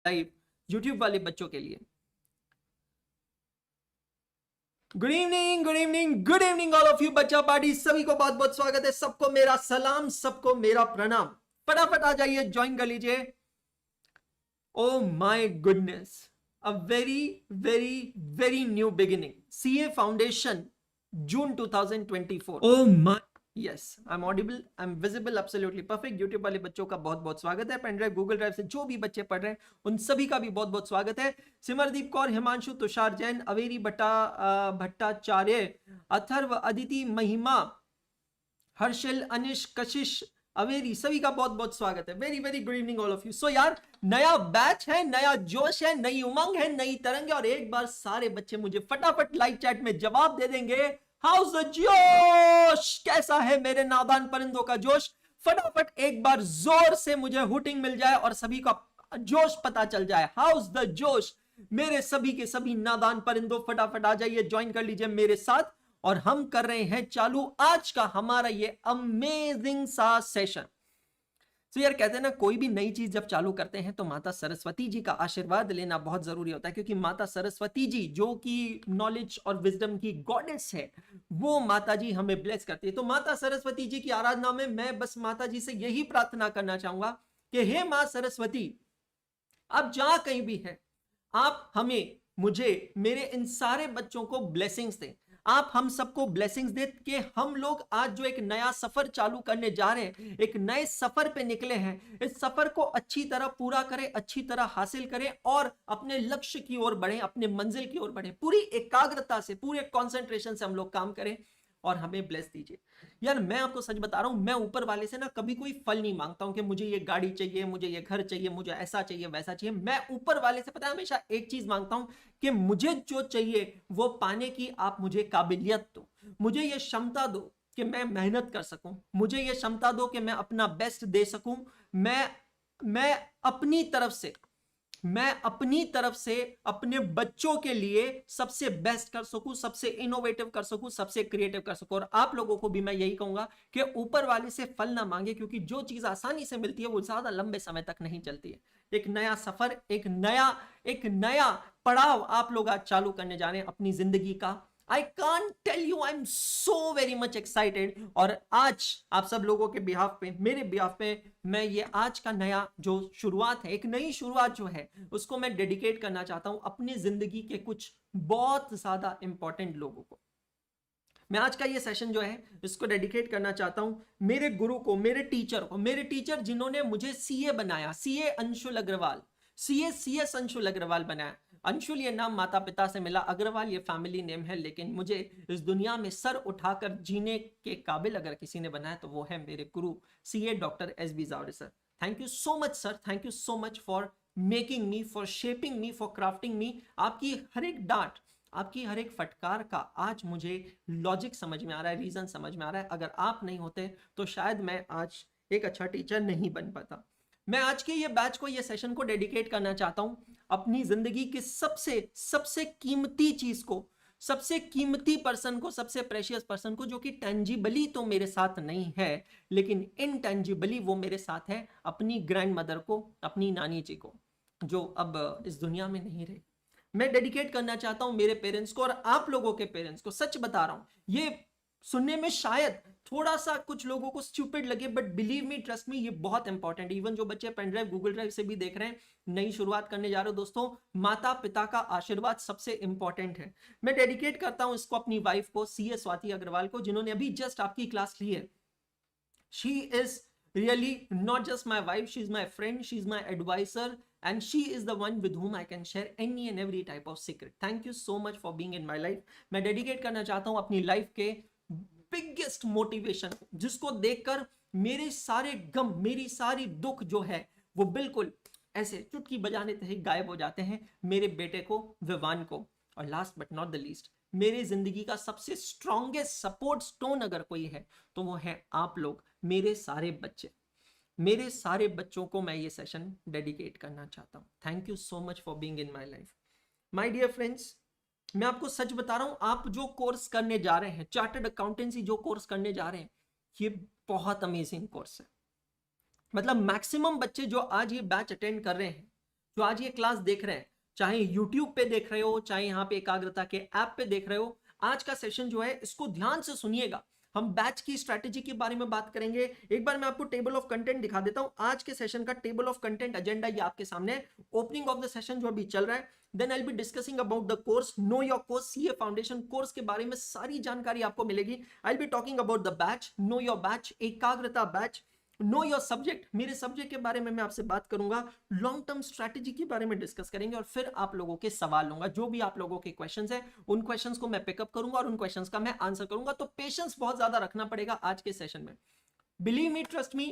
Live YouTube वाले बच्चों के लिए। Good evening, good evening, good evening all of you बच्चा पार्टी, सभी को बहुत बहुत स्वागत है। सबको मेरा सलाम, सबको मेरा प्रणाम। फटाफट आ जाइए, ज्वाइन कर लीजिए। Oh my goodness, a very very very new beginning, CA foundation, June 2024। Oh my, yes I am audible, I am visible, absolutely perfect. YouTube वाले बच्चों का बहुत बहुत स्वागत है। पेन ड्राइव, गूगल ड्राइव से जो भी बच्चे पढ़ रहे हैं उन सभी का भी बहुत बहुत स्वागत है। सिमरदीप कौर, हिमांशु, तुषार जैन, अवेरी भट्टाचार्य, अथर्व, अदिति, महिमा, हर्षल, अनिश, कशिश, अवेरी, सभी का बहुत बहुत स्वागत है। Very very good evening all of you. So यार, नया बैच है, नया जोश है, नई उमंग है, नई तरंग है। और एक बार सारे बच्चे मुझे फटाफट लाइव चैट में जवाब दे देंगे, हाउस द जोश, कैसा है मेरे नादान परिंदों का जोश। फटाफट एक बार जोर से मुझे हुटिंग मिल जाए और सभी का जोश पता चल जाए। हाउस द जोश मेरे सभी के सभी नादान परिंदों, फटाफट आ जाइए, ज्वाइन कर लीजिए मेरे साथ। और हम कर रहे हैं चालू आज का हमारा ये अमेजिंग सा सेशन। तो यार, कहते हैं ना, कोई भी नई चीज जब चालू करते हैं तो माता सरस्वती जी का आशीर्वाद लेना बहुत जरूरी होता है, क्योंकि माता सरस्वती जी जो कि नॉलेज और विजडम की गॉडेस है, वो माता जी हमें ब्लेस करती है। तो माता सरस्वती जी की आराधना में मैं बस माता जी से यही प्रार्थना करना चाहूंगा कि हे मां सरस्वती, आप जहां कहीं भी है, आप हमें, मुझे, मेरे इन सारे बच्चों को ब्लेसिंग्स दें। आप हम सबको ब्लेसिंग्स दे कि हम लोग आज जो एक नया सफर चालू करने जा रहे हैं, एक नए सफर पे निकले हैं, इस सफर को अच्छी तरह पूरा करें, अच्छी तरह हासिल करें और अपने लक्ष्य की ओर बढ़ें, अपने मंजिल की ओर बढ़ें। पूरी एकाग्रता से, पूरे कंसंट्रेशन से हम लोग काम करें और हमें ब्लेस दीजिए। यार, मैं आपको सच बता रहा हूं, मैं ऊपर वाले से ना कभी कोई फल नहीं मांगता हूं कि मुझे ये गाड़ी चाहिए, मुझे ये घर चाहिए, मुझे ऐसा चाहिए, वैसा चाहिए। मैं ऊपर वाले से, पता है, हमेशा एक चीज मांगता हूं कि मुझे जो चाहिए वो पाने की आप मुझे काबिलियत दो, मुझे ये क्षमता दो कि मैं मेहनत कर सकूं, मुझे ये क्षमता दो कि मैं अपना बेस्ट दे सकूं। मैं अपनी तरफ से, मैं अपनी तरफ से अपने बच्चों के लिए सबसे बेस्ट कर सकूं, सबसे इनोवेटिव कर सकूं, सबसे क्रिएटिव कर सकूं। और आप लोगों को भी मैं यही कहूंगा कि ऊपर वाले से फल ना मांगे, क्योंकि जो चीज आसानी से मिलती है वो ज्यादा लंबे समय तक नहीं चलती है। एक नया सफर, एक नया पड़ाव आप लोग आज चालू करने जा रहे हैं अपनी जिंदगी का। I can't tell you, I am so very much excited. और आज आप सब लोगों के बिहाफ पे, मेरे बिहाफ पे, मैं ये आज का नया जो शुरुआत है, एक नई शुरुआत जो है, उसको मैं डेडिकेट करना चाहता हूं अपनी जिंदगी के कुछ बहुत ज्यादा इंपॉर्टेंट लोगों को। मैं आज का ये सेशन जो है इसको डेडिकेट करना चाहता हूं मेरे गुरु को, मेरे टीचर को, मेरे टीचर जिन्होंने मुझे सीए बनाया, सीए अंशुल अग्रवाल, सीएस अंशुल अग्रवाल बनाया। अंशुल ये नाम माता पिता से मिला, अग्रवाल ये फैमिली नेम है, लेकिन मुझे इस दुनिया में सर उठाकर जीने के काबिल अगर किसी ने बनाया तो वो है मेरे गुरु CA doctor S B Jaware sir. Thank you so much sir, thank you so much for making me, for shaping me, for crafting me. आपकी हर एक डांट, आपकी हर एक फटकार का आज मुझे लॉजिक समझ में आ रहा है, रीजन समझ में आ रहा है। अगर आप नहीं होते तो शायद मैं आज एक अच्छा टीचर नहीं बन पाता। मैं आज के ये बैच को, ये सेशन को डेडिकेट करना चाहता हूं अपनी जिंदगी की सबसे सबसे कीमती चीज को, सबसे कीमती पर्सन को, सबसे प्रेशियस पर्सन को, जो कि टेंजिबली तो मेरे साथ नहीं है लेकिन इनटेंजिबली वो मेरे साथ है, अपनी ग्रैंड मदर को, अपनी नानी जी को, जो अब इस दुनिया में नहीं रही। मैं डेडिकेट करना चाहता हूं मेरे पेरेंट्स को और आप लोगों के पेरेंट्स को। सच बता रहा हूं, ये सुनने में शायद थोड़ा सा कुछ लोगों को स्टूपिड लगे, but believe me, trust me, ये बहुत इंपॉर्टेंट है। इवन जो बच्चे पेन ड्राइव, गूगल ड्राइव से भी देख रहे हैं, नई शुरुआत करने जा रहे हो दोस्तों, माता पिता का आशीर्वाद सबसे इंपॉर्टेंट है। मैं डेडिकेट करता हूं इसको अपनी वाइफ को, सीए स्वाति अग्रवाल को, जिन्होंने अभी जस्ट आपकी क्लास ली है। She is really not just my wife, she's my friend, she's my advisor, and she is the one with whom I can share any and every type of secret. Thank you so much for being in my life. मैं dedicate करना चाहता हूं अपनी life के biggest motivation, जिसको देखकर मेरे सारे गम, मेरी सारी दुख जो है वो बिल्कुल ऐसे चुटकी बजाने तक गायब हो जाते हैं, मेरे बेटे को, विवान को। और last but not the least, मेरी जिंदगी का सबसे स्ट्रॉन्गेस्ट सपोर्ट स्टोन अगर कोई है तो वो है आप लोग, मेरे सारे बच्चे। मेरे सारे बच्चों को मैं ये सेशन डेडिकेट करना चाहता हूं। Thank you so much for being in my life. My dear friends, मैं आपको सच बता रहा हूं, आप जो कोर्स करने जा रहे हैं, चार्टर्ड अकाउंटेंसी जो कोर्स करने जा रहे हैं, ये बहुत अमेजिंग कोर्स है। मतलब मैक्सिमम बच्चे जो आज ये बैच अटेंड कर रहे हैं, जो आज ये क्लास देख रहे हैं, चाहे YouTube पे देख रहे हो, चाहे यहाँ पे एकाग्रता के ऐप पे देख रहे हो, आज का सेशन जो है इसको ध्यान से सुनिएगा। हम बैच की स्ट्रैटेजी के बारे में बात करेंगे। एक बार मैं आपको टेबल ऑफ कंटेंट दिखा देता हूं। आज के सेशन का टेबल ऑफ कंटेंट एजेंडा ये आपके सामने, ओपनिंग ऑफ द सेशन जो अभी चल रहा है, then I will be discussing about the course, know your course, CA foundation course के बारे में सारी जानकारी आपको मिलेगी। I will be talking about the batch, know your batch, Ekagrata batch, know your subject, मेरे सब्जेक्ट के बारे में मैं आपसे बात करूंगा, लॉन्ग टर्म स्ट्रैटेजी के बारे में डिस्कस करेंगे, और फिर आप लोगों के सवाल लूंगा। जो भी आप लोगों के क्वेश्चंस हैं उन क्वेश्चंस को मैं पिकअप करूंगा और उन क्वेश्चंस का मैं आंसर करूंगा। तो पेशेंस बहुत ज्यादा रखना पड़ेगा आज के सेशन में। Believe me, trust me,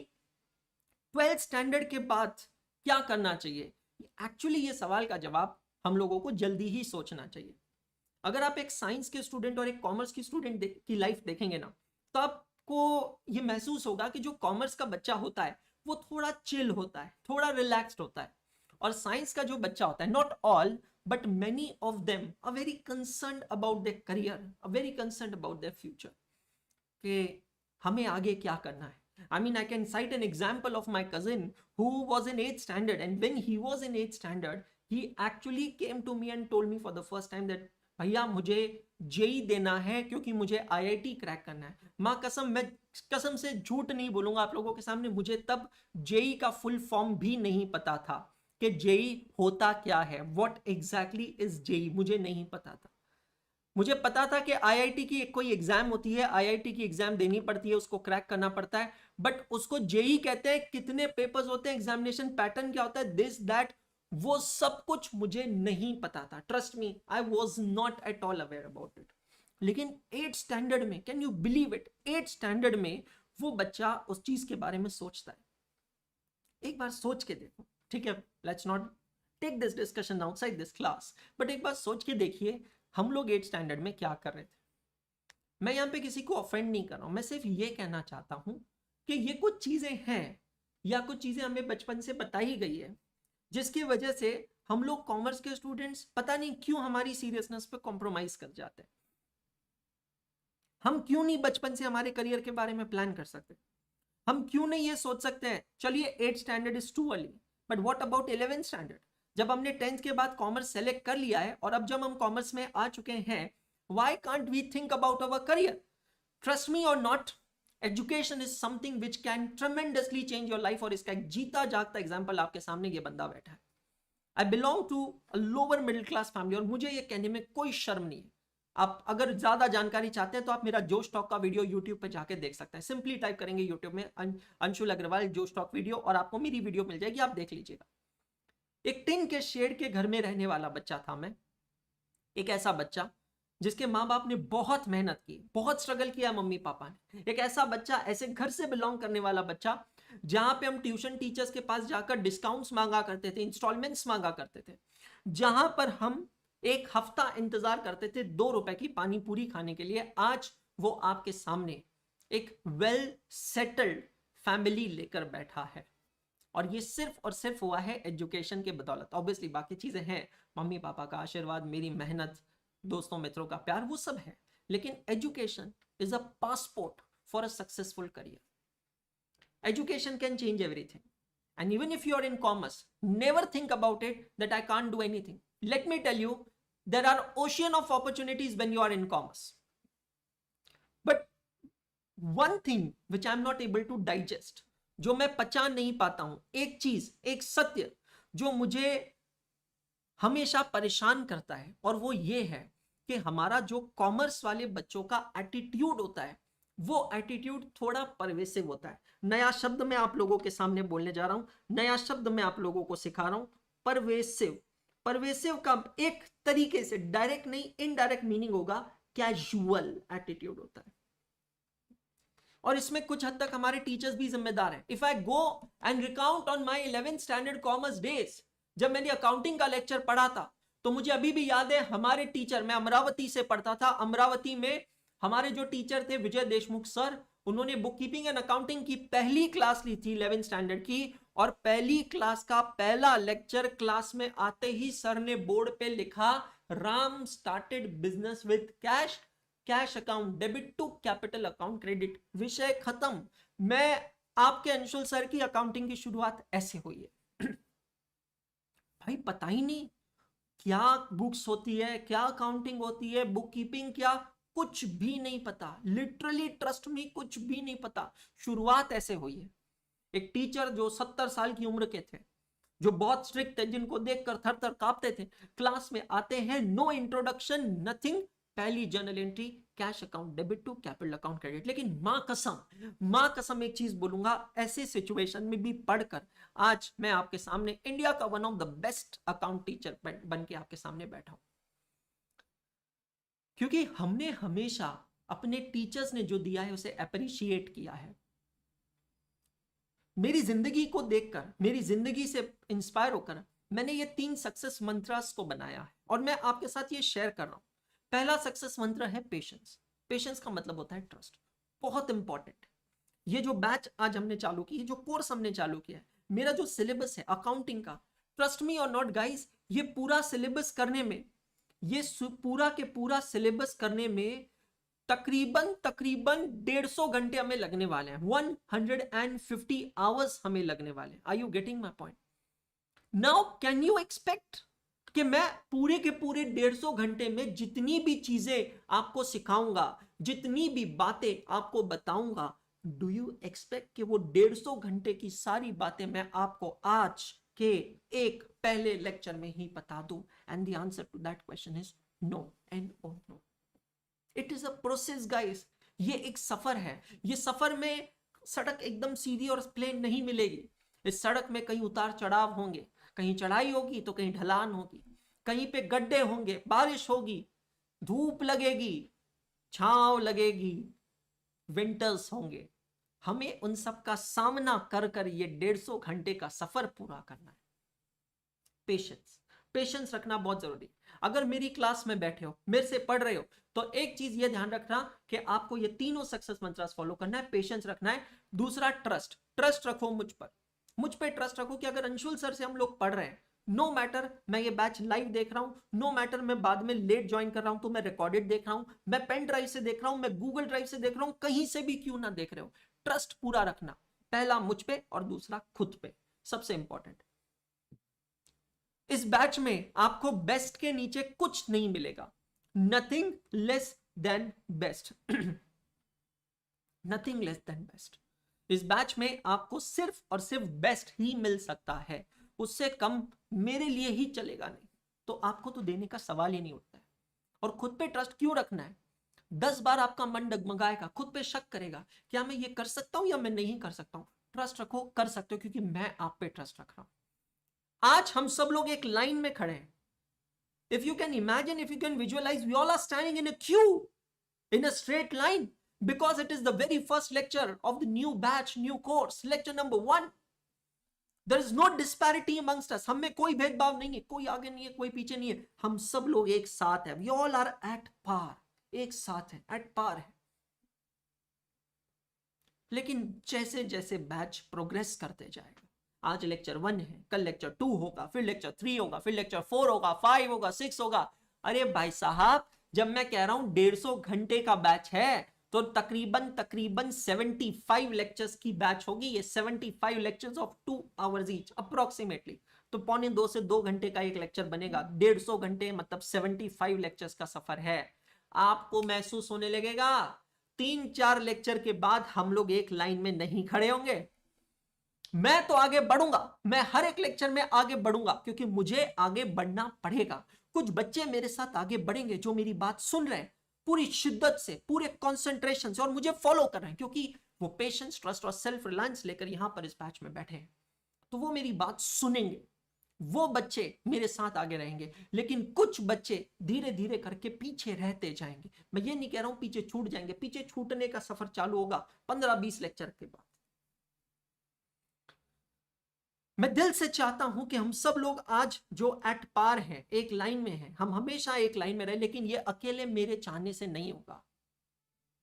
12th standard के बाद क्या करना चाहिए, एक्चुअली ये सवाल का जवाब हम लोगों को जल्दी ही सोचना चाहिए। अगर आप एक साइंस के स्टूडेंट और एक कॉमर्स की स्टूडेंट की लाइफ देखेंगे ना, तो आपको ये महसूस होगा कि जो कॉमर्स का बच्चा होता है वो थोड़ा चिल होता है, थोड़ा रिलैक्स्ड होता है, और साइंस का जो बच्चा होता है, not all but many of them are very concerned about their career, are very concerned about their future, कि हमें आगे क्या करना है। I mean, I can cite an example of my cousin who was in 8th standard, and when he was in 8th standard, he actually came to me and told me for the first time that भैया मुझे JEE देना है क्योंकि मुझे IIT crack करना है। माँ कसम, मैं कसम से झूठ नहीं बोलूंगा आप लोगों के सामने, मुझे तब जेई का फुल फॉर्म भी नहीं पता था कि जेई होता क्या है, व्हाट एग्जैक्टली इज जेई, मुझे नहीं पता था। मुझे पता था कि आईआईटी की कोई एग्जाम होती है, आईआईटी की एग्जाम देनी पड़ती है, उसको क्रैक करना पड़ता है, बट उसको जेई कहते हैं, कितने पेपर्स होते हैं, एग्जामिनेशन पैटर्न क्या होता है, दिस दैट, वो सब कुछ मुझे नहीं पता था। Trust me, I was not at all aware about it. लेकिन 8th स्टैंडर्ड में, can you believe it, 8th standard में वो बच्चा उस चीज के बारे में सोचता है। एक बार सोच के देखो, ठीक है, let's not take this discussion outside this class, but एक बार सोच के देखिए हम लोग 8th स्टैंडर्ड में क्या कर रहे थे। मैं यहां पे किसी को ऑफेंड नहीं कर रहा हूं, मैं सिर्फ ये कहना चाहता हूं कि ये कुछ चीजें हैं या कुछ चीजें हमें बचपन से बताई गई है, जिसकी वजह से हम लोग कॉमर्स के स्टूडेंट्स पता नहीं क्यों हमारी सीरियसनेस पे कॉम्प्रोमाइज कर जाते हैं। हम क्यों नहीं बचपन से हमारे करियर के बारे में प्लान कर सकते? हम क्यों नहीं ये सोच सकते हैं, चलिए 8th standard is too early, but what about 11th standard? जब हमने 10th के बाद कॉमर्स सेलेक्ट कर लिया है और अब जब हम कॉमर्स में आ चुके हैं, why can't we think about our career? Trust me or not, education is something which can tremendously change your life, और इसका एक जीता जागता एग्जाम्पल आपके सामने ये बंदा बैठा है। I belong to a lower middle class family, और मुझे ये कहने में कोई शर्म नहीं है। आप अगर ज्यादा जानकारी चाहते हैं तो आप मेरा जोश टॉक का वीडियो यूट्यूब पे जाके देख सकते हैं। सिंपली टाइप करेंगे यूट्यूब में अंशुल अग्रवाल जोश टॉक वीडियो, और आपको मेरी वीडियो मिल जाएगी, आप देख लीजिएगा। एक टिन के शेड के घर में रहने वाला बच्चा था मैं, एक ऐसा बच्चा जिसके माँ बाप ने बहुत मेहनत की, बहुत स्ट्रगल किया मम्मी पापा ने। एक ऐसा बच्चा, ऐसे घर से बिलोंग करने वाला बच्चा, जहां पे हम ट्यूशन टीचर्स के पास जाकर डिस्काउंट्स मांगा करते थे, इंस्टॉलमेंट्स मांगा करते थे, जहां पर हम एक हफ्ता इंतजार करते थे 2 रुपए की पानी पूरी खाने के लिए। आज वो आपके सामने एक वेल सेटल्ड फैमिली लेकर बैठा है, और ये सिर्फ और सिर्फ हुआ है एजुकेशन के बदौलत। ऑब्वियसली बाकी चीजें हैं, मम्मी पापा का आशीर्वाद, मेरी मेहनत, दोस्तों मित्रों का प्यार, वो सब है, लेकिन education is a passport for a successful career. Education can change everything. And even if you are in commerce, never think about it that I can't do anything. Let me tell you, there are ocean of opportunities when you are in commerce. But one thing which I am not able to digest, जो मैं पचा नहीं पाता हूं, एक चीज, एक सत्य जो मुझे हमेशा परेशान करता है, और वो ये है कि हमारा जो कॉमर्स वाले बच्चों का एटीट्यूड होता है, वो एटीट्यूड थोड़ा परवेसिव होता है। नया शब्द मैं आप लोगों के सामने बोलने जा रहा हूं, नया शब्द मैं आप लोगों को सिखा रहा हूं, परवेसिव। परवेसिव का एक तरीके से डायरेक्ट नहीं, इनडायरेक्ट मीनिंग होगा कैजुअल एटीट्यूड होता है, और इसमें कुछ हद तक हमारे टीचर्स भी जिम्मेदार हैं। If I go and recount on my 11th standard commerce days, जब मैंने अकाउंटिंग का लेक्चर पढ़ा था, तो मुझे अभी भी याद है हमारे टीचर, मैं अमरावती से पढ़ता था, अमरावती में हमारे जो टीचर थे विजय देशमुख सर, उन्होंने बुक कीपिंग एंड अकाउंटिंग की पहली क्लास ली थी 11th स्टैंडर्ड की, और पहली क्लास का पहला लेक्चर क्लास में आते ही सर ने बोर्ड पे लिखा, Ram started business with cash, cash account debit to capital account credit, विषय खत्म। मैं आपके अंशुल सर की अकाउंटिंग की शुरुआत ऐसे हुई है। भाई पता ही नहीं क्या बुक्स होती है, क्या अकाउंटिंग होती है, बुक कीपिंग, क्या कुछ भी नहीं पता। लिटरली ट्रस्ट मी, कुछ भी नहीं पता। शुरुआत ऐसे हुई है। एक टीचर जो 70 साल की उम्र के थे, जो बहुत स्ट्रिक्ट थे, जिनको देखकर थर थर कांपते थे, क्लास में आते हैं, नो इंट्रोडक्शन, नथिंग, पहली journal entry, cash account debit to capital account credit. लेकिन मां कसम एक चीज बोलूंगा, ऐसे सिचुएशन में भी पढ़कर आज मैं आपके सामने इंडिया का one of the best account teacher बन के आपके सामने बैठा हूं। क्योंकि हमने हमेशा अपने टीचर्स ने जो दिया है उसे अप्रिशिएट किया है। मेरी जिंदगी को देखकर, मेरी जिंदगी से इंस्पायर होकर मैंने ये 3 सक्सेस मंत्रास को बनाया है और मैं आपके साथ ये शेयर कर रहा हूं। पहला सक्सेस मंत्र है पेशेंस। पेशेंस का मतलब होता है ट्रस्ट। बहुत इंपॉर्टेंट। ये जो बैच आज हमने चालू की, जो कोर्स हमने चालू किया है, मेरा जो सिलेबस है अकाउंटिंग का, trust me or not guys, ये पूरा सिलेबस करने में, ये पूरा के पूरा सिलेबस करने में तकरीबन 150 घंटे हमें लगने वाले हैं। 150 आवर्स हमें लगने वाले हैं। Are you getting my point? Now can you expect कि मैं पूरे के पूरे 150 घंटे में जितनी भी चीजें आपको सिखाऊंगा, जितनी भी बातें आपको बताऊंगा, डू यू एक्सपेक्ट कि वो 150 घंटे की सारी बातें मैं आपको आज के एक पहले लेक्चर में ही बता दूं? And the answer to that question is no and oh no. It is a process guys. ये एक सफर है। ये सफर में सड़क एकदम सीधी और प्लेन नहीं मिलेगी। इस सड़क में कहीं उतार चढ़ाव होंगे, कहीं चढ़ाई होगी तो कहीं ढलान होगी, कहीं पे गड्ढे होंगे, बारिश होगी, धूप लगेगी, छांव लगेगी, विंटर्स होंगे। हमें उन सब का सामना कर कर ये 150 घंटे का सफर पूरा करना है। पेशेंस, पेशेंस रखना बहुत जरूरी है। अगर मेरी क्लास में बैठे हो, मेरे से पढ़ रहे हो, तो एक चीज ये ध्यान रखना कि आपको ये तीनों सक्सेस मंत्रास फॉलो करना है। पेशेंस रखना है। दूसरा ट्रस्ट, ट्रस्ट रखो मुझ पर, मुझ पे ट्रस्ट रखो कि अगर अंशुल सर से हम लोग पढ़ रहे हैं, नो मैटर मैं ये बैच लाइव देख रहा हूं, नो मैटर मैं बाद में लेट ज्वाइन कर रहा हूं तो मैं रिकॉर्डेड देख रहा हूं, मैं पेन ड्राइव से देख रहा हूं, मैं गूगल ड्राइव से देख रहा हूं, कहीं से भी क्यों ना देख रहे हो, ट्रस्ट पूरा रखना। पहला मुझ पे और दूसरा खुद पे, सबसे इंपॉर्टेंट। इस बैच में आपको बेस्ट के नीचे कुछ नहीं मिलेगा। Nothing less than best. Nothing less than best. इस बैच में आपको सिर्फ और सिर्फ बेस्ट ही मिल सकता है। उससे कम मेरे लिए ही चलेगा नहीं, तो आपको तो देने का सवाल ही नहीं उठता है। और खुद पे ट्रस्ट क्यों रखना है? 10 बार आपका मन डगमगाएगा, खुद पे शक करेगा, क्या मैं ये कर सकता हूं या मैं नहीं कर सकता हूं? ट्रस्ट रखो, कर सकते हो, क्योंकि मैं आप पे ट्रस्ट रख रहा हूं। आज हम सब लोग एक लाइन में खड़े हैं। If you can imagine, if you can visualize, we all are standing in a queue, in a straight line, because it is the very first lecture of the new batch, new course, lecture number 1. There is no disparity amongst us. हम में कोई भेदभाव नहीं है, कोई आगे नहीं है, कोई पीछे नहीं है, हम सब लोग एक साथ हैं। We all are at par, एक साथ हैं, at par है। लेकिन जैसे जैसे बैच प्रोग्रेस करते जाएगा, आज लेक्चर 1 है, कल लेक्चर 2 होगा, फिर लेक्चर 3 होगा, फिर लेक्चर 4 होगा, 5 होगा, 6 होगा। अरे भाई साहब, जब मैं कह रहा हूं 150 घंटे का बैच है, तो तकरीबन 75 लेक्चर्स की बैच होगी। ये 75 lectures of 2 hours each approximately, तो 1.25 से 2 घंटे का एक लेक्चर बनेगा। 150 घंटे मतलब 75 लेक्चर्स का सफर है। आपको महसूस होने लगेगा 3-4 लेक्चर के बाद हम लोग एक लाइन में नहीं खड़े होंगे। मैं तो आगे बढ़ूंगा, मैं हर एक लेक्चर में आगे बढ़ूंगा, क्योंकि मुझे आगे बढ़ना पड़ेगा। कुछ बच्चे मेरे साथ आगे बढ़ेंगे जो मेरी बात सुन रहे हैं पूरी शिद्दत से, पूरे कंसंट्रेशन से, और मुझे फॉलो कर रहे हैं, क्योंकि वो पेशेंस, ट्रस्ट और सेल्फ रिलायंस लेकर यहां पर इस बैच में बैठे हैं। तो वो मेरी बात सुनेंगे, वो बच्चे मेरे साथ आगे रहेंगे। लेकिन कुछ बच्चे धीरे धीरे करके पीछे रहते जाएंगे। मैं ये नहीं कह रहा हूं पीछे छूट जाएंगे, पीछे छूटने का सफर चालू होगा 15-20 लेक्चर के बाद। मैं दिल से चाहता हूं कि हम सब लोग आज जो एट पार हैं, एक लाइन में हैं, हम हमेशा एक लाइन में रहे। लेकिन ये अकेले मेरे चाहने से नहीं होगा,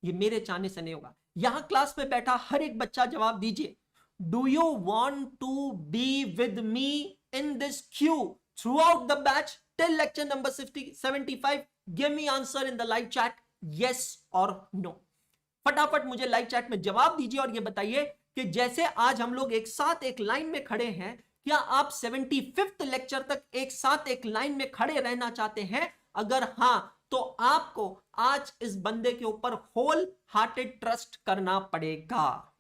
ये मेरे चाहने से नहीं होगा। यहां क्लास में बैठा हर एक बच्चा जवाब दीजिए, do you want to be with me in this queue throughout the batch till lecture number 75? Give me answer in the live chat, yes और नो। फटाफट मुझे लाइव चैट में जवाब दीजिए और ये बताइए कि जैसे आज हम लोग एक साथ एक लाइन में खड़े हैं, क्या आप 75th लेक्चर तक एक साथ एक लाइन में खड़े रहना चाहते हैं? अगर हां तो आपको आज इस बंदे के ऊपर होल हार्टेड ट्रस्ट करना पड़ेगा.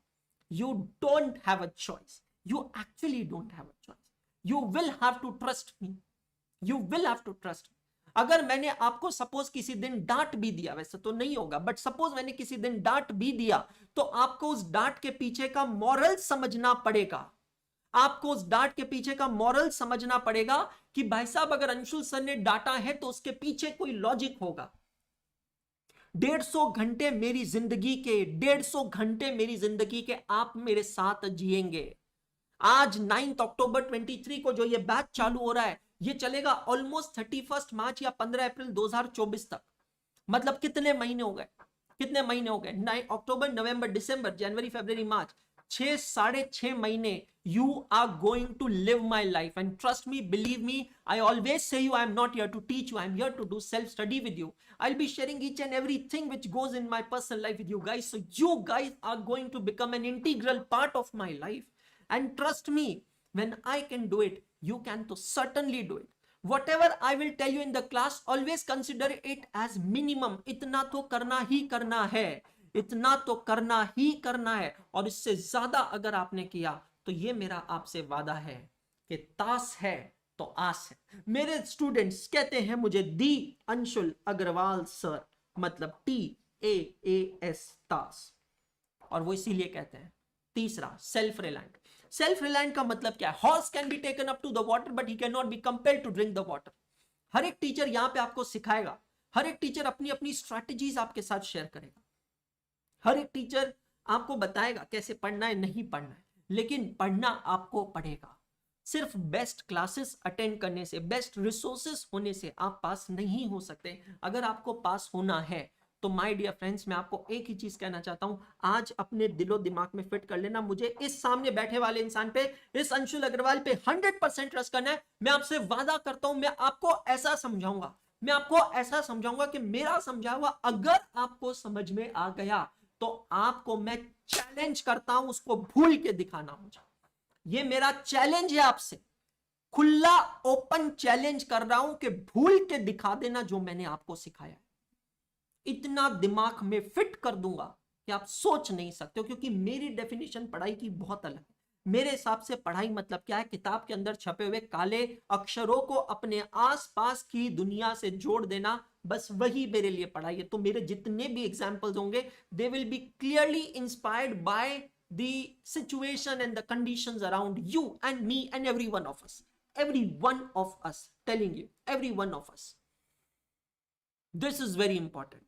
You don't have a choice. You actually don't have a choice. You will have to trust me. You will have to trust me. अगर मैंने आपको सपोज किसी दिन डांट भी दिया, वैसे तो नहीं होगा, बट सपोज मैंने किसी दिन डांट भी दिया, तो आपको उस डांट के पीछे का मॉरल समझना पड़ेगा. आपको उस डांट के पीछे का मॉरल समझना पड़ेगा कि भाई साहब अगर अंशुल सर ने डांटा है तो उसके पीछे कोई लॉजिक होगा. 150 घंटे मेरी जिंदगी के, 150 घंटे मेरी जिंदगी के आप मेरे साथ जिएंगे. आज 9 अक्टूबर 23 को जो ये बैच चालू हो रहा है, ये चलेगा ऑलमोस्ट 31 मार्च या 15 अप्रैल 2024 तक. मतलब कितने महीने हो गए? कितने महीने हो गए? 9 अक्टूबर, नवंबर, दिसंबर, जनवरी, फरवरी, मार्च, 6.5 महीने. You are going to live my life, and trust me, believe me, I always say you, I am not here to teach you, I am here to do self study with you. I'll be sharing each and everything which goes in my personal life with you guys, so you guys are going to become an integral part of my life. And trust me, when I can do it, you can to certainly do it. Whatever I will tell you in the class, always consider it as minimum. इतना तो करना ही करना है, इतना तो करना ही करना है, और इससे ज्यादा अगर आपने किया तो ये मेरा आपसे वादा है कि तास है तो आस है. मेरे स्टूडेंट्स कहते हैं मुझे दी अंशुल अग्रवाल सर, मतलब TAAS, तास, और वो इसीलिए कहते हैं. तीसरा, सेल्फ रिलायंट. सेल्फ रिलायंट का मतलब क्या है? Horse can be taken up to the water but he can not be compelled to drink the water. हर एक टीचर यहां पे आपको सिखाएगा, हर एक टीचर अपनी अपनी स्ट्रैटेजीज आपके साथ शेयर करेगा, हर एक टीचर आपको बताएगा कैसे पढ़ना है, नहीं पढ़ना है, लेकिन पढ़ना आपको पड़ेगा. सिर्फ बेस्ट क्लासेस अटेंड करने से, बेस्ट रिसोर्सेस होने से आप पास नहीं हो सकते. अगर आपको पास होना है तो माय डियर फ्रेंड्स, मैं आपको एक ही चीज कहना चाहता हूं, आज अपने दिलो दिमाग में फिट कर लेना, मुझे इस सामने बैठे वाले इंसान पे, इस अंशुल अग्रवाल पे 100% ट्रस्ट करना है. मैं आपसे वादा करता हूं, मैं आपको ऐसा समझाऊंगा, मैं आपको ऐसा समझाऊंगा कि मेरा समझा हुआ अगर आपको समझ में आ गया तो आपको मैं चैलेंज करता हूं उसको भूल के दिखाना. मुझे ये मेरा चैलेंज है आपसे, खुला ओपन चैलेंज कर रहा हूं कि भूल के दिखा देना जो मैंने आपको सिखाया. इतना दिमाग में फिट कर दूंगा कि आप सोच नहीं सकते हो, क्योंकि मेरी डेफिनेशन पढ़ाई की बहुत अलग है. मेरे हिसाब से पढ़ाई मतलब क्या है? किताब के अंदर छपे हुए काले अक्षरों को अपने आसपास की दुनिया से जोड़ देना, बस वही मेरे लिए पढ़ाई है. तो मेरे जितने भी एग्जाम्पल्स होंगे, they will be clearly inspired by the situation and the conditions around you and me and every one of us, telling you, every one of us. This is very important.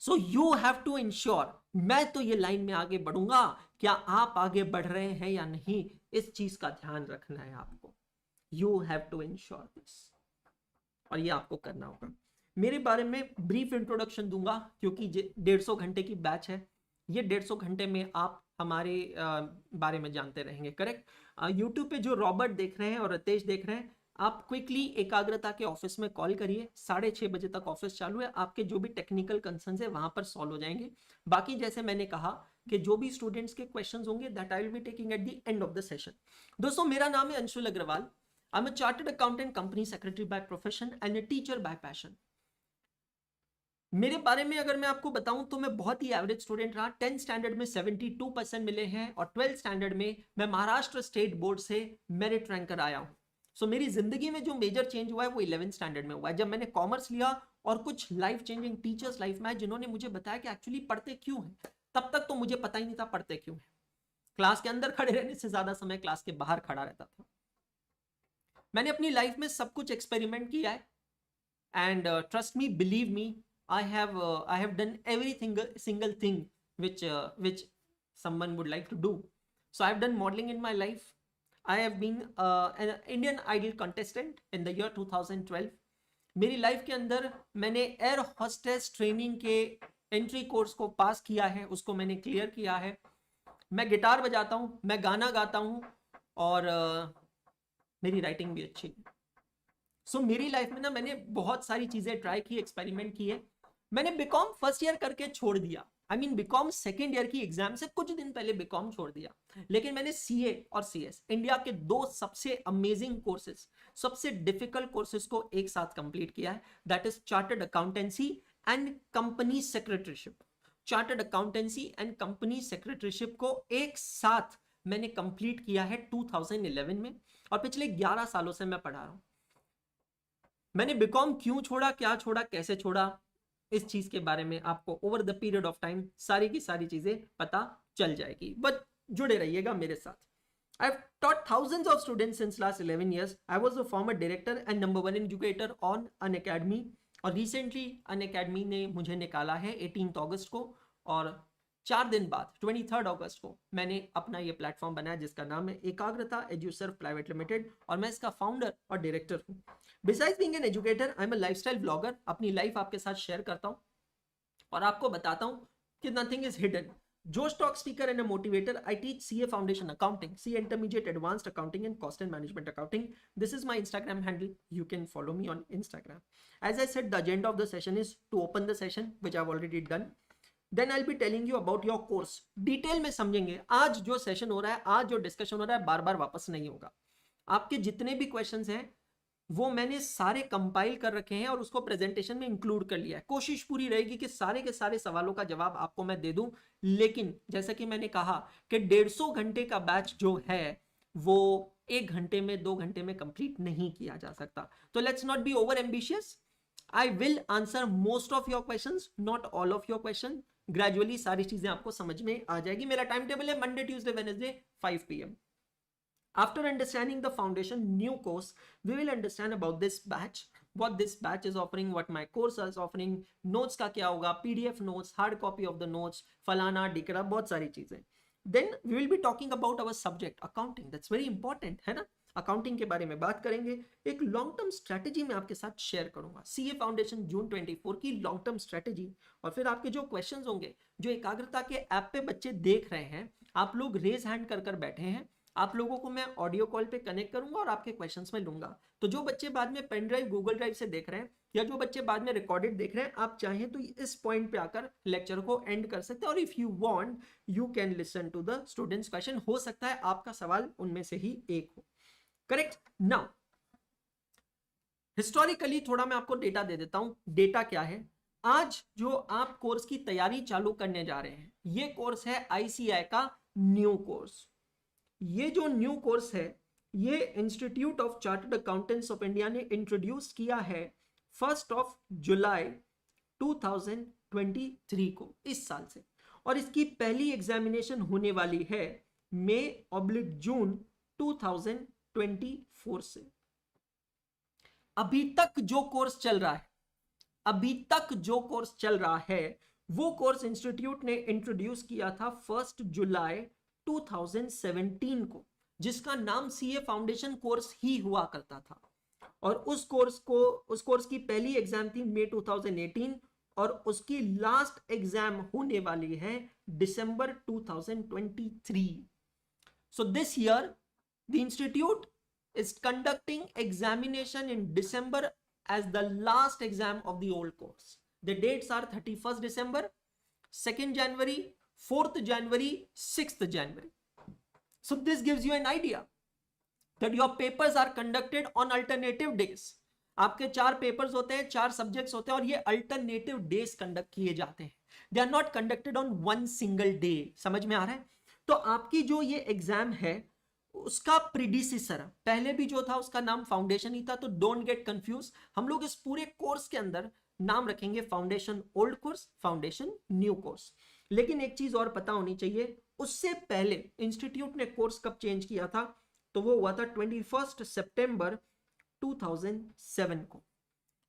So you have to ensure, मैं तो ये line में आगे बढ़ूंगा, क्या आप आगे बढ़ रहे हैं या नहीं, इस चीज का ध्यान रखना है आपको. You have to ensure this, और ये आपको करना होगा. मेरे बारे में ब्रीफ इंट्रोडक्शन दूंगा, क्योंकि 150 घंटे की बैच है. ये 150 घंटे में आप हमारे बारे में जानते रहेंगे. करेक्ट. यूट्यूब पे जो रॉबर्ट देख रहे हैं और रितेश देख रहे हैं, आप क्विकली एकाग्रता के ऑफिस में कॉल करिए. 6:30 बजे तक ऑफिस चालू है. आपके जो भी टेक्निकल कंसर्न्स है वहां पर सॉल्व हो जाएंगे. बाकी जैसे मैंने कहा कि जो भी स्टूडेंट्स के क्वेश्चंस होंगे, that I will be taking at the end of the session. दोस्तों, मेरा नाम है Anshul Agarwal. I am a chartered accountant, company secretary by profession and a teacher by passion. मेरे बारे में अगर मैं आपको बताऊं तो मैं बहुत ही एवरेज स्टूडेंट रहा. 10th स्टैंडर्ड में 72% मिले हैं, और 12th स्टैंडर्ड में मैं महाराष्ट्र स्टेट बोर्ड से मेरिट रैंकर आया हूं. सो मेरी जिंदगी में जो मेजर चेंज हुआ है वो 11th स्टैंडर्ड में हुआ है, जब मैंने कॉमर्स लिया और कुछ लाइफ चेंजिंग टीचर्स लाइफ में आए जिन्होंने मुझे बताया कि एक्चुअली पढ़ते क्यों हैं. तब तक तो मुझे पता ही नहीं था पढ़ते क्यों हैं. क्लास के अंदर खड़े रहने से ज्यादा समय क्लास के बाहर खड़ा रहता था. मैंने अपनी लाइफ में सब कुछ एक्सपेरिमेंट किया है, and trust me, believe me, I have done every single thing which someone would like to do. So I have done modeling in my life. I have been an Indian Idol contestant in the year 2012. मेरी life के अंदर मैंने air hostess training के entry course को पास किया है, उसको मैंने क्लियर किया है. मैं गिटार बजाता हूँ, मैं गाना गाता हूँ, और मेरी राइटिंग भी अच्छी है. सो मेरी लाइफ में ना मैंने बहुत सारी चीजें ट्राई की, एक्सपेरिमेंट किए. मैंने बीकॉम फर्स्ट ईयर करके छोड़ दिया. I mean BCom second year की एग्जाम से कुछ दिन पहले बीकॉम छोड़ दिया, लेकिन मैंने सीए और सीएस, इंडिया के दो सबसे अमेजिंग कोर्सेज, सबसे डिफिकल्ट कोर्सेज को एक साथ कंप्लीट किया है, that is chartered accountancy and company secretaryship. Chartered accountancy and company secretaryship को एक साथ मैंने कंप्लीट किया है 2011 में, और पिछले 11 सालों से मैं पढ़ा रहा हूं। मैंने बीकॉम क्यों छोड़ा, क्या छोड़ा, कैसे छोड़ा, इस चीज के बारे में आपको over the period of time सारी की सारी चीजें पता चल जाएगी, बट जुड़े रहिएगा मेरे साथ। I've taught thousands of students since last 11 years. I was a former director and number one educator on Unacademy, और रिसेंटली Unacademy ने मुझे निकाला है 18 अगस्त को, और 4 दिन बाद 23 अगस्त को मैंने अपना ये प्लेटफॉर्म बनाया जिसका नाम है एकाग्रता एड्यूसर्व प्राइवेट लिमिटेड, और मैं इसका फाउंडर और डायरेक्टर हूँ। Besides being an educator, I am a lifestyle blogger. अपनी लाइफ आपके साथ शेयर करता हूँ और आपको बताता हूँ कि nothing is hidden. Josh Talk speaker and a motivator. I teach CA Foundation Accounting, CA Intermediate Advanced Accounting and Cost and Management Accounting. This is my Instagram handle. You can follow me on Instagram. As I said, the agenda of the session is to open the session, which I've already done. Then I'll be telling you about your course. Detail में समझेंगे। आज जो session हो रहा है, आज जो discussion हो रहा है, बार बार वापस नहीं होगा। आपके जितने भी क्वेश्चंस हैं वो मैंने सारे कंपाइल कर रखे हैं और उसको प्रेजेंटेशन में इंक्लूड कर लिया है। कोशिश पूरी रहेगी कि सारे के सारे सवालों का जवाब आपको मैं दे दूं, लेकिन जैसा कि मैंने कहा कि 150 घंटे का बैच जो है वो 1 घंटे में 2 घंटे में कंप्लीट नहीं किया जा सकता। तो let's not be over ambitious. I will answer most of your questions, not all of your question. Gradually सारी चीजें आपको समझ में आ जाएगी। मेरा टाइम टेबल है Monday Tuesday Wednesday 5 PM। After understanding the foundation new course, we will understand about this batch, what this batch is offering, what my course is offering, notes का क्या होगा, PDF notes, hard copy of the notes, फलाना डिकड़ा, बहुत सारी चीजें। Then we will be talking about our subject accounting, that's very important है ना। Accounting के बारे में बात करेंगे, एक लॉन्ग टर्म स्ट्रेटेजी मैं आपके साथ शेयर करूंगा, सीए फाउंडेशन जून 24 की लॉन्ग टर्म स्ट्रेटेजी। और फिर आपके जो क्वेश्चंस होंगे, जो एकाग्रता के ऐप पे बच्चे देख रहे हैं, आप लोग रेज हैंड कर बैठे हैं, आप लोगों को मैं ऑडियो कॉल पे कनेक्ट करूंगा और आपके क्वेश्चंस में लूंगा। तो जो बच्चे बाद में पेन ड्राइव गूगल ड्राइव से देख रहे हैं, या जो बच्चे बाद में रिकॉर्डेड देख रहे हैं, आप चाहें तो इस पॉइंट पे आकर लेक्चर को एंड कर सकते हैं, और if you want you can listen to the students question. हो सकता है आपका सवाल उनमें से ही एक हो। करेक्ट। नाउ हिस्टोरिकली थोड़ा मैं आपको डेटा दे देता हूं। डेटा क्या है? आज जो आप कोर्स की तैयारी चालू करने जा रहे हैं, ये कोर्स है ICAI का न्यू कोर्स। ये जो न्यू कोर्स है, ये institute of chartered accountants of India ने इंट्रोड्यूस किया है 1 जुलाई 2023 को, इस साल से, और इसकी पहली एग्जामिनेशन होने वाली है मई/जून 2024 से। अभी तक जो कोर्स चल रहा है, वो कोर्स इंस्टीट्यूट ने इंट्रोड्यूस किया था 1 जुलाई 2017 को, जिसका नाम सीए फाउंडेशन कोर्स ही हुआ करता था। और उस कोर्स की पहली एग्जाम थी मई 2018, और उसकी लास्ट एग्जाम होने वाली है दिसंबर 2023। So this year the institute is conducting examination in December as the last exam of the old course. The dates are 31st December, 2nd January, 4th January, 6th January. So this gives you an idea that your papers are conducted on alternative days. आपके 4 papers होते हैं, 4 subjects होते हैं, और ये alternative days conduct किए जाते हैं। They are not conducted on one single day. समझ में आ रहा है? तो आपकी जो ये एग्जाम है, उसका प्रीडिसेसर पहले भी जो था उसका नाम फाउंडेशन ही था। तो डोंट गेट कंफ्यूज। हम लोग इस पूरे कोर्स के अंदर नाम रखेंगे foundation old course, foundation new course. लेकिन एक चीज और पता होनी चाहिए, उससे पहले इंस्टीट्यूट ने कोर्स कब चेंज किया था? तो वो हुआ था 21 सितंबर 2007 को।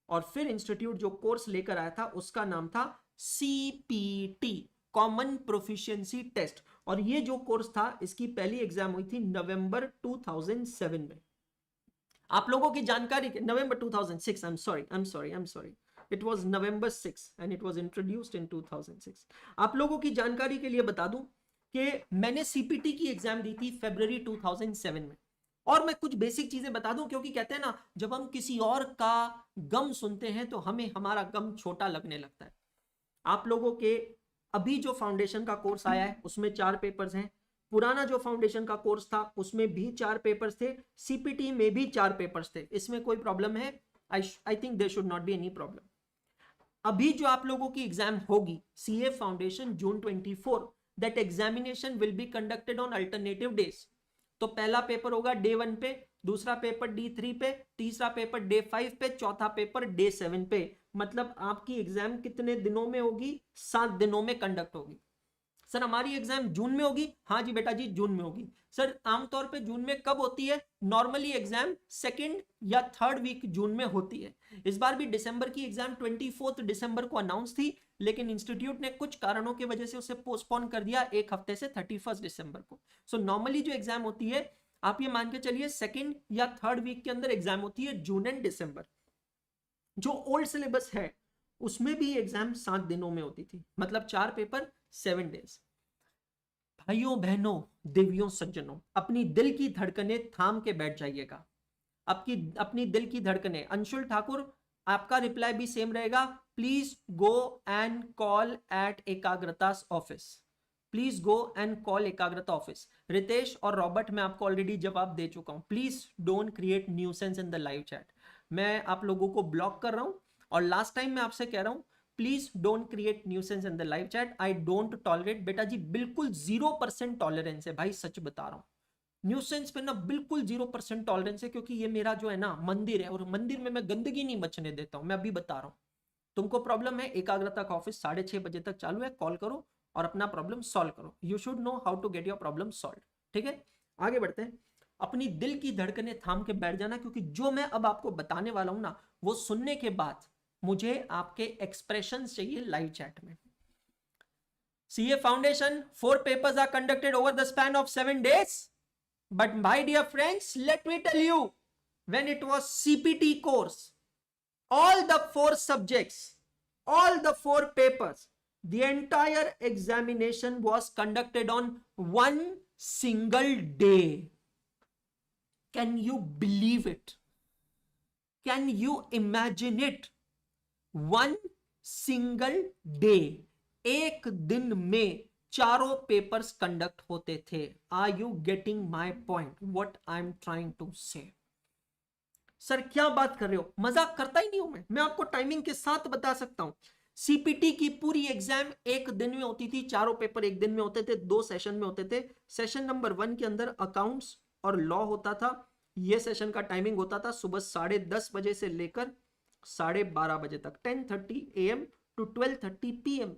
और फिर इंस्टीट्यूट जो कोर्स लेकर आया था उसका नाम था CPT, कॉमन प्रोफिशिएंसी टेस्ट। और ये जो कोर्स था, इसकी पहली एग्जाम हुई थी नवंबर 2007 में। आप लोगों की जानकारी के नवंबर 2006, I am sorry, it was November 6 and it was introduced in 2006। आप लोगों की जानकारी के लिए बता दूं कि मैंने CPT की एग्जाम दी थी फरवरी 2007 में। और मैं कुछ बेसिक चीजें बता दूं, क्योंकि कहते हैं ना, जब हम किसी और का गम सुनते हैं तो हमें हमारा गम छोटा लगने लगता है। आप लोगों के अभी जो फाउंडेशन का कोर्स आया है उसमें 4 पेपर्स हैं, पुराना जो फाउंडेशन का कोर्स था उसमें भी 4 पेपर्स थे, सीपीटी में भी 4 पेपर्स थे। इसमें कोई प्रॉब्लम है? I think there should not be any problem. अभी जो आप लोगों की एग्जाम होगी CA foundation June 24, that examination will be conducted on alternative days. तो पहला पेपर होगा डे 1 पे, दूसरा पेपर D3 पे, तीसरा पेपर डे 5 पे, चौथा पेपर डे 7 पे। मतलब आपकी एग्जाम कितने दिनों में होगी? 7 दिनों में कंडक्ट होगी। सर हमारी एग्जाम जून में होगी? हाँ जी बेटा जी जून में होगी। सर आमतौर पे जून में कब होती है? नॉर्मली एग्जाम 2nd या 3rd वीक जून में होती है। इस बार भी दिसंबर की एग्जाम 24 दिसंबर को अनाउंस थी, लेकिन इंस्टीट्यूट ने कुछ कारणों की वजह से उसे पोस्टपोन कर दिया एक हफ्ते से 31 दिसंबर को। सो नॉर्मली जो एग्जाम होती है आप ये मान के चलिए 2nd या 3rd वीक के अंदर एग्जाम होती है, जून एंड दिसंबर। जो ओल्ड सिलेबस है उसमें भी एग्जाम 7 दिनों में होती थी, मतलब 4 पेपर 7 डेज। भाइयों बहनों देवियों सज्जनों, अपनी दिल की धड़कनें थाम के बैठ जाइएगा। अपनी दिल की धड़कनें। अंशुल ठाकुर आपका रिप्लाई भी सेम रहेगा, please go and call at Ekagrata office, please go and call Ekagrata office. Ritesh और रॉबर्ट मैं आपको ऑलरेडी जवाब दे चुका हूं, please don't create nuisance in the live chat. मैं आप लोगों को ब्लॉक कर रहा हूं, और लास्ट टाइम मैं आपसे कह रहा हूं please don't create nuisance in the live chat, I don't tolerate. बेटा जी बिल्कुल 0% टॉलरेंस है भाई, सच बता रहा हूं। न्यूसेंस पे ना बिल्कुल 0% टॉलरेंस है, क्योंकि ये मेरा जो है ना मंदिर है, और मंदिर में मैं गंदगी नहीं बचने देता हूं। मैं अभी बता रहा हूं, तुमको प्रॉब्लम है, एकाग्रता का ऑफिस 6:30 बजे तक चालू है, कॉल करो और अपना प्रॉब्लम सॉल्व करो। You should know how to get your problem solve. ठीक है, आगे बढ़ते हैं। अपनी दिल की धड़कनें थाम के बैठ जाना, क्योंकि जो मैं अब आपको बताने वाला हूं ना, वो सुनने के बाद मुझे आपके एक्सप्रेशंस चाहिए लाइव चैट में। CA foundation 4 papers are conducted over the span of 7 days, but my dear friends, let me tell you, when it was CPT course, all the 4 subjects, all the 4 papers, the entire examination was conducted on one single day. Can you believe it? Can you imagine it? One single day, एक दिन में चारों papers conduct होते थे। Are you getting my point, what I am trying to say? Sir क्या बात कर रहे हो, मजाक करता ही नहीं हूं मैं आपको टाइमिंग के साथ बता सकता हूं। सीपीटी की पूरी एग्जाम एक दिन में होती थी, चारों पेपर एक दिन में होते थे, 2 सेशन में होते थे। सेशन नंबर 1 के अंदर अकाउंट्स और लॉ होता था। यह सेशन का टाइमिंग होता था सुबह 10:30 बजे से लेकर 12:30 बजे तक, 10:30 AM टू 12:30 PM।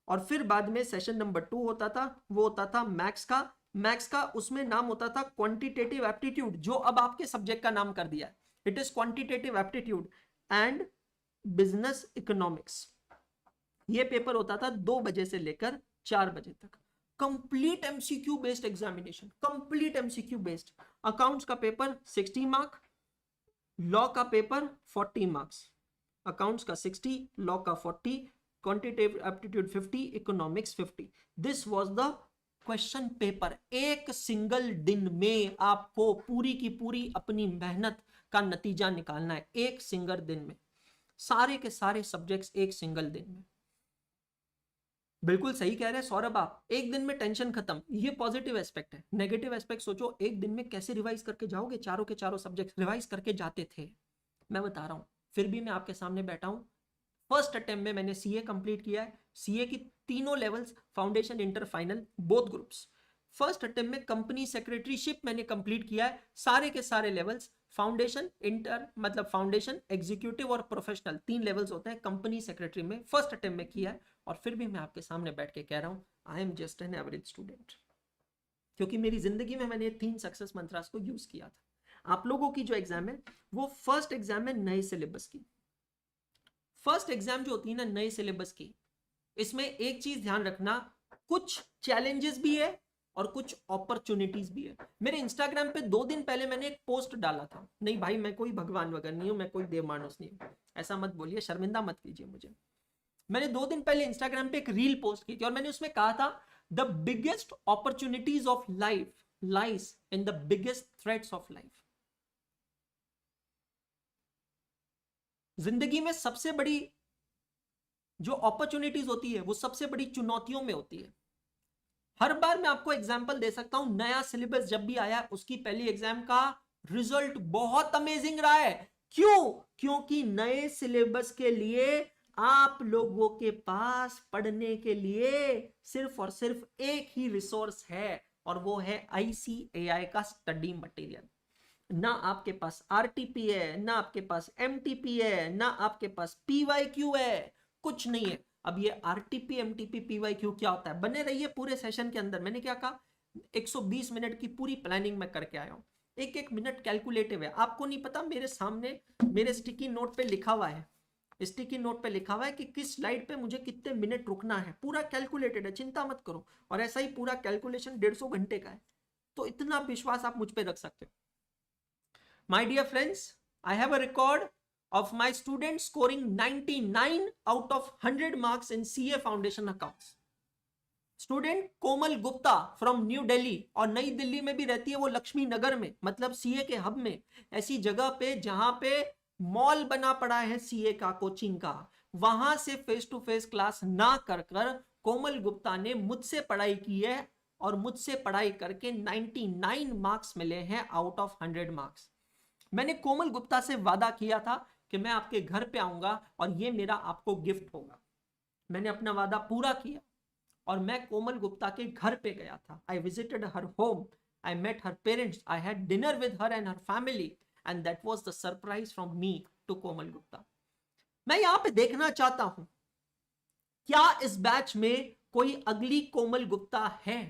और फिर बाद में सेशन नंबर 2 होता था, वो होता था मैथ्स का उसमें नाम होता था क्वांटिटेटिव एप्टीट्यूड, जो अब आपके सब्जेक्ट का नाम कर दिया है, it is quantitative aptitude and business economics. ये पेपर होता था 2 बजे से लेकर 4 बजे तक। Complete MCQ based examination, complete MCQ based. Accounts का पेपर 60 मार्क, लॉ का पेपर 40 मार्क्स। अकाउंट्स का 60, लॉ का 40, quantitative aptitude 50, economics 50। This was the question paper. एक सिंगल दिन में आपको पूरी की पूरी अपनी मेहनत का नतीजा निकालना है, एक सिंगल दिन में, सारे के सारे सब्जेक्ट्स एक सिंगल दिन में। बिल्कुल सही कह रहे हैं सौरभ आप, एक दिन में टेंशन खत्म, ये पॉजिटिव एस्पेक्ट है। नेगेटिव एस्पेक्ट सोचो, एक दिन में कैसे रिवाइज करके जाओगे? चारों के चारों सब्जेक्ट रिवाइज करके जाते थे, मैं बता रहा हूं। फिर भी मैं आपके सामने बैठा हूं। फर्स्ट अटेम्प्ट में मैंने सीए कंप्लीट किया है, सीए की तीनों levels, foundation, inter, final, both groups. First attempt में कंपनी सेक्रेटरीशिप मैंने कंप्लीट किया है, सारे के सारे लेवल्स, फाउंडेशन, इंटर मतलब फाउंडेशन, एग्जीक्यूटिव और प्रोफेशनल, 3 लेवल्स होते हैं कंपनी सेक्रेटरी में, फर्स्ट अटेम्प्ट में किया है। और फिर भी मैं आपके सामने बैठ के कह रहा हूं I am just an average student, क्योंकि मेरी जिंदगी में मैंने 3 सक्सेस मंत्रास को यूज किया था। आप लोगों की जो एग्जाम है वो फर्स्ट एग्जाम है नए सिलेबस की। फर्स्ट एग्जाम जो होती है ना नए सिलेबस की, इसमें एक चीज ध्यान रखना, कुछ चैलेंजेस भी है और कुछ अपॉर्चुनिटीज भी है। मेरे इंस्टाग्राम पे 2 दिन पहले मैंने एक पोस्ट डाला था, नहीं भाई मैं कोई भगवान वगैरह नहीं हूं, मैं कोई देव मानुस नहीं हूं, ऐसा मत बोलिए, शर्मिंदा मत कीजिए मुझे। मैंने 2 दिन पहले इंस्टाग्राम पे एक रील पोस्ट की थी और मैंने उसमें कहा था the biggest opportunities of life lies in the biggest threats of life. जिंदगी में सबसे बड़ी जो अपॉर्चुनिटीज होती है वो सबसे बड़ी चुनौतियों में होती है। हर बार मैं आपको एग्जांपल दे सकता हूं, नया सिलेबस जब भी आया उसकी पहली एग्जाम का रिजल्ट बहुत अमेजिंग रहा है। क्यों? क्योंकि नए सिलेबस के लिए आप लोगों के पास पढ़ने के लिए सिर्फ और सिर्फ एक ही रिसोर्स है, और वो है ICAI का स्टडी मटेरियल। ना आपके पास RTP है, ना आपके पास MTP है, ना आपके पास PYQ है, कुछ नहीं है। अब ये RTP MTP PYQ क्या होता है, बने रहिए पूरे सेशन के अंदर। मैंने क्या कहा, 120 मिनट की पूरी प्लानिंग में करके आया हूं, एक एक मिनट कैलकुलेटिव है। आपको नहीं पता, मेरे सामने मेरे स्टिकी नोट पे लिखा हुआ है, स्टिकी नोट पे लिखा हुआ है कि किस स्लाइड पे मुझे कितने मिनट रुकना है, पूरा कैलकुलेटेड है, चिंता मत करो। और ऐसा ही पूरा कैलकुलेशन 150 घंटे का है, तो इतना विश्वास आप मुझ पे रख सकते हो। My dear friends, I have a record of my students scoring 99 out of 100 marks in CA Foundation accounts. Student Komal Gupta from new Delhi, और नई दिल्ली में भी रहती है वो, लक्ष्मी नगर में, मतलब सीए के हब में, ऐसी जगह पे जहां पे मॉल बना पड़ा है सीए का, कोचिंग का। वहां से फेस टू फेस क्लास ना कर कर कोमल गुप्ता ने मुझसे पढ़ाई की है, और मुझसे पढ़ाई करके 99 मार्क्स मिले हैं आउट ऑफ 100 मार्क्स। मैंने कोमल गुप्ता से वादा किया था कि मैं आपके घर पे आऊंगा और ये मेरा आपको गिफ्ट होगा। मैंने अपना वादा पूरा किया, और मैं कोमल गुप्ता के घर पे गया था। I visited her home, I met her parents, I had dinner with her and her family, and that was the surprise from me to Komal Gupta. मैं यहां पे देखना चाहता हूं, क्या इस बैच में कोई अगली कोमल गुप्ता है?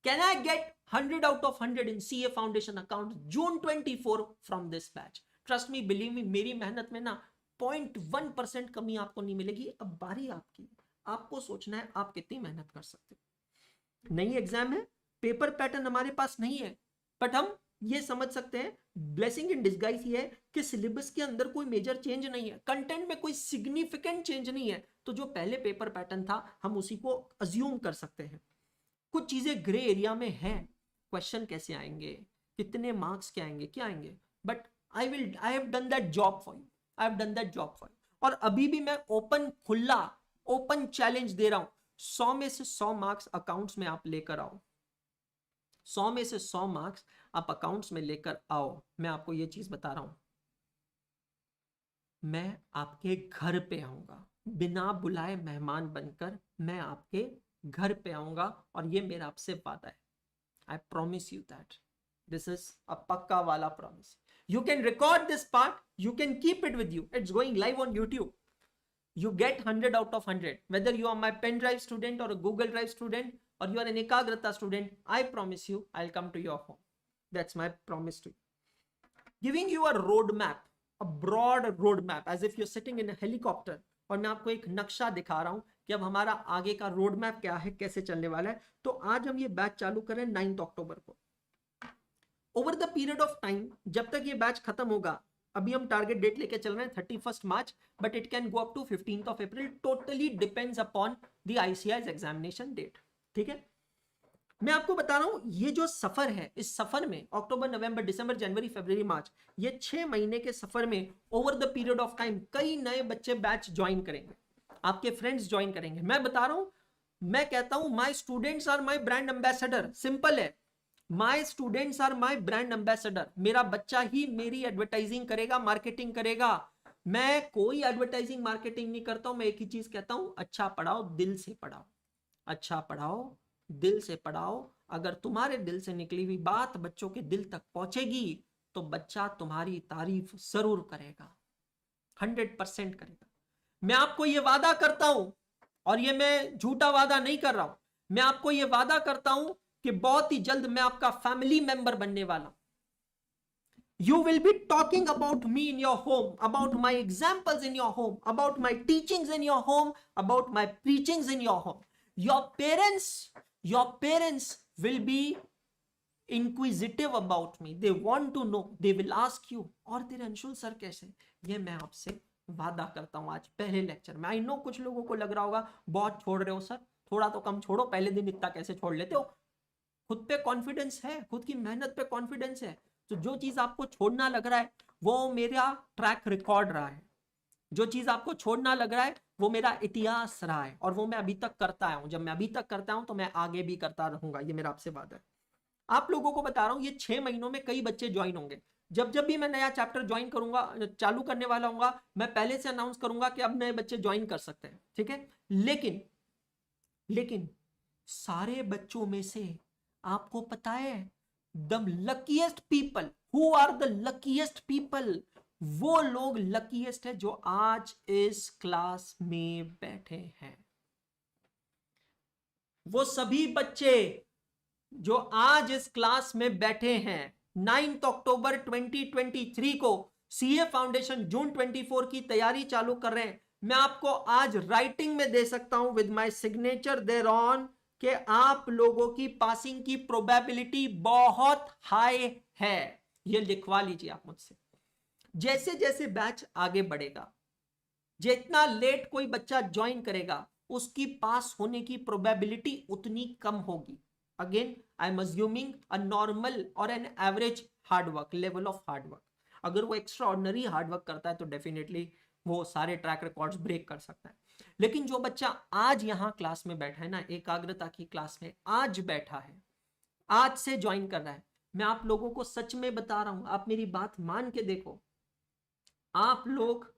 Can I get 100 out of 100 in CA Foundation account June 24 from this batch? Trust me, believe me, मेरी मेहनत में ना 0.1% कमी आपको नहीं मिलेगी। अब बारी आपकी, आपको सोचना है आप कितनी मेहनत कर सकते हो। नई एग्जाम है, पेपर पैटर्न हमारे पास नहीं है, बट हम ये समझ सकते हैं ब्लेसिंग इन डिस्गाइज ये है कि सिलेबस के अंदर कोई मेजर चेंज नहीं है, कंटेंट में कोई सिग्निफिकेंट चेंज नहीं है, तो जो पहले पेपर पैटर्न था हम उसी को अज्यूम कर सकते हैं। कुछ चीजें ग्रे एरिया में हैं, क्वेश्चन कैसे आएंगे, कितने मार्क्स क्या आएंगे, क्या आएंगे, but I have done that job for you, I have done that job for you. और अभी भी मैं खुला ओपन चैलेंज दे रहा हूं, 100 में से 100 मार्क्स अकाउंट्स में आप लेकर आओ, 100 में से 100 मार्क्स आप अकाउंट्स में लेकर आओ। मैं आपको ये चीज बता रहा हूं, मैं आपके घर पे आऊंगा, बिना बुलाए मेहमान बनकर मैं आपके घर पे आऊंगा, और ये मेरा आपसे वादा है। I promise you that. This is a pakka wala promise. You can record this part, you can keep it with you. It's going live on YouTube. You get 100 out of 100. Whether you are my pen drive student or a Google Drive student, or you are an Ekagrata student, I promise you I'll come to your home. That's my promise to you. Giving you a roadmap, a broad roadmap, as if you're sitting in a helicopter. और मैं आपको एक नक्शा दिखा रहा हूं कि अब हमारा आगे का रोड मैप क्या है, कैसे चलने वाला है। तो आज हम ये बैच चालू करें 9 अक्टूबर को। Over the period of time, जब तक ये बैच खत्म होगा, अभी हम टारगेट डेट लेके चल रहे हैं 31 March, but it can go up to 15th of April, totally depends upon the ICAI's examination date. ठीक है, मैं आपको बता रहा हूं ये जो सफर है, इस सफर में अक्टूबर, नवंबर, दिसंबर, जनवरी, फरवरी, मार्च, ये 6 महीने के सफर में over the period of time कई नए बच्चे बैच ज्वाइन करेंगे, आपके फ्रेंड्स ज्वाइन करेंगे। मैं बता रहा हूं, मैं कहता हूं my students are my brand ambassador. Simple है, my students are my brand ambassador. मेरा बच्चा ही मेरी एडवर्टाइजिंग करेगा, मार्केटिंग करेगा। मैं कोई एडवर्टाइजिंग मार्केटिंग नहीं करता हूं। मैं एक ही चीज कहता हूं, अच्छा पढ़ाओ, दिल से पढ़ाओ, अच्छा पढ़ाओ, दिल से पढ़ाओ। अगर तुम्हारे दिल से निकली हुई बात बच्चों के दिल तक पहुंचेगी तो बच्चा तुम्हारी तारीफ जरूर करेगा, 100% करेगा। मैं आपको यह वादा करता हूं, और ये मैं झूठा वादा नहीं कर रहा हूं, मैं आपको यह वादा करता हूं कि बहुत ही जल्द मैं आपका फैमिली मेंबर बनने वाला हूं। You will be talking about me in your home, about my examples in your home, about my teachings in your home, about my preachings in your home. Your parents will be inquisitive about me. They want to know. They will ask you, और तेरे Anshul sir कैसे? ये मैं आपसे वादा करता हूं आज पहले लेक्चर में। आई नो कुछ लोगों को लग रहा होगा बहुत छोड़ रहे हो सर, थोड़ा तो कम छोड़ो, पहले दिन इतना कैसे छोड़ लेते हो? खुद पे कॉन्फिडेंस है, खुद की मेहनत पे कॉन्फिडेंस है, तो जो चीज आपको छोड़ना लग रहा है वो मेरा ट्रैक रिकॉर्ड रहा है। जो चीज आपको छोड़ना लग रहा है वो मेरा इतिहास रहा है और वो मैं अभी तक करता आया हूं। जब मैं अभी तक करता हूं तो मैं आगे भी करता रहूंगा, ये मेरा आपसे वादा है। आप लोगों को बता रहा हूं, ये 6 महीनों में कई बच्चे ज्वाइन होंगे। जब जब भी मैं नया चैप्टर ज्वाइन करूंगा, चालू करने वाला हूँ, मैं पहले से अनाउंस करूंगा कि अब नए बच्चे ज्वाइन कर सकते हैं, ठीक है। लेकिन सारे बच्चों में से आपको पता है the luckiest people, who are the luckiest people, वो लोग लकीएस्ट है जो आज इस क्लास में बैठे हैं। वो सभी बच्चे जो आज इस क्लास में बैठे हैं 9 अक्टूबर 2023 को सीए फाउंडेशन जून 24 की तैयारी चालू कर रहे हैं। मैं आपको आज राइटिंग में दे सकता हूं with my signature there on कि आप लोगों की पासिंग की प्रोबेबिलिटी बहुत हाई है। ये लिखवा लीजिए आप मुझसे। जैसे जैसे बैच आगे बढ़ेगा, जितना लेट कोई बच्चा ज्वाइन करेगा, उसकी पास होने की प्रोबेबिलिटी उतनी कम होगी। Again I am assuming a normal or an average hard work, level of hard work. अगर वो एक्स्ट्रा ऑर्डिनरी हार्डवर्क करता है तो डेफिनेटली वो सारे ट्रैक रिकॉर्ड्स ब्रेक कर सकता है। लेकिन जो बच्चा आज यहां क्लास में बैठा है ना, एकाग्रता की क्लास में आज बैठा है, आज से ज्वाइन कर रहा है, मैं आप लोगों को सच में बता रहा हूं, आप मेरी बात मान के देखो, आप लोग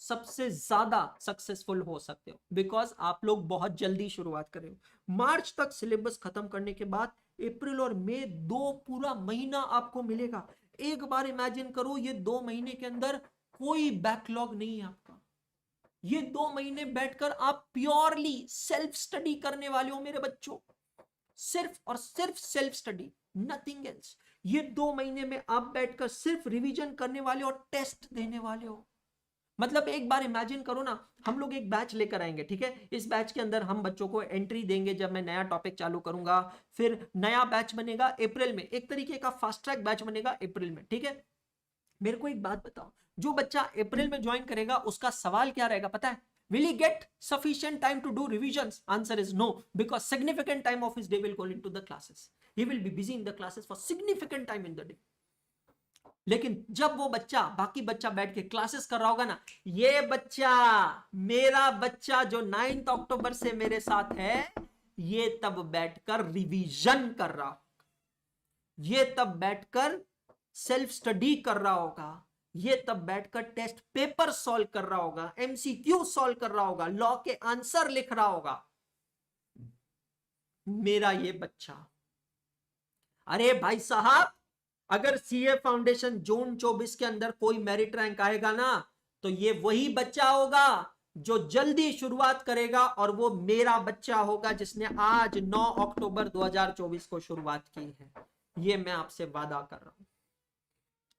सबसे ज्यादा सक्सेसफुल हो सकते हो। बिकॉज आप लोग बहुत जल्दी शुरुआत कर रहे हो। मार्च तक सिलेबस खत्म करने के बाद अप्रैल और मई 2 पूरा महीना आपको मिलेगा। एक बार इमेजिन करो, ये 2 महीने के अंदर कोई बैकलॉग नहीं है आपका। ये 2 महीने बैठकर आप प्योरली सेल्फ स्टडी करने वाले हो मेरे बच्चों, सिर्फ और सिर्फ सेल्फ स्टडी, नथिंग एल्स। ये 2 महीने में आप बैठकर सिर्फ रिवीजन करने वाले और टेस्ट देने वाले हो। मतलब एक बार इमेजिन करो ना, हम लोग एक बैच लेकर आएंगे, ठीक है। इस बैच के अंदर हम बच्चों को एंट्री देंगे जब मैं नया टॉपिक चालू करूंगा। फिर नया बैच बनेगा अप्रैल में, एक तरीके का फास्ट ट्रैक बैच बनेगा अप्रैल में, ठीक है। मेरे को एक बात बताओ, जो बच्चा अप्रैल में ज्वाइन करेगा उसका सवाल क्या रहेगा पता है? Will he get sufficient time to do revisions? Answer is no, because significant time of his day will go into the classes. He will be busy in the classes for significant time in the day. लेकिन जब वो बच्चा, बाकी बच्चा बैठ के classes कर रहा होगा ना, ये बच्चा, मेरा बच्चा जो 9 अक्टूबर से मेरे साथ है, ये तब बैठकर रिवीजन कर रहा होगा, ये तब बैठकर सेल्फ स्टडी कर रहा होगा, ये तब बैठकर टेस्ट पेपर सॉल्व कर रहा होगा, एमसीक्यू सॉल्व कर रहा होगा, लॉ के आंसर लिख रहा होगा, मेरा ये बच्चा। अरे भाई साहब, अगर सीए फाउंडेशन जून 24 के अंदर कोई मेरिट रैंक आएगा ना, तो ये वही बच्चा होगा जो जल्दी शुरुआत करेगा, और वो मेरा बच्चा होगा जिसने आज 9 अक्टूबर 2024 को शुरुआत की है। ये मैं आपसे वादा कर रहा हूं,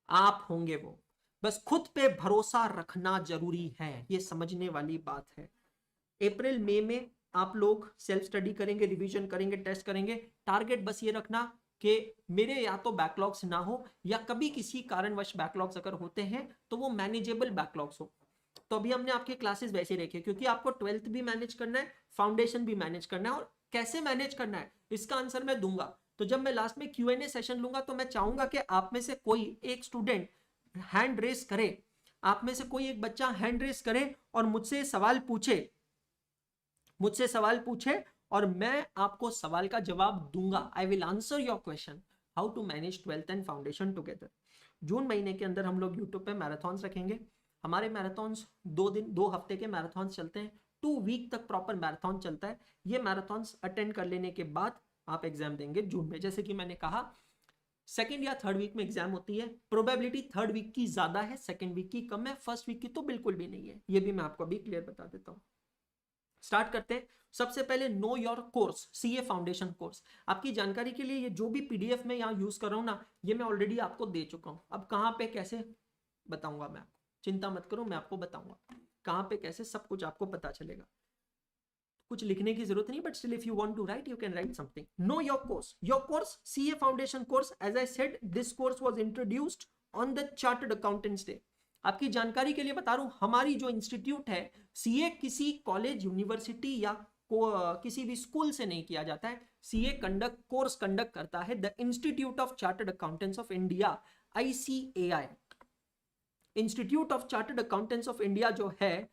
आप होंगे वो। बस खुद पे भरोसा रखना जरूरी है, ये समझने वाली बात है। अप्रैल मई में आप लोग सेल्फ स्टडी करेंगे, रिवीजन करेंगे, टेस्ट करेंगे। टारगेट बस ये रखना कि मेरे या तो बैकलॉग्स ना हो, या कभी किसी कारणवश बैकलॉग्स अगर होते हैं तो वो मैनेजेबल बैकलॉग्स हो। तो अभी हमने आपके क्लासेस वैसे रखे, क्योंकि आपको 12th भी मैनेज करना है, फाउंडेशन भी मैनेज करना है, और कैसे मैनेज करना है इसका आंसर मैं दूंगा। तो जब मैं लास्ट में Q&A सेशन लूंगा तो मैं चाहूंगा कि आप में से कोई एक स्टूडेंट हैंड रेस करे, आप में से कोई एक बच्चा हैंड रेस करे और मुझसे सवाल पूछे, और मैं आपको सवाल का जवाब दूंगा। I will answer your question how to manage 12th and foundation together. जून महीने के अंदर हम लोग यूट्यूब पे मैराथॉन्स रखेंगे। हमारे मैराथॉन्स 2 हफ्ते के मैराथॉन्स चलते हैं, 2 वीक तक प्रॉपर मैराथन चलता है। ये मैराथॉन्स अटेंड कर लेने के बाद आप एग्जाम देंगे जून में। जैसे कि मैंने कहा, 2nd या 3rd वीक में एग्जाम होती है। प्रोबेबिलिटी 3rd वीक की ज्यादा है, 2nd वीक की कम है, 1st वीक की तो बिल्कुल भी नहीं है। ये भी मैं आपको अभी क्लियर बता देता हूँ। स्टार्ट करते हैं। सबसे पहले no your course, CA foundation course. आपकी जानकारी के लिए, ये जो भी पीडीएफ में यहाँ यूज कर रहा हूँ ना, ये मैं ऑलरेडी आपको दे चुका हूँ। अब कहाँ पे कैसे बताऊंगा मैं आपको, चिंता मत करो, मैं आपको बताऊंगा कहाँ पे कैसे, सब कुछ आपको पता चलेगा। कुछ लिखने की जरूरत नहीं, but still if you want to write, you can write something. Know your course, CA foundation course, as I said, this course was introduced on the chartered accountants day. आपकी जानकारी के लिए बता रहा हूं, हमारी जो इंस्टीट्यूट है, सीए किसी कॉलेज, यूनिवर्सिटी या किसी भी स्कूल से नहीं किया जाता है। सीए कोर्स कंडक्ट करता है the institute of chartered accountants of India, ICAI। Institute of chartered accountants of India जो है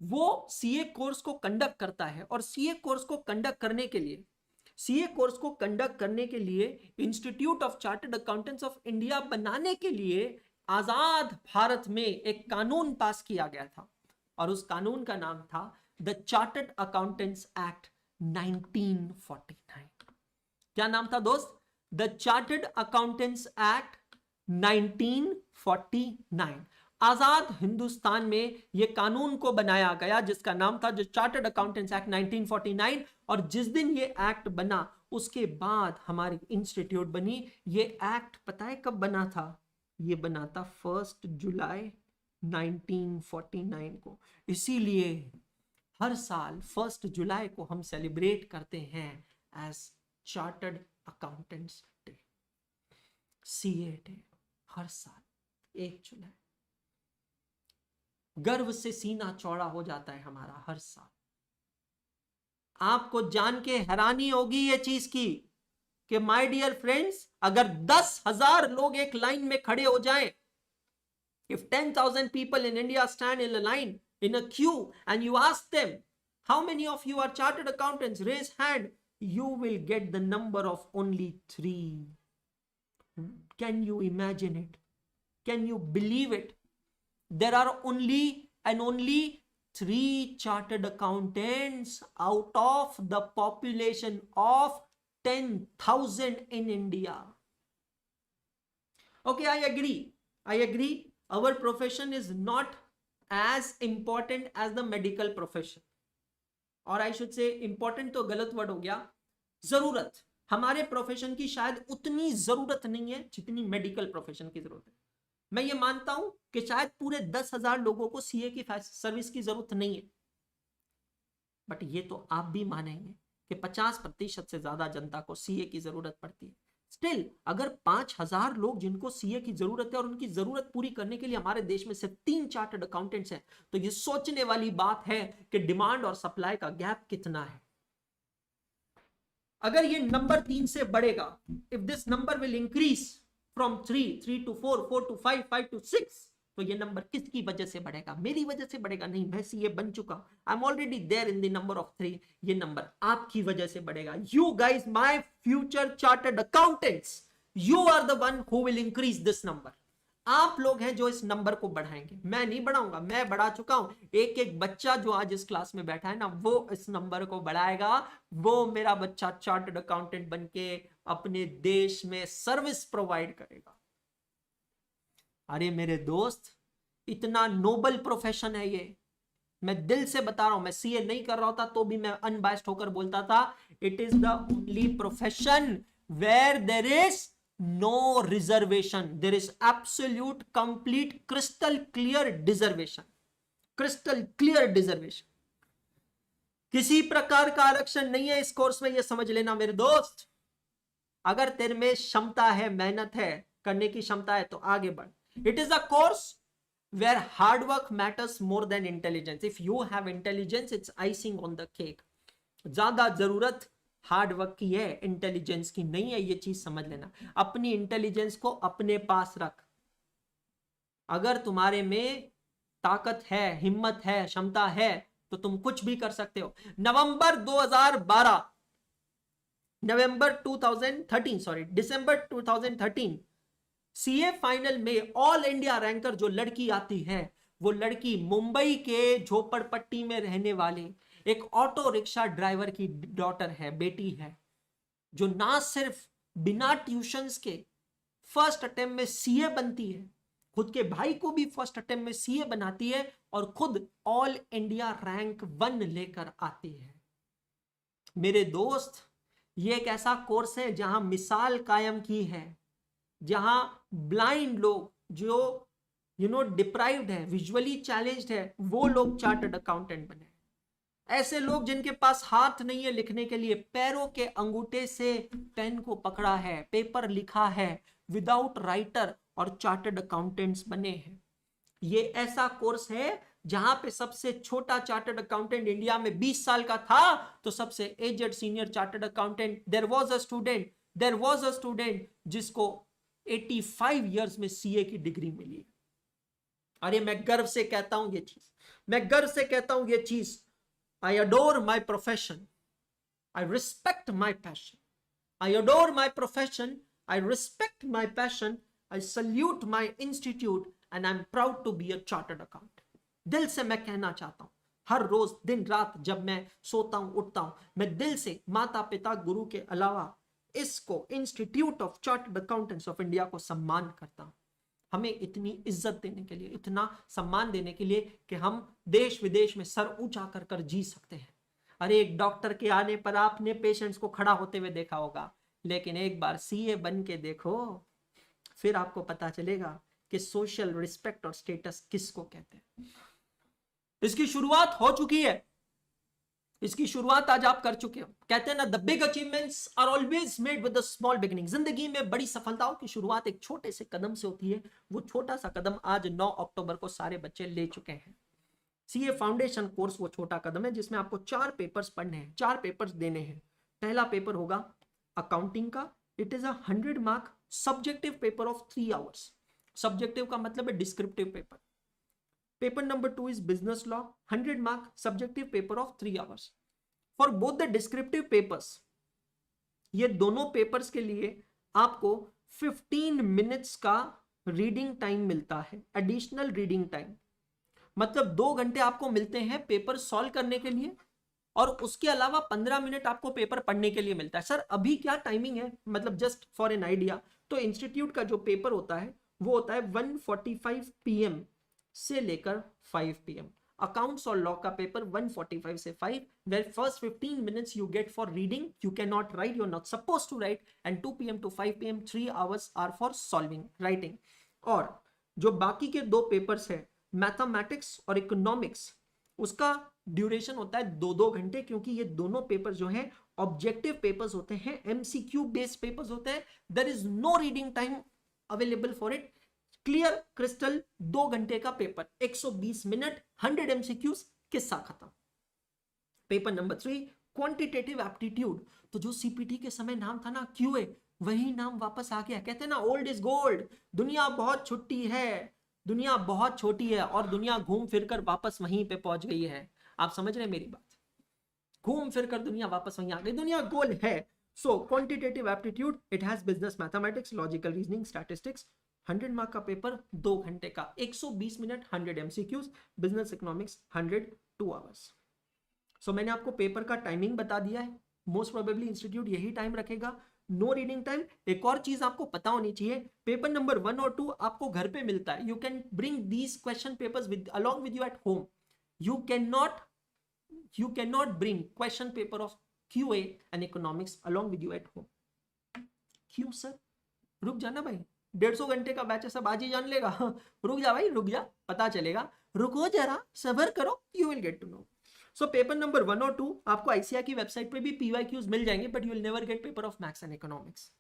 वो सीए कोर्स को कंडक्ट करता है, और सीए कोर्स को कंडक्ट करने के लिए institute of chartered accountants of India बनाने के लिए आजाद भारत में एक कानून पास किया गया था, और उस कानून का नाम था द चार्टर्ड अकाउंटेंट्स एक्ट 1949। क्या नाम था दोस्त? The chartered accountants act 1949। आजाद हिंदुस्तान में यह कानून को बनाया गया जिसका नाम था जो चार्टर्ड अकाउंटेंट्स एक्ट 1949, और जिस दिन ये एक्ट बना उसके बाद हमारी इंस्टीट्यूट बनी। ये एक्ट पता है कब बना था? ये बना था 1 जुलाई 1949 को। इसीलिए हर साल 1 जुलाई को हम सेलिब्रेट करते हैं as chartered accountants day, CA day, हर साल 1 जुलाई। गर्व से सीना चौड़ा हो जाता है हमारा हर साल। आपको जान के हैरानी होगी ये चीज की कि माय डियर फ्रेंड्स, अगर 10,000 लोग एक लाइन में खड़े हो जाएं, if 10,000 people in India stand in a line, in a queue, and you ask them, how many of you are chartered accountants? Raise hand. You will get the number of only 3. Can you imagine it? Can you believe it? There are only 3 chartered accountants out of the population of 10,000 in India. Okay, I agree. Our profession is not as important as the medical profession. और I should say important तो गलत word हो गया, जरूरत हमारे profession की शायद उतनी जरूरत नहीं है जितनी मेडिकल प्रोफेशन की जरूरत है। मैं ये मानता हूं कि शायद पूरे 10,000 लोगों को सीए की सर्विस की जरूरत नहीं है, बट ये तो आप भी मानेंगे कि 50% से ज्यादा जनता को सीए की जरूरत पड़ती है। स्टिल अगर 5,000 लोग जिनको सीए की जरूरत है और उनकी जरूरत पूरी करने के लिए हमारे देश में सिर्फ 3 चार्टर्ड अकाउंटेंट्स हैं, तो ये सोचने वाली बात है कि डिमांड और सप्लाई का गैप कितना है। अगर ये नंबर 3 से बढ़ेगा, if this number will increase from 3 to 4, 4 to 5, 5 to 6, तो ये नंबर किसकी वजह से बढ़ेगा? मेरी वजह से बढ़ेगा? नहीं, मैं सीए बन चुका, I am already there in the number of 3। ये नंबर आपकी वजह से बढ़ेगा। You guys, my future chartered accountants, you are the one who will increase this number. आप लोग हैं जो इस नंबर को बढ़ाएंगे, मैं नहीं बढ़ाऊंगा, मैं बढ़ा चुका हूं। एक बच्चा जो आज इस क्लास में बैठा है ना, वो इस नंबर को बढ़ाएगा। वो मेरा बच्चा चार्टर्ड अकाउंटेंट बनके अपने देश में सर्विस प्रोवाइड करेगा। अरे मेरे दोस्त, इतना नोबल प्रोफेशन है ये, मैं दिल से बता रहा हूं। मैं सीए नहीं कर रहा होता तो भी मैं अनबायस्ड होकर बोलता था, it is the only profession where there is no reservation, there is absolute complete crystal clear reservation, crystal clear reservation. किसी प्रकार का आरक्षण नहीं है इस कोर्स में, ये समझ लेना मेरे दोस्त। अगर तेरे में क्षमता है, मेहनत है, करने की क्षमता है, तो आगे बढ़। It is a course where hard work matters more than intelligence. If you have intelligence, it's icing on the cake. ज्यादा जरूरत हार्ड वर्क की है, इंटेलिजेंस की नहीं है, ये चीज समझ लेना। अपनी इंटेलिजेंस को अपने पास रख। अगर तुम्हारे में ताकत है, हिम्मत है, क्षमता है, तो तुम कुछ भी कर सकते हो। दिसंबर 2013 सीए फाइनल में ऑल इंडिया रैंकर जो लड़की आती है, वो लड़की मुंबई के झोपड़पट्टी में रहने वाले एक ऑटो रिक्शा ड्राइवर की डॉटर है, बेटी है, जो ना सिर्फ बिना ट्यूशंस के फर्स्ट अटेम्प्ट में सीए बनती है, खुद के भाई को भी फर्स्ट अटेम्प्ट में सीए बनाती है, और खुद ऑल इंडिया रैंक 1 लेकर आती है। मेरे दोस्त, ये एक ऐसा कोर्स है जहां मिसाल कायम की है, जहां ब्लाइंड लोग जो डिप्राइव्ड है, विजुअली चैलेंज्ड है, वो लोग चार्टर्ड अकाउंटेंट बने। ऐसे लोग जिनके पास हाथ नहीं है लिखने के लिए, पैरों के अंगूठे से पेन को पकड़ा है, पेपर लिखा है विदाउट राइटर, और चार्टर्ड अकाउंटेंट्स बने हैं। ये ऐसा कोर्स है जहां पे सबसे छोटा चार्टर्ड अकाउंटेंट इंडिया में 20 साल का था, तो सबसे aged senior chartered accountant, there was a student जिसको 85 इयर्स में सीए की डिग्री मिली। अरे मैं गर्व से कहता हूं ये चीज, मैं गर्व से कहता हूं ये चीज, I adore my profession, I respect my passion, I adore my profession, I respect my passion, I salute my institute and I am proud to be a chartered accountant. दिल से मैं कहना चाहता हूं, हर रोज दिन रात जब मैं सोता हूं उठता हूं, मैं दिल से माता पिता गुरु के अलावा इसको institute of chartered accountants of India को सम्मान करता हूं। हमें इतनी इज्जत देने के लिए, इतना सम्मान देने के लिए कि हम देश विदेश में सर ऊंचा कर कर जी सकते हैं। अरे एक डॉक्टर के आने पर आपने पेशेंट्स को खड़ा होते हुए देखा होगा, लेकिन एक बार सीए बन के देखो, फिर आपको पता चलेगा कि सोशल रिस्पेक्ट और स्टेटस किसको कहते हैं। इसकी शुरुआत हो चुकी है, इसकी शुरुआत आज आप कर चुके हो। कहते हैं ना, the big achievements are always made with a small beginning. जिंदगी में बड़ी सफलताओं की शुरुआत एक छोटे से कदम से होती है। वो छोटा सा कदम आज 9 अक्टूबर को सारे बच्चे ले चुके हैं। सीए फाउंडेशन कोर्स वो छोटा कदम है जिसमें आपको 4 पेपर्स पढ़ने हैं, 4 पेपर्स देने हैं। पहला पेपर होगा अकाउंटिंग का। It is a 100 mark subjective paper of 3 hours. Subjective का मतलब है descriptive paper. Paper number 2 is business law, 100 mark subjective paper of 3 hours. For both the descriptive papers, ये दोनों पेपर्स के लिए आपको 15 मिनट्स का रीडिंग टाइम मिलता है, एडिशनल रीडिंग टाइम। मतलब 2 घंटे आपको मिलते हैं पेपर सॉल्व करने के लिए, और उसके अलावा 15 मिनट आपको पेपर पढ़ने के लिए मिलता है। सर अभी क्या टाइमिंग है, मतलब जस्ट फॉर एन आइडिया, तो इंस्टीट्यूट का जो पेपर होता है वो होता है 1:45 PM से लेकर 5 PM। अकाउंट्स और लॉ का पेपर 1:45 से 5, where first 15 minutes you get for reading, you cannot write, you're not supposed to write, and 2 PM to 5 PM 3 hours are for solving, writing। और जो बाकी के 2 पेपर्स है, मैथमेटिक्स और इकोनॉमिक्स, उसका ड्यूरेशन होता है 2-2 घंटे, क्योंकि ये दोनों पेपर जो हैं ऑब्जेक्टिव पेपर्स होते हैं, MCQ बेस्ड पेपर्स होते हैं। There is no reading time available for it. Clear crystal 2 घंटे का पेपर, 120 मिनट, 100 MCQs, किस्सा खत्म। Paper number 3 quantitative aptitude. तो जो सीपीटी के समय नाम था ना QA, वही नाम वापस आ गया। कहते हैं ना, ओल्ड इज गोल्ड। दुनिया बहुत छोटी है, दुनिया बहुत छोटी है, और दुनिया घूम फिर कर वापस वहीं पे पहुंच गई है। आप समझ रहे हैं मेरी बात? घूम फिर कर दुनिया वापस वहीं आ गई, दुनिया गोल है। So quantitative aptitude, it has business mathematics, logical reasoning, statistics. 100 mark का पेपर, 2 घंटे का, 120 minute, 100 MCQs। Business economics 100, 2 hours. So मैंने आपको पेपर का टाइमिंग बता दिया है। मोस्ट प्रोबेबली इंस्टीट्यूट यही टाइम रखेगा, नो रीडिंग टाइम। एक और चीज आपको पता होनी चाहिए, पेपर नंबर 1 और 2 आपको घर पे मिलता है। You can bring these question papers with along with you at home. You can not bring question paper of QA and economics along with you at home. क्यों सर? रुक जाना भाई, 150 घंटे का बैच है, सब आज ही जान लेगा। रुक जा भाई, रुक जा, पता चलेगा। रुको जरा, सब्र करो, you will get to know. So paper number 1 और 2 आपको ICAR की वेबसाइट पे भी PYQs मिल जाएंगे, but you will never get paper of maths and economics.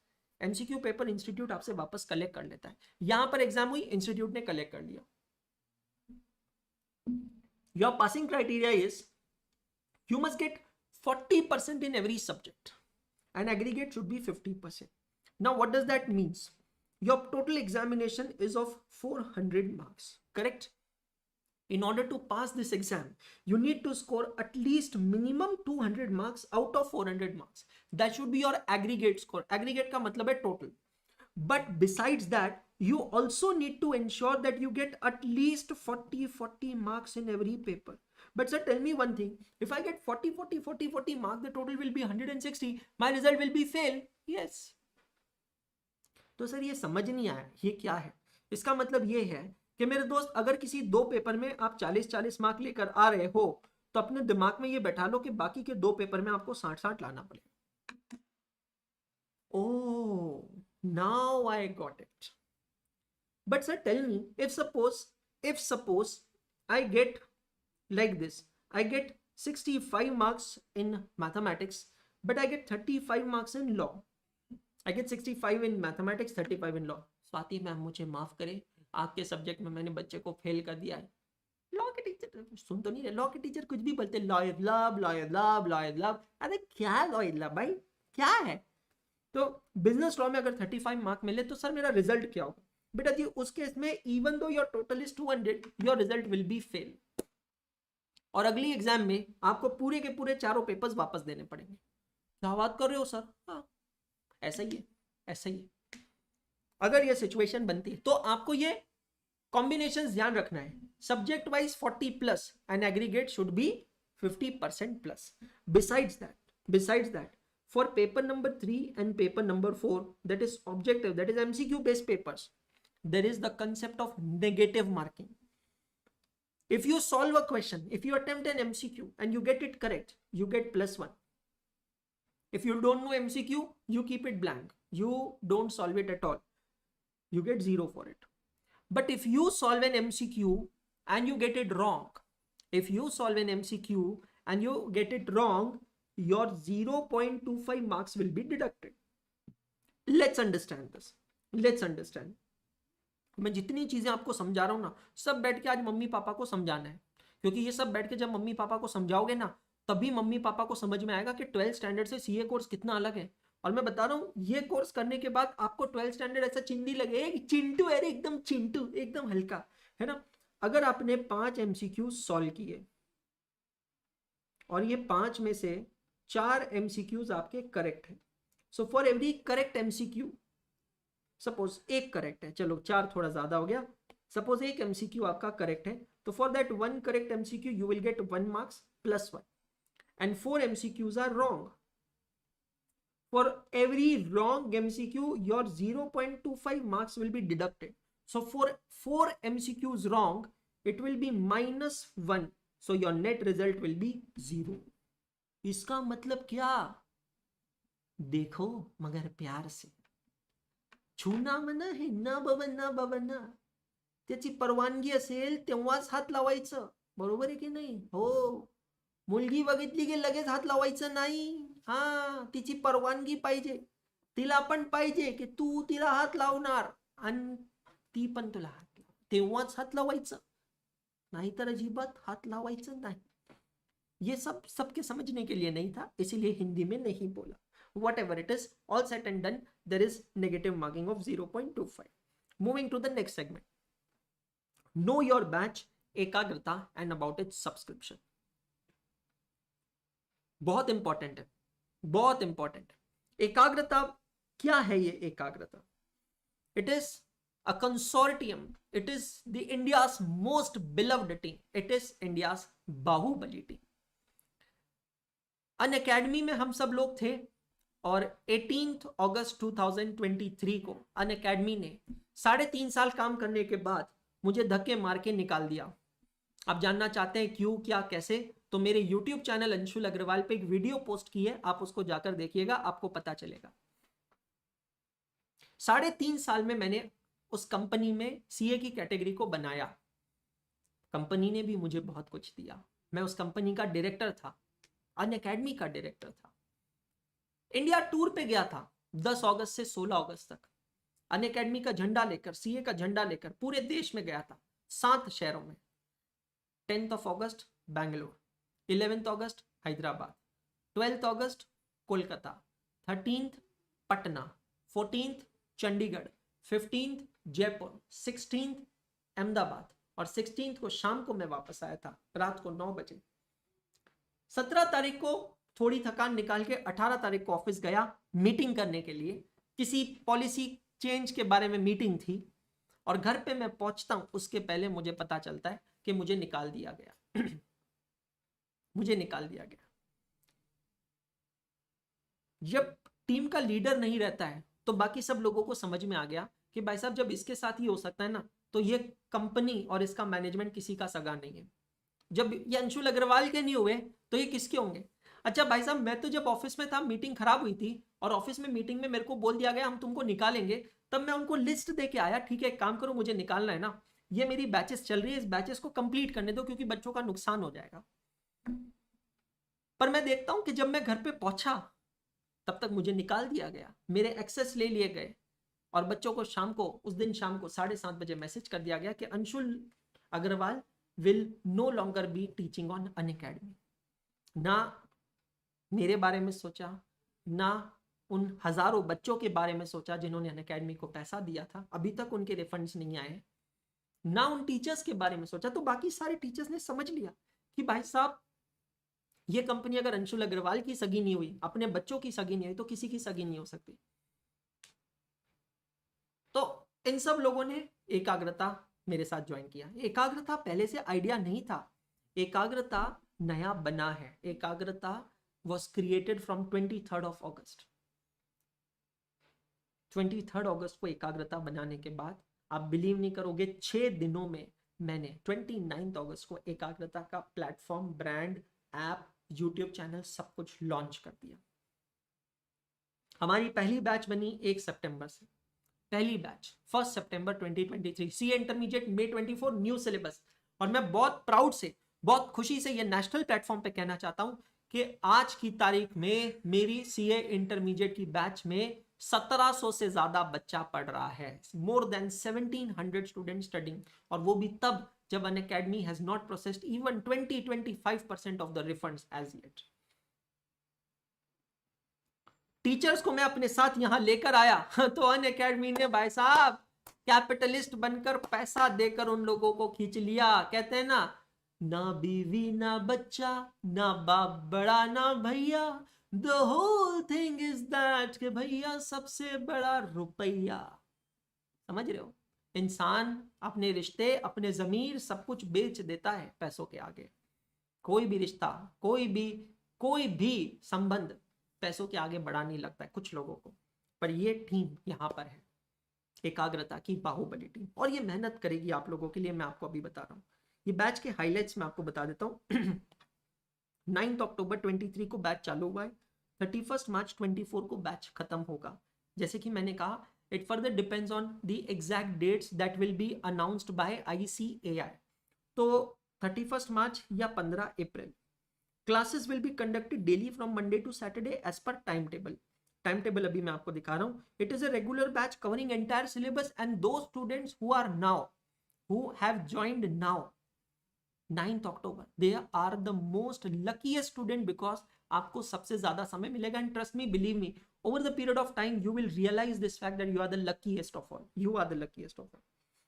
MCQ paper institute आपसे वापस कलेक्ट कर लेता है। यहां पर एग्जाम हुई, इंस्टीट्यूट ने कलेक्ट कर लिया। Your passing criteria is you must get 40% in every subject and aggregate should be 50%. Now what does that means? Your total examination is of 400 marks, correct? In order to pass this exam, you need to score at least minimum 200 marks out of 400 marks. That should be your aggregate score. Aggregate का मतलब है total. But besides that, you also need to ensure that you get at least 40 marks in every paper. But sir, tell me one thing. If I get 40 marks, the total will be 160. My result will be fail. Yes. तो sir ये समझ नहीं आया, ये क्या है? इसका मतलब ये है कि मेरे दोस्त, अगर किसी 2 पेपर में आप 40 मार्क लेकर आ रहे हो, तो अपने दिमाग में ये बैठा लो कि बाकी के 2 पेपर में आपको 60 लाना पड़ेगा। Oh, now I got it. But sir, tell me, if suppose I get like this, I get 65 marks in mathematics, but I get 35 marks in law. I get 65 in mathematics, 35 in law. Swati ma'am मुझे माफ करे, आपके subject में मैंने बच्चे को fail कर दिया है। लॉ के टीचर सुन तो नहीं रहे, लॉ के टीचर कुछ भी बोलते, lawyer love, lawyer love, lawyer love. अरे क्या लॉयर लव भाई, क्या है? तो बिजनेस लॉ में अगर 35 मार्क मिले तो सर मेरा रिजल्ट क्या होगा? बेटा जी उस केस में even though your total is 200 your result will be fail, और अगली एग्जाम में आपको पूरे के पूरे चारों पेपर्स वापस देने पड़ेंगे। क्या बात कर रहे हो सर? हाँ ऐसा ही है, ऐसा ही है। अगर ये सिचुएशन बनती है तो आपको ये कॉम्बिनेशन ध्यान रखना है। Subject wise 40 plus and aggregate should be 50% plus. Besides that, for paper number 3 and paper number 4, that is objective, that is MCQ based papers, there is the concept of negative marking. If you solve a question, if you attempt an MCQ and you get it correct, you get +1. If you don't know MCQ, you keep it blank, you don't solve it at all, you get 0 for it. But if you solve an MCQ and you get it wrong, if you solve an MCQ and you get it wrong, your 0.25 marks will be deducted. Let's understand this. Let's understand. मैं जितनी चीजें आपको समझा रहा हूं ना, सब बैठ के आज मम्मी पापा को समझाना है, क्योंकि ये सब बैठ के जब मम्मी पापा को समझाओगे ना, तभी मम्मी पापा को समझ में आएगा कि 12th स्टैंडर्ड से सीए कोर्स कितना अलग है। और मैं बता रहा हूँ ये कोर्स करने के बाद आपको 12th स्टैंडर्ड ऐसा चिंदी लगे, चिंटू, अरे एकदम चिंटू, एकदम हल्का है ना। अगर आपने 5 MCQ सॉल्व किए और ये 5 में से 4 MCQs आपके करेक्ट है, so for every correct MCQ, suppose एक करेक्ट है, चलो 4 थोड़ा ज्यादा हो गया, सपोज एक MCQ आपका करेक्ट है, तो for that 1 correct MCQ you will get 1 marks +1, and 4 MCQs are wrong. For every wrong MCQ, your 0.25 marks will be deducted. So for 4 MCQs wrong, it will be -1. So your net result will be 0. इसका मतलब क्या? देखो मगर प्यार से, छूना मना है ना बाबा, ना बाबा ना, त्याची परवानगी असेल तेव्हाच हात लावायचं, बरोबर आहे की नाही? हो, मुलगी बघितली की लगेच हात लावायचं नाही, हा तिची परवानगी पाहिजे, तिला पण पाहिजे की तू तिला हात लावणार आणि ती पण तुला हात लाव, तेव्हाच हात लावायचं, नाहीतर अजिबात हात लावायचं नाही। ये सब सबके समझने के लिए नहीं था, इसीलिए हिंदी में नहीं बोला। Whatever it is, all said and done, there is negative marking of 0.25. Moving to the next segment, know your batch, एकाग्रता and about its subscription. बहुत इंपॉर्टेंट है, बहुत इंपॉर्टेंट है। एकाग्रता क्या है? ये Ekagrata, it is a consortium, it is the India's most beloved team, it is India's Baahubali team. Unacademy में हम सब लोग थे, और 18 अगस्त 2023 को अनअकैडमी ने 3.5 साल काम करने के बाद मुझे धक्के मार के निकाल दिया। आप जानना चाहते हैं क्यों, क्या, कैसे? तो मेरे YouTube चैनल अंशुल अग्रवाल पे एक वीडियो पोस्ट की है, आप उसको जाकर देखिएगा, आपको पता चलेगा। 3.5 साल में मैंने उस कंपनी में सीए की कैटेगरी को बनाया, कंपनी ने भी मुझे बहुत कुछ दिया, मैं उस कंपनी का डायरेक्टर था, अनअकैडमी का डायरेक्टर था, इंडिया टूर पे गया था 10 अगस्त से 16 अगस्त तक, अनअकैडमी का झंडा लेकर, सीए का झंडा लेकर पूरे देश में गया था, 7 शहरों में। 10th अगस्त बैंगलोर, 11th अगस्त हैदराबाद, 12th अगस्त Kolkata, 13th Patna, 14th Chandigarh, 15th Jaipur, 16th Ahmedabad, और 16th को शाम को मैं वापस आया था, रात को 9 बजे। 17 तारीख को थोड़ी थकान निकाल के 18 तारीख को ऑफिस गया मीटिंग करने के लिए, किसी पॉलिसी चेंज के बारे में मीटिंग थी, और घर पे मैं पहुंचता हूं उसके पहले मुझे पता चलता है कि मुझे निकाल दिया गया। मुझे निकाल दिया गया। जब टीम का लीडर नहीं रहता है तो बाकी सब लोगों को समझ में आ गया कि भाई साहब जब इसके साथ ही हो सकता है ना, तो ये कंपनी और इसका मैनेजमेंट किसी का सगा नहीं है। जब ये अंशुल अग्रवाल के नहीं हुए तो ये किसके होंगे? अच्छा भाई साहब, मैं तो जब ऑफिस में था, मीटिंग खराब हुई थी, और ऑफिस में मीटिंग में मेरे को बोल दिया गया हम तुमको निकालेंगे, तब मैं उनको लिस्ट दे के आया, ठीक है एक काम करो, मुझे निकालना है ना, ये मेरी बैचेस चल रही है, इस बैचेस को कंप्लीट करने दो क्योंकि बच्चों का नुकसान हो जाएगा। पर मैं देखता हूं कि जब मैं घर पे पहुंचा तब तक मुझे निकाल दिया गया, मेरे एक्सेस ले लिए गए, और बच्चों को शाम को, उस दिन शाम को 7:30 बजे मैसेज कर दिया गया कि Anshul Agarwal will no longer be teaching on Unacademy. ना मेरे बारे में सोचा, ना उन हजारों बच्चों के बारे में सोचा जिन्होंने अनअकैडमी को पैसा दिया था, अभी तक उनके रिफंड्स नहीं आए, ना उन टीचर्स के बारे में सोचा। तो बाकी सारे टीचर्स ने समझ लिया कि भाई साहब ये कंपनी अगर अंशुल अग्रवाल की सगी नहीं हुई, अपने बच्चों की सगी नहीं हुई, तो किसी की सगी नहीं हो सकती। तो इन सब लोगों ने एकाग्रता मेरे साथ ज्वाइन किया। एकाग्रता पहले से आइडिया नहीं था, एकाग्रता नया बना है। एकाग्रता was created from 23rd of August। 23rd अगस्त को एकाग्रता बनाने के बाद आप बिलीव नहीं करोगे, 6 दिनों में मैंने 29 अगस्त को एकाग्रता का platform, brand, app, YouTube channel सब कुछ लॉन्च कर दिया। हमारी पहली बैच बनी 1 सितंबर से, पहली बैच 1 सितंबर 2023, CA intermediate May 24, new syllabus. और मैं बहुत प्राउड से, बहुत खुशी से ये नेशनल प्लेटफॉर्म पे कहना चाहता हूं कि आज की तारीख में मेरी सीए इंटरमीडिएट की बैच में 1700 से ज्यादा बच्चा पढ़ रहा है, मोर देन 1700 स्टूडेंट स्टडिंग, और वो भी तब जब Unacademy has not processed even 20-25% of the refunds as yet. Teachers को मैं अपने साथ यहां लेकर आया तो अनअकैडमी ने भाई साहब कैपिटलिस्ट बनकर पैसा देकर उन लोगों को खींच लिया। कहते हैं ना बीवी ना बच्चा, ना बाप बड़ा ना भैया, the whole thing is that कि भैया सबसे बड़ा रुपया। समझ रहे हो, इंसान अपने रिश्ते, अपने जमीर, सब कुछ बेच देता है पैसों के आगे। कोई भी रिश्ता, कोई भी संबंध पैसों के आगे बढ़ा नहीं लगता है कुछ लोगों को। पर ये टीम यहां पर है, एकाग्रता की बाहुबली टीम, और ये मेहनत करेगी आप लोगों के लिए। मैं आपको अभी बता रहा हूं, ये बैच के हाइलाइट्स मैं आपको बता देता हूं। 9 अक्टूबर 23 को बैच चालू हुआ है, 31 मार्च 24 को बैच खत्म होगा। जैसे कि मैंने कहा, it further depends on the exact dates that will be announced by ICAI। तो 31 मार्च या 15 अप्रैल classes will be conducted daily from Monday to Saturday as per time table. Time table अभी मैं आपको दिखा रहा हूं। It is a regular batch covering entire syllabus and those students who are now, who have joined now 9th October, they are the most luckiest student, because आपको सबसे ज्यादा समय मिलेगा। And trust me, believe me, over the period of time you will realize this fact that you are the luckiest of all. You are the luckiest of all.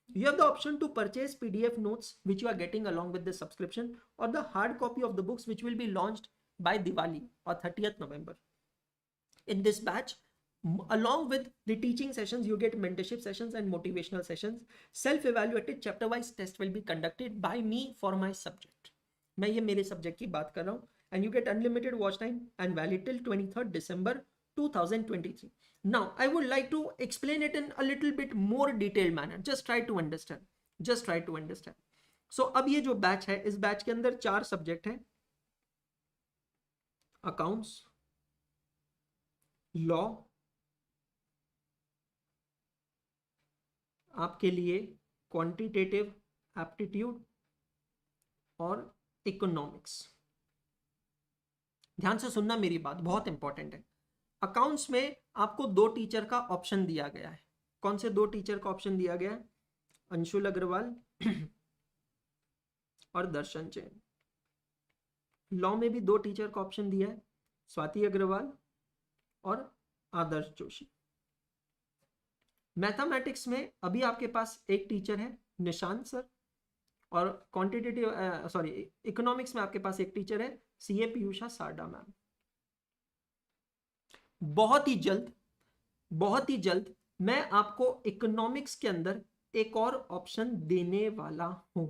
You have the option to purchase PDF notes which you are getting along with the subscription, or the hard copy of the books which will be launched by Diwali or 30th November. In this batch, along with the teaching sessions, you get mentorship sessions and motivational sessions. Self-evaluated chapter-wise test will be conducted by me for my subject. मैं ये मेरे subject की बात कर रहा हूँ. And you get unlimited watch time and valid till 23rd December 2023. Now, I would like to explain it in a little bit more detailed manner. Just try to understand. Just try to understand. So, अब ये जो batch है, इस batch के अंदर 4 subject हैं: accounts, law, आपके लिए क्वांटिटेटिव एप्टीट्यूड और इकोनॉमिक्स। ध्यान से सुनना मेरी बात, बहुत इंपॉर्टेंट है। अकाउंट्स में आपको 2 टीचर का ऑप्शन दिया गया है। कौन से 2 टीचर का ऑप्शन दिया गया है? अंशुल अग्रवाल और दर्शन जैन। लॉ में भी 2 टीचर का ऑप्शन दिया है, स्वाति अग्रवाल और आदर्श जोशी। मैथमेटिक्स में अभी आपके पास एक टीचर है, निशांत सर, और क्वांटिटेटिव इकोनॉमिक्स में आपके पास एक टीचर है, CA पीयूषा सारडा मैम। बहुत ही जल्द मैं आपको इकोनॉमिक्स के अंदर एक और ऑप्शन देने वाला हूं।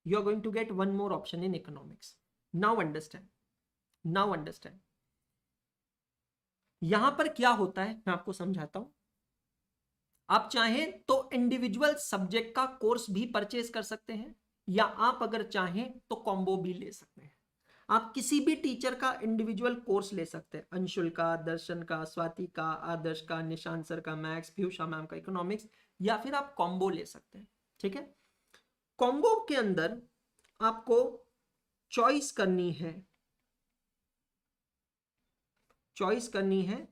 You are going to get one more option in economics. Now understand यहां पर क्या होता है, मैं आपको समझाता हूं। आप चाहें तो इंडिविजुअल सब्जेक्ट का कोर्स भी परचेज कर सकते हैं, या आप अगर चाहें तो कॉम्बो भी ले सकते हैं। आप किसी भी टीचर का इंडिविजुअल कोर्स ले सकते हैं, अंशुल का, दर्शन का, स्वाति का, आदर्श का, निशांत सर का मैथ्स, पीयूषा मैम का इकोनॉमिक्स, या फिर आप कॉम्बो ले सकते हैं। ठीक है, कॉम्बो के अंदर आपको चॉइस करनी है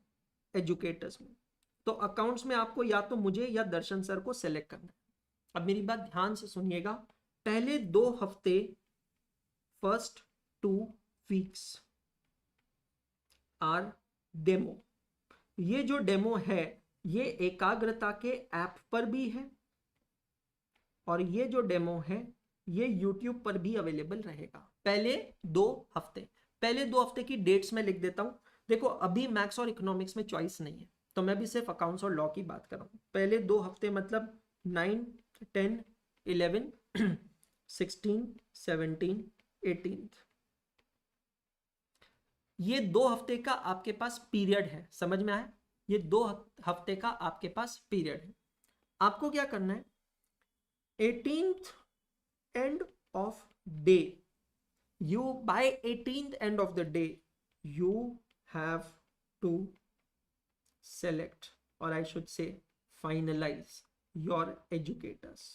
एजुकेटर्स में। तो अकाउंट्स में आपको या तो मुझे या दर्शन सर को सेलेक्ट करना है। अब मेरी बात ध्यान से सुनिएगा। पहले 2 हफ्ते, फर्स्ट 2 weeks आर डेमो। ये जो डेमो है ये एकाग्रता के ऐप पर भी है और ये जो डेमो है ये YouTube पर भी अवेलेबल रहेगा पहले 2 हफ्ते। पहले 2 हफ्ते की डेट्स में लिख देता हूं। देखो अभी मैथ्स और इकोनॉमिक्स में चॉइस नहीं है तो मैं भी सिर्फ अकाउंट्स और लॉ की बात कर रहा हूं। पहले 2 हफ्ते मतलब 9, 10, 11, 16, 17, 18, ये 2 हफ्ते का आपके पास पीरियड है। समझ में आया? ये 2 हफ्ते का आपके पास पीरियड है। आपको क्या करना है, 18th end of day, you by 18th end of the day you have to select, or I should say finalize your educators।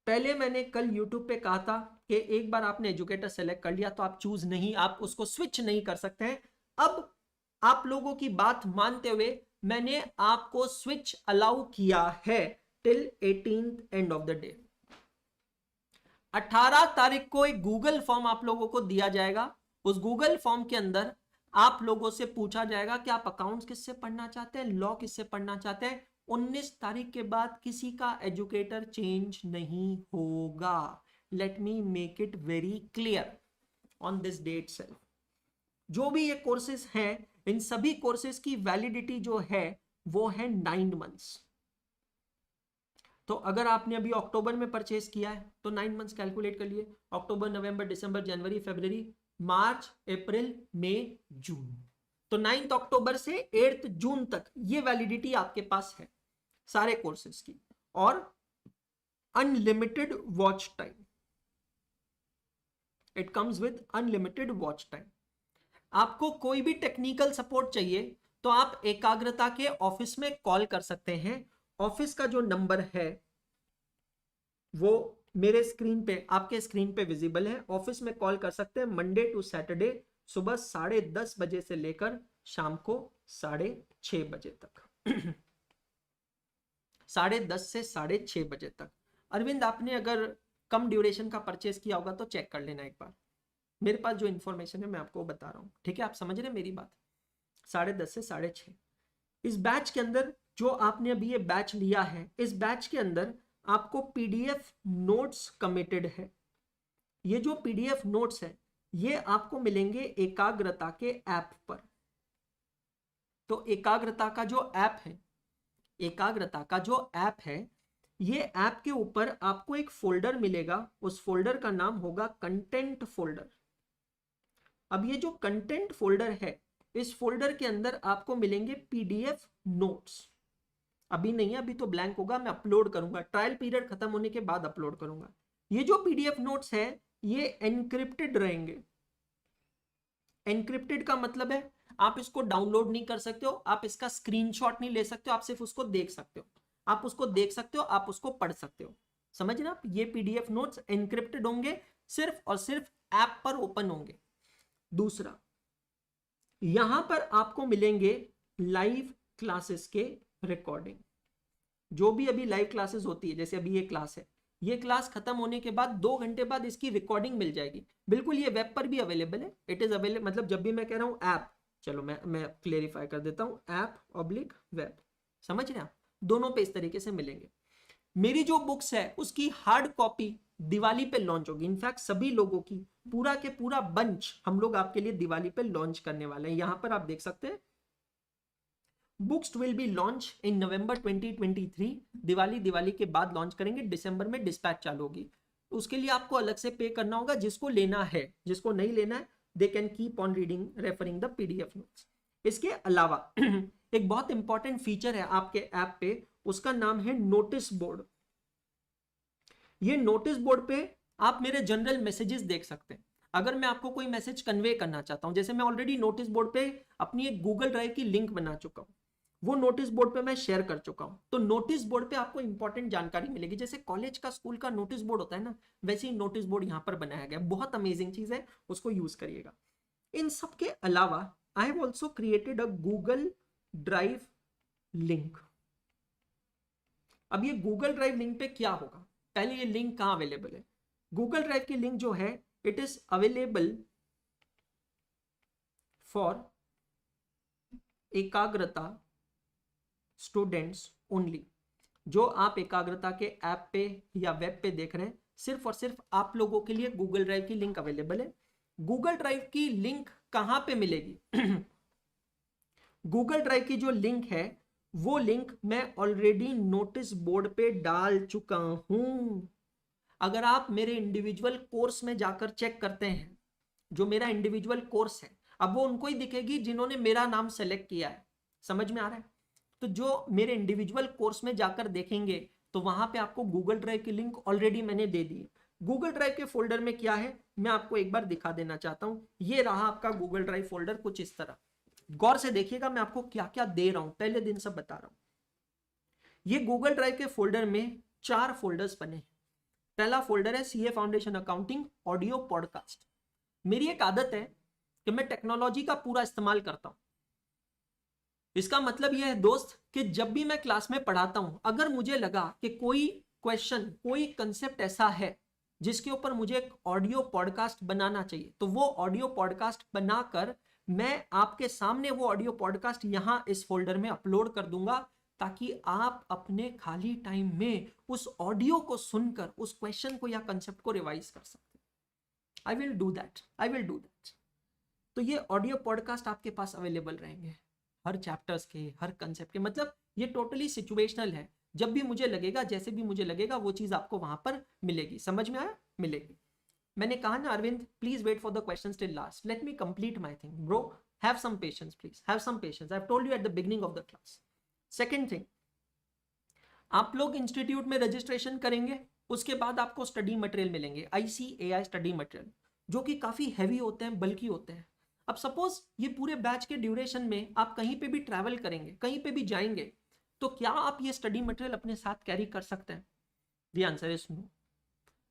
पहले मैंने कल YouTube पे कहा था कि एक बार आपने एजुकेटर सेलेक्ट कर लिया तो आप चूज नहीं, आप उसको स्विच नहीं कर सकते हैं। अब आप लोगों की बात मानते हुए मैंने आपको स्विच अलाउ किया है till 18th and of the day. 18 तारीख को एक गूगल फॉर्म आप लोगों को दिया जाएगा। उस गूगल फॉर्म के अंदर आप लोगों से पूछा जाएगा कि आप अकाउंट्स किससे पढ़ना चाहते हैं, लॉ किससे पढ़ना चाहते हैं। 19 तारीख के बाद किसी का एजुकेटर चेंज नहीं होगा। Let me make it very clear on this date self. जो भी ये कोर्सेज हैं इन सभी कोर्सेज की वैलिडिटी जो है वो है 9 मंथ्स। तो अगर आपने अभी अक्टूबर में परचेस किया है तो 9 मंथ्स कैलकुलेट कर लिए। अक्टूबर, नवंबर, दिसंबर, जनवरी, फरवरी, मार्च, अप्रैल, मई, जून। तो 9 अक्टूबर से 8 जून तक ये वैलिडिटी आपके पास है सारे कोर्सेज की। और unlimited watch time, it comes with unlimited watch time. आपको कोई भी टेक्निकल सपोर्ट चाहिए तो आप एकाग्रता के ऑफिस में कॉल कर सकते हैं। ऑफिस का जो नंबर है वो मेरे स्क्रीन पे, आपके स्क्रीन पे विजिबल है। ऑफिस में कॉल कर सकते हैं मंडे टू सैटरडे सुबह 10:30 बजे से लेकर शाम को 6:30 बजे तक। 10:30 से 6:30 बजे तक। अरविंद आपने अगर कम ड्यूरेशन का परचेस किया होगा तो चेक कर लेना एक बार। मेरे पास जो इंफॉर्मेशन है मैं आपको बता रहा हूं, ठीक है? आप समझ रहे हैं मेरी बात? 10:30 से 6:30। इस बैच के अंदर जो आपने अभी ये बैच लिया है, इस बैच के अंदर आपको पीडीएफ नोट्स कमिटेड है। ये जो पीडीएफ नोट्स है ये आपको मिलेंगे एकाग्रता के ऐप पर। तो एकाग्रता का जो ऐप है, एकाग्रता का जो ऐप है, ये ऐप के ऊपर आपको एक फोल्डर मिलेगा। उस फोल्डर का नाम होगा कंटेंट फोल्डर। अब ये जो कंटेंट फोल्डर है, इस फोल्डर के अंदर आपको मिलेंगे पीडीएफ नोट्स। अभी नहीं है, अभी तो ब्लैंक होगा, मैं अपलोड करूंगा, ट्रायल पीरियड खत्म होने के बाद अपलोड करूंगा। ये जो पीडीएफ नोट्स है ये एनक्रिप्टेड रहेंगे। एनक्रिप्टेड का मतलब है आप इसको डाउनलोड नहीं कर सकते हो, आप इसका स्क्रीनशॉट नहीं ले सकते हो, आप सिर्फ उसको देख सकते हो। आप उसको देख सकते हो, आप उसको पढ़ सकते हो। समझ ना? ये पीडीएफ नोट्स एनक्रिप्टेड होंगे, सिर्फ और सिर्फ ऐप पर ओपन होंगे। दूसरा, यहां पर आपको मिलेंगे लाइव क्लासेस के रिकॉर्डिंग। जो भी अभी लाइव क्लासेस होती है, जैसे अभी ये क्लास है, ये क्लास खत्म होने के बाद 2 घंटे बाद इसकी रिकॉर्डिंग मिल जाएगी। बिल्कुल ये वेब पर भी अवेलेबल है। इट इज अवेलेबल, मतलब जब भी मैं कह रहा हूं ऐप, चलो मैं क्लेरिफाई कर देता हूं, ऐप/वेब। समझ रहे हैं आप? दोनों पे इस तरीके से मिलेंगे। मेरी जो बुक्स है उसकी हार्ड कॉपी दिवाली पे लॉन्च होगी। इनफैक्ट सभी लोगों की पूरा के पूरा बंच हम लोग आपके लिए दिवाली पे लॉन्च करने वाले हैं। यहां पर आप देख सकते हैं, books will be launch in November 2023। Diwali के बाद लॉन्च करेंगे, दिसंबर में डिस्पैच चालू होगी। उसके लिए आपको अलग से पे करना होगा। जिसको लेना है, जिसको नहीं लेना है, they can keep on reading, referring the PDF notes. इसके अलावा एक बहुत इंपॉर्टेंट फीचर है आपके ऐप पे, उसका नाम है नोटिस बोर्ड। ये नोटिस बोर्ड पे आप मेरे जनरल मैसेजेस देख सकते हैं। अगर मैं आपको कोई मैसेज कन्वे करना चाहता हूं, जैसे मैं ऑलरेडी नोटिस बोर्ड पे अपनी एक गूगल ड्राइव की लिंक बना चुका हूं, वो नोटिस बोर्ड पे मैं शेयर कर चुका हूं। तो नोटिस बोर्ड पे आपको इंपॉर्टेंट जानकारी मिलेगी। जैसे कॉलेज का, स्कूल का नोटिस बोर्ड होता है ना, वैसे ही नोटिस बोर्ड यहां पर बनाया गया। बहुत अमेजिंग चीज है, उसको यूज करिएगा। इन सब के अलावा I have also created a Google drive link. अब ये गूगल ड्राइव लिंक पे क्या होगा, पहले ये लिंक कहां अवेलेबल है? गूगल ड्राइव की लिंक जो है, इट इज अवेलेबल फॉर एकाग्रता स्टूडेंट्स ओनली। जो आप एकाग्रता के ऐप पे या वेब पे देख रहे हैं, सिर्फ और सिर्फ आप लोगों के लिए गूगल ड्राइव की लिंक अवेलेबल है। गूगल ड्राइव की लिंक कहां पे मिलेगी? गूगल ड्राइव की जो लिंक है वो लिंक मैं ऑलरेडी नोटिस बोर्ड पे डाल चुका हूं। अगर आप मेरे इंडिविजुअल कोर्स में जाकर चेक करते हैं, जो मेरा इंडिविजुअल कोर्स है, अब वो उनको ही दिखेगी जिन्होंने मेरा नाम सेलेक्ट किया है। समझ में आ रहा है? तो जो मेरे इंडिविजुअल कोर्स में जाकर देखेंगे तो वहां पे आपको गूगल ड्राइव की लिंक ऑलरेडी मैंने दे दी है। गूगल ड्राइव के फोल्डर में क्या है मैं आपको एक बार दिखा देना चाहता हूं। ये रहा आपका गूगल ड्राइव फोल्डर कुछ इस तरह। गौर से देखिएगा मैं आपको क्या क्या दे रहा हूं, पहले दिन सब बता रहा हूं। ये गूगल ड्राइव के फोल्डर में 4 फोल्डर्स बने हैं। पहला फोल्डर है CA foundation accounting audio podcast. मेरी एक आदत है कि मैं टेक्नोलॉजी का पूरा इस्तेमाल करता हूं। इसका मतलब यह है दोस्त कि जब भी मैं क्लास में पढ़ाता हूं, अगर मुझे लगा कि कोई क्वेश्चन, कोई कंसेप्ट ऐसा है जिसके ऊपर मुझे एक ऑडियो पॉडकास्ट बनाना चाहिए, तो वो ऑडियो पॉडकास्ट बनाकर मैं आपके सामने वो ऑडियो पॉडकास्ट यहां इस फोल्डर में अपलोड कर दूंगा, ताकि आप अपने खाली टाइम में उस ऑडियो को सुनकर उस क्वेश्चन को या कंसेप्ट को रिवाइज कर सकते हैं। I will do that. तो ये ऑडियो पॉडकास्ट आपके पास अवेलेबल रहेंगे हर चैप्टर्स के, हर कंसेप्ट के। मतलब ये टोटली सिचुएशनल है। जब भी मुझे लगेगा, जैसे भी मुझे लगेगा, वो चीज आपको वहां पर मिलेगी। समझ में आया? मिलेगी। मैंने कहा ना Arvind, please wait for the questions till last, let me complete my thing bro, have some patience please, have some patience. I have told you at the beginning of the class. Second thing, आप लोग institute में registration करेंगे, उसके बाद आपको study material मिलेंगे, ICAI study material, जो कि काफी हैवी होते हैं, बल्कि होते हैं। अब सपोज ये पूरे बैच के ड्यूरेशन में आप कहीं पे भी ट्रैवल करेंगे, कहीं पे भी जाएंगे, तो क्या आप ये स्टडी मटेरियल अपने साथ कैरी कर सकते हैं? The answer is no.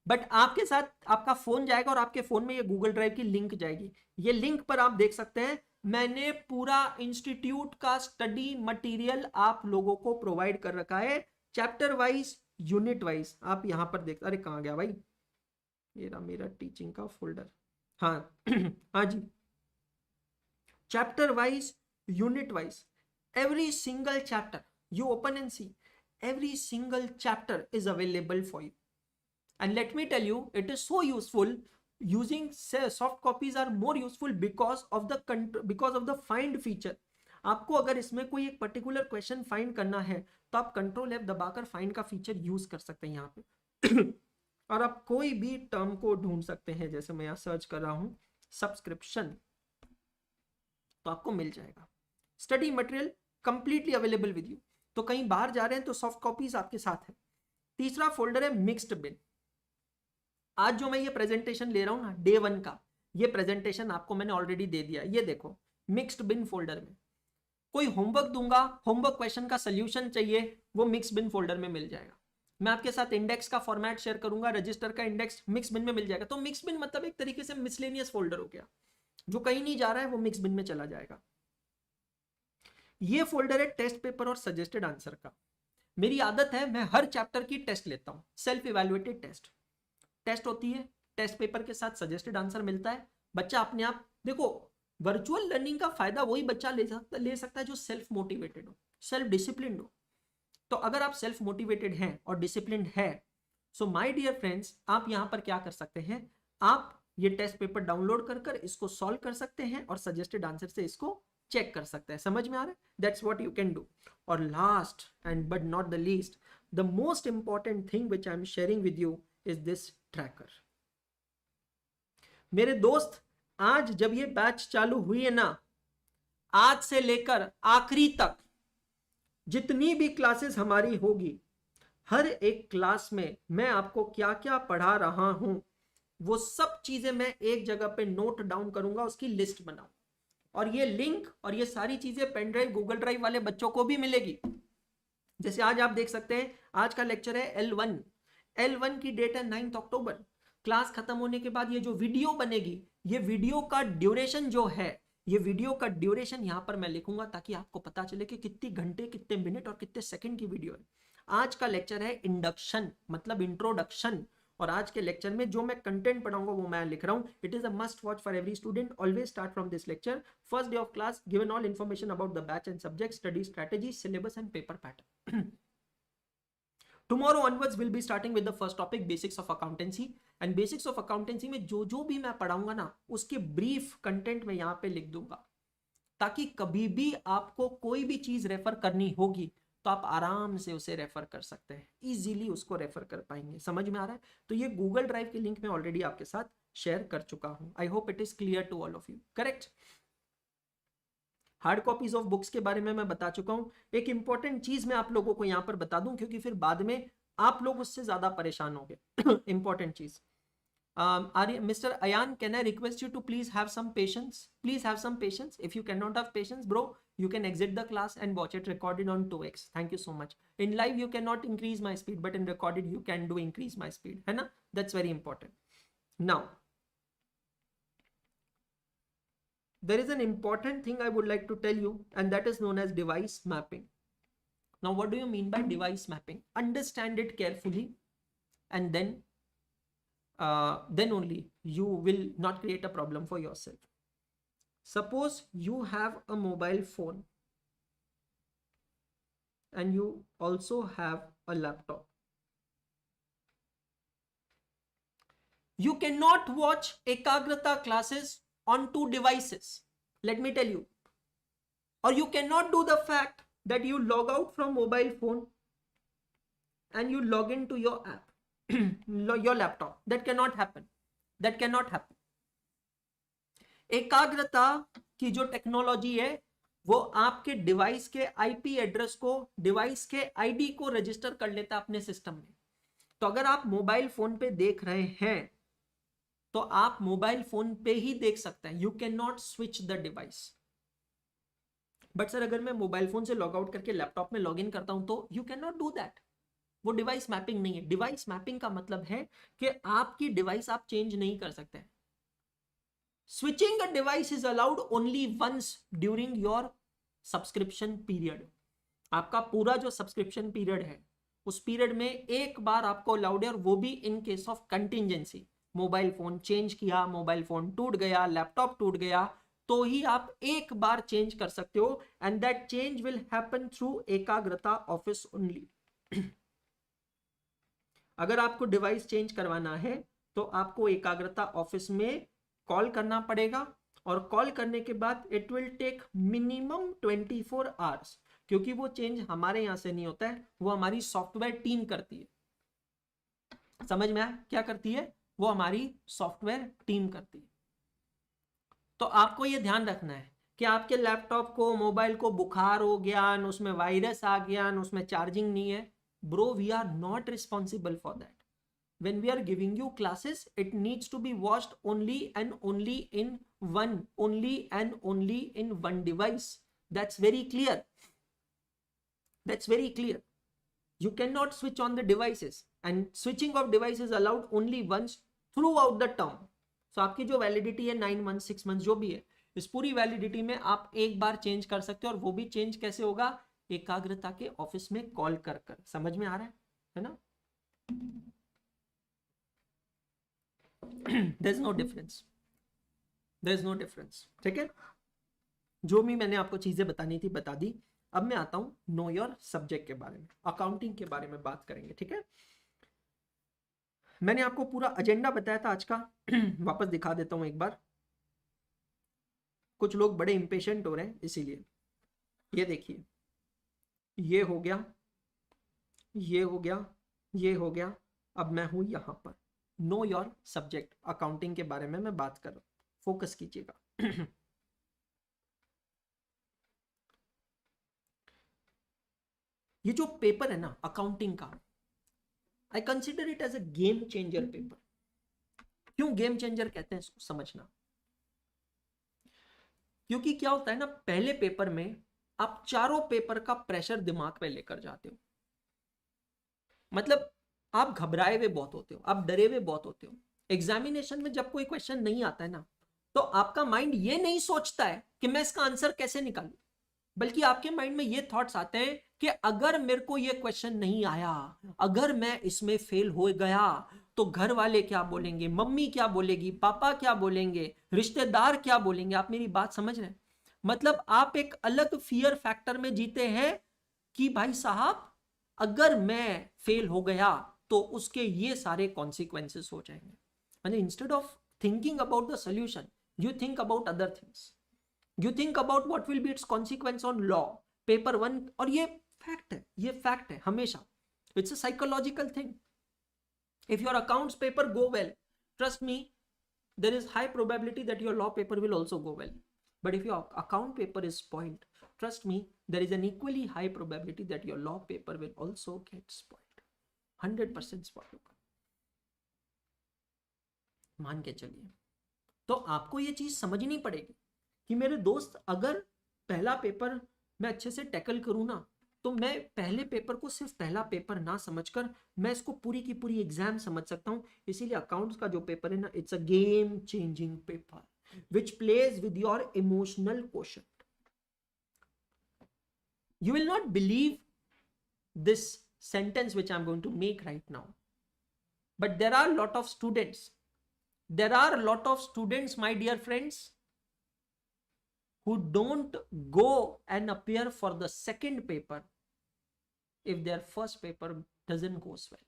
But आपके साथ आपका फोन जाएगा और आपके फोन में ये गूगल ड्राइव की लिंक जाएगी। ये लिंक पर आप देख सकते हैं मैंने पूरा इंस्टीट्यूट का स्टडी मटेरियल आप लोगों को प्रोवाइड कर रखा है, चैप्टर वाइज, यूनिट वाइज। आप यहां पर देख, अरे कहां गया भाई, ये रहा मेरा टीचिंग का फोल्डर। हाँ हाँ जी, chapter wise, unit wise, every single chapter you open and see, every single chapter is available for you. And let me tell you, it is so useful. Using soft copies are more useful because of the find feature. आपको अगर इसमें कोई एक particular question find करना है तो आप control F दबाकर फाइंड का फीचर यूज कर सकते हैं यहाँ पे और आप कोई भी टर्म को ढूंढ सकते हैं। जैसे मैं यहाँ सर्च कर रहा हूं सब्सक्रिप्शन, तो आपको मिल जाएगा। Study material completely available with you. तो कहीं बाहर जा रहे हैं तो सॉफ्ट कॉपीज आपके साथ है। तीसरा फोल्डर है मिक्स्ड बिन। आज जो मैं ये प्रेजेंटेशन ले रहा हूं ना, डे 1 का, ये प्रेजेंटेशन आपको मैंने ऑलरेडी दे दिया। ये देखो मिक्स्ड बिन फोल्डर में कोई होमवर्क दूंगा, होमवर्क क्वेश्चन का सोल्यूशन चाहिए, वो मिक्स्ड बिन फोल्डर में मिल जाएगा। मैं आपके साथ इंडेक्स का फॉर्मेट शेयर करूंगा, रजिस्टर का इंडेक्स मिक्स्ड बिन में मिल जाएगा। तो मिक्स्ड बिन मतलब एक तरीके से मिसलेनियस फोल्डर हो गया, जो कहीं नहीं जा रहा है वो मिक्स बिन में चला जाएगा। ये फोल्डर है टेस्ट पेपर और सजेस्टेड आंसर का। मेरी आदत है मैं हर चैप्टर की टेस्ट लेता हूं, सेल्फ इवैल्यूएटेड टेस्ट होती है, टेस्ट पेपर के साथ सजेस्टेड आंसर मिलता है। बच्चा अपने आप, देखो वर्चुअल लर्निंग का फायदा वही बच्चा ले सकता है जो सेल्फ मोटिवेटेड हो, सेल्फ डिसिप्लिन्ड हो। तो अगर आप सेल्फ मोटिवेटेड हैं और डिसिप्लिन्ड है, सो माय डियर फ्रेंड्स, आप यहां पर क्या कर सकते हैं, आप ये टेस्ट पेपर डाउनलोड कर इसको सॉल्व कर सकते हैं और सजेस्टेड आंसर से इसको चेक कर सकते हैं। समझ में आ रहा है? That's what you can do. और last and but not the least, the most important thing which I am sharing with you is this tracker. मेरे दोस्त, आज जब ये बैच चालू हुई है ना, आज से लेकर आखिरी तक जितनी भी क्लासेस हमारी होगी, हर एक क्लास में मैं आपको क्या क्या पढ़ा रहा हूं, वो सब चीजें मैं एक जगह पे नोट डाउन करूंगा, उसकी लिस्ट बनाऊं। और ये लिंक और ये सारी चीजें पेन ड्राइव, गूगल ड्राइव वाले बच्चों को भी मिलेगी। जैसे आज आप देख सकते हैं, आज का लेक्चर है L1 की डेट है 9 अक्टूबर। क्लास खत्म होने के बाद ये जो वीडियो बनेगी, ये वीडियो का ड्यूरेशन जो है, ये वीडियो का ड्यूरेशन यहां पर मैं लिखूंगा ताकि आपको पता चले कि कितने घंटे, कितने मिनट और कितने सेकंड की वीडियो है। आज का लेक्चर है इंडक्शन, मतलब इंट्रोडक्शन, और आज के लेक्चर में जो मैं कंटेंट पढ़ाऊंगा वो मैं लिख रहा हूं. It is a must watch for every student. Always start from this lecture. First day of class, given all information about the batch and subject, study strategy, syllabus and paper pattern. Tomorrow onwards we'll be starting with the first topic, basics of accountancy. And basics of accountancy में जो भी मैं पढ़ाऊंगा ना, उसके brief content में यहाँ पे लिख दूंगा, ताकि कभी भी आपको कोई भी चीज रेफर करनी होगी तो आप आराम से उसे रेफर कर सकते हैं, इजीली उसको रेफर कर पाएंगे. समझ में आ रहा है? तो ये गूगल ड्राइव की लिंक मैं ऑलरेडी आपके साथ शेयर कर चुका हूं. I hope it is clear to all of you. Correct. Hard copies of books के बारे में मैं बता चुका हूं. एक इंपॉर्टेंट चीज मैं आप लोगों को यहां पर बता दूं, क्योंकि फिर बाद में आप लोग उससे ज्यादा परेशान होंगे. इंपॉर्टेंट चीज. Mr. Ayan, can I request you to please have some patience? Please have some patience. If you cannot have patience, bro, you can exit the class and watch it recorded on 2x. Thank you so much. In live, you cannot increase my speed, but in recorded, you can do increase my speed. है ना? That's very important. Now, there is an important thing I would like to tell you, and that is known as device mapping. Now, what do you mean by device mapping? Understand it carefully, and then only you will not create a problem for yourself. Suppose you have a mobile phone and you also have a laptop. You cannot watch Ekagrata classes on two devices. Let me tell you. Or you cannot do the fact that you log out from mobile phone and you log into your app. your laptop. That cannot happen. That cannot happen. एकाग्रता की जो technology है वो आपके device के IP address को, device के ID को रजिस्टर कर लेता है अपने सिस्टम में. तो अगर आप मोबाइल फोन पे देख रहे हैं तो आप मोबाइल फोन पे ही देख सकते हैं. You can not switch the device. But sir अगर मैं मोबाइल फोन से लॉग आउट करके लैपटॉप में लॉग इन करता हूं तो you can not do that. वो डिवाइस मैपिंग नहीं है. डिवाइस मैपिंग का मतलब है कि आपकी डिवाइस आप चेंज नहीं कर सकते. Switching a device is allowed only once during your subscription period. आपका पूरा जो सब्सक्रिप्शन पीरियड है उस पीरियड में एक बार आपको अलाउड है, और वो भी in case of contingency. Mobile phone change किया, मोबाइल फोन टूट गया, लैपटॉप टूट गया, तो ही आप एक बार चेंज कर सकते हो. And that change will happen through एकाग्रता ऑफिस ओनली. अगर आपको डिवाइस चेंज करवाना है तो आपको एकाग्रता ऑफिस में कॉल करना पड़ेगा, और कॉल करने के बाद it will take minimum 24 hours, क्योंकि वो चेंज हमारे यहां से नहीं होता है, वो हमारी सॉफ्टवेयर टीम करती है. समझ में आया? क्या करती है? वो हमारी सॉफ्टवेयर टीम करती है. तो आपको ये ध्यान रखना है कि आपके लैपटॉप को, मोबाइल को बुखार हो गया, उसमें वायरस आ गया, उसमें चार्जिंग नहीं है. Bro, we are not responsible for that. When we are giving you classes, it needs to be watched only and only in one device. That's very clear. That's very clear. You cannot switch on the devices, and switching of devices is allowed only once throughout the term. So आपकी जो validity है 9 months 6 months जो भी है, इस पूरी validity में आप एक बार चेंज कर सकते हो. और वो भी चेंज कैसे होगा? एकाग्रता के ऑफिस में कॉल कर. समझ में आ रहा है ना? There is no difference. There is no difference. ठीक है? जो भी मैंने आपको चीजें बतानी थी बता दी. अब मैं आता हूं नो योर सब्जेक्ट के बारे में, अकाउंटिंग के बारे में बात करेंगे. ठीक है? मैंने आपको पूरा एजेंडा बताया था आज का. वापस दिखा देता हूं एक बार. कुछ लोग बड़े इंपेशेंट हो रहे हैं इसीलिए. ये देखिए, ये हो गया, ये हो गया, ये हो गया. अब मैं हूं यहां पर. नो योर सब्जेक्ट, अकाउंटिंग के बारे में मैं बात कर रहा हूं. फोकस कीजिएगा. ये जो पेपर है ना अकाउंटिंग का, I consider it as a game changer paper. क्यों गेम चेंजर कहते हैं इसको समझना. क्योंकि क्या होता है ना, पहले पेपर में आप चारों पेपर का प्रेशर दिमाग पे लेकर जाते हो. मतलब आप घबराए हुए बहुत होते हो, आप डरे हुए बहुत होते हो. एग्जामिनेशन में जब कोई क्वेश्चन नहीं आता है ना, तो आपका माइंड ये नहीं सोचता है कि मैं इसका आंसर कैसे निकालूं, बल्कि आपके माइंड में ये थॉट्स आते हैं कि अगर मेरे को ये क्वेश्चन नहीं आया, अगर मैं इसमें फेल हो गया तो घर वाले क्या बोलेंगे, मम्मी क्या बोलेगी, पापा क्या बोलेंगे, रिश्तेदार क्या बोलेंगे। आप मेरी बात समझ रहे हैं? मतलब आप एक अलग फियर फैक्टर में जीते हैं कि भाई साहब अगर मैं फेल हो गया तो उसके ये सारे कॉन्सिक्वेंसेस हो जाएंगे। मतलब instead of thinking about the solution, you think about other things, you think about what will be it's consequence on law paper one. और ये फैक्ट है, ये फैक्ट है हमेशा, it's a psychological thing. if your accounts paper go well, trust me, there is high probability that your law paper will also go well. But if your account paper is spoiled, trust me, there is an equally high probability that your law paper will also get spoiled. 100% spoiled होगा, मान के चलिए। तो आपको ये चीज समझनी पड़ेगी कि मेरे दोस्त, अगर पहला पेपर मैं अच्छे से टैकल करूँ ना, तो मैं पहले पेपर को सिर्फ पहला पेपर ना समझकर मैं इसको पूरी की पूरी एग्जाम समझ सकता हूं। इसीलिए अकाउंट्स का जो पेपर है ना, it's a game changing paper which pledge with your emotional quotient. You will not believe this sentence which I'm going to make right now, but there are a lot of students, my dear friends, who don't go and appear for the second paper if their first paper doesn't goes well.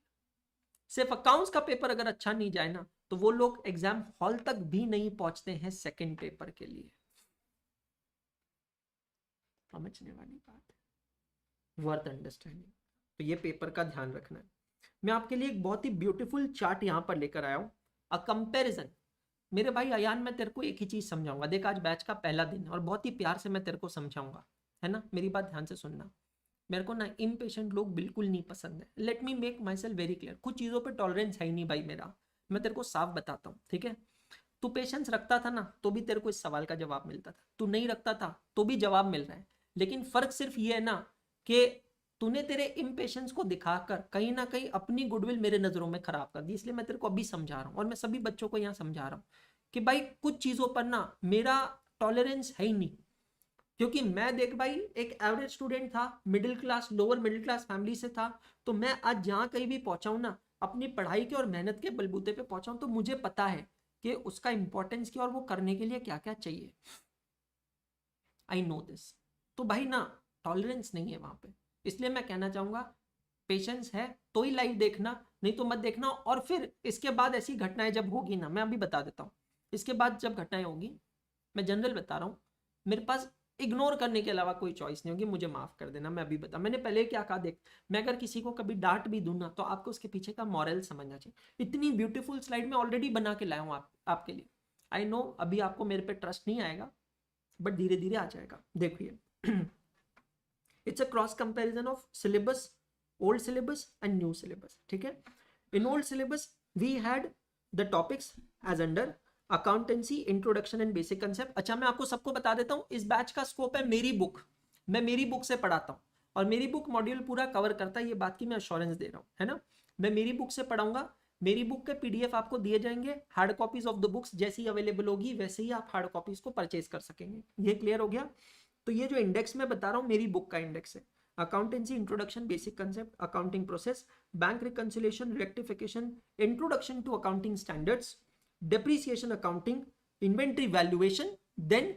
सिर्फ accounts का paper अगर अच्छा नहीं जाए ना, तो वो लोग एग्जाम हॉल तक भी नहीं पहुंचते हैं सेकंड पेपर के लिए। समझने वाली बात है, वर्थ अंडरस्टैंडिंग। तो ये पेपर का ध्यान रखना है। मैं आपके लिए एक बहुत ही ब्यूटीफुल चार्ट यहां पर लेकर आया हूं, अ कंपैरिजन। मेरे भाई अयान, मैं तेरे को एक ही चीज समझाऊंगा। देख, आज बैच का पहला दिन है और बहुत ही प्यार से मैं तेरे को समझाऊंगा, है ना? मेरी बात ध्यान से सुनना। मेरे को ना इम्पेशेंट लोग बिल्कुल नहीं पसंद है। Late me make my self very clear. कुछ चीज़ों पे टॉलरेंस है ही नहीं भाई मेरा, मैं तेरे को साफ बताता हूँ, ठीक है? तू पेशेंस रखता था ना, तो भी तेरे को इस सवाल का जवाब मिलता था। तू नहीं रखता था तो भी जवाब मिल रहा है। लेकिन फर्क सिर्फ ये है ना कि तूने तेरे इम्पेशेंस को दिखाकर कहीं ना कहीं अपनी गुडविल मेरे नज़रों में खराब कर दी। इसलिए मैं तेरे को अभी समझा रहा हूँ, और मैं सभी बच्चों को यहाँ समझा रहा हूँ कि भाई कुछ चीज़ों पर ना मेरा टॉलरेंस है ही नहीं। क्योंकि मैं, देख भाई, एक एवरेज स्टूडेंट था, middle class, lower middle class family से था। तो मैं आज जहाँ कहीं भी पहुंचा हूं ना, अपनी पढ़ाई के और मेहनत के बलबूते पे पहुंचा हूं। तो मुझे पता है कि उसका इंपॉर्टेंस क्या और वो करने के लिए क्या क्या चाहिए। I know this. तो भाई ना, टॉलरेंस नहीं है वहां पे। इसलिए मैं कहना चाहूंगा, पेशेंस है तो ही लाइव देखना, नहीं तो मत देखना। और फिर इसके बाद ऐसी घटनाएं जब होगी ना, मैं अभी बता देता हूँ, इसके बाद जब घटनाएं होगी, मैं जनरल बता रहा हूँ, मेरे पास इग्नोर करने के अलावा कोई चॉइस नहीं होगी। मुझे माफ कर देना, मैं अभी बता, मैंने पहले क्या कहा, देख, मैं अगर किसी को कभी डांट भी दूं ना, तो आपको उसके पीछे का मॉरल समझना चाहिए। इतनी ब्यूटीफुल स्लाइड में ऑलरेडी बना के लाया हूं आपके लिए। आई नो अभी आपको मेरे पे ट्रस्ट नहीं आएगा, बट धीरे धीरे आ जाएगा। देखिए, it's a cross comparison of syllabus, old syllabus and new syllabus, ठीक है? In old syllabus we had the topics as under accountancy, introduction and basic concept. अच्छा, मैं आपको सबको बता देता हूं, इस बैच का स्कोप है मेरी बुक। मैं मेरी बुक से पढ़ाता हूं और मेरी बुक मॉड्यूल पूरा कवर करता है, ये बात की मैं अश्योरेंस दे रहा हूं, है ना? मैं मेरी बुक से पढ़ाऊंगा। मेरी बुक के पीडीएफ आपको दिए जाएंगे। Hard copies of the books जैसी अवेलेबल होगी वैसे ही आप हार्ड कॉपीज को परचेज कर सकेंगे। ये क्लियर हो गया? तो ये जो इंडेक्स मैं बता रहा हूँ, मेरी बुक का इंडेक्स है। Accountancy, introduction, basic concept, accounting process, bank reconciliation, rectification, introduction to accounting standards, depreciation accounting, inventory valuation, then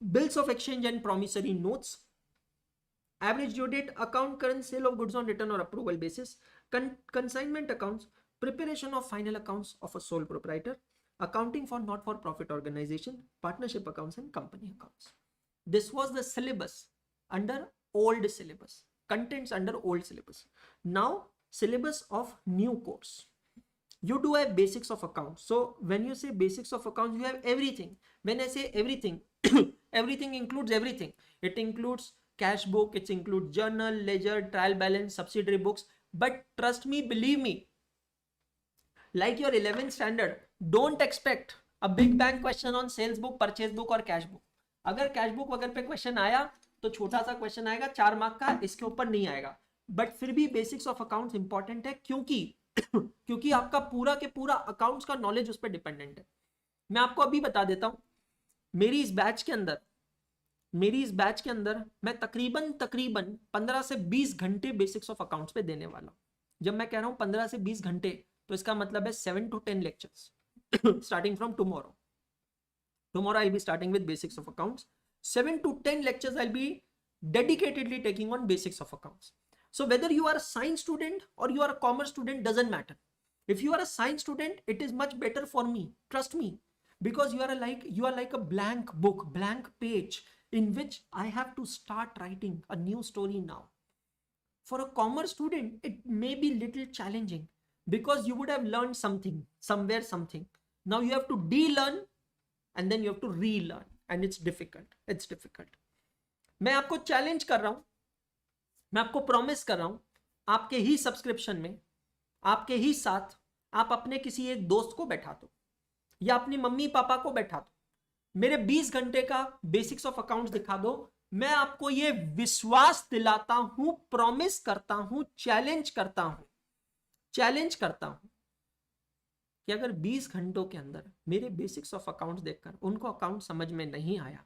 bills of exchange and promissory notes, average due date account, current sale of goods on return or approval basis, consignment accounts, preparation of final accounts of a sole proprietor, accounting for not for profit organization, partnership accounts and company accounts. This was the syllabus under old syllabus, contents under old syllabus. Now syllabus of new course, you do have basics of accounts. So when you say basics of accounts, you have everything. When I say everything, everything includes everything. It includes cash book, it includes journal, ledger, trial balance, subsidiary books. But trust me, believe me, like your 11th standard, don't expect a big bang question on sales book, purchase book और cash book. अगर cash book वगैरह पे question आया तो छोटा सा question आएगा 4 mark का, इसके ऊपर नहीं आएगा। बट फिर भी बेसिक्स ऑफ अकाउंट्स इंपॉर्टेंट है, क्योंकि आपका पूरा के पूरा अकाउंट्स का नॉलेज उस पर डिपेंडेंट है। मैं आपको अभी बता देता हूं, मेरी इस बैच के अंदर मैं तकरीबन 15 से 20 घंटे बेसिक्स ऑफ अकाउंट्स पे देने वाला हूं। जब मैं कह रहा हूं 15 से 20 घंटे, तो इसका मतलब है 7 to 10 lectures starting from tomorrow. Tomorrow I'll be starting with basics of accounts. 7 to 10 lectures I'll be dedicatedly taking on basics of accounts. So whether you are a science student or you are a commerce student doesn't matter. If you are a science student, it is much better for me. Trust me, because you are like a blank book, blank page in which I have to start writing a new story now. For a commerce student, it may be little challenging because you would have learned something, somewhere something. Now you have to de-learn and then you have to relearn and it's difficult. मैं आपको challenge कर रहा हूं, मैं आपको promise कर रहा हूं, आपके ही सब्सक्रिप्शन में, आपके ही साथ आप अपने किसी एक दोस्त को बैठा दो या अपनी मम्मी पापा को बैठा दो, मेरे 20 घंटे का बेसिक्स ऑफ अकाउंट्स दिखा दो. मैं आपको ये विश्वास दिलाता हूं, प्रॉमिस करता हूं, चैलेंज करता हूं कि अगर 20 घंटों के अंदर मेरे बेसिक्स ऑफ अकाउंट्स देखकर उनको अकाउंट समझ में नहीं आया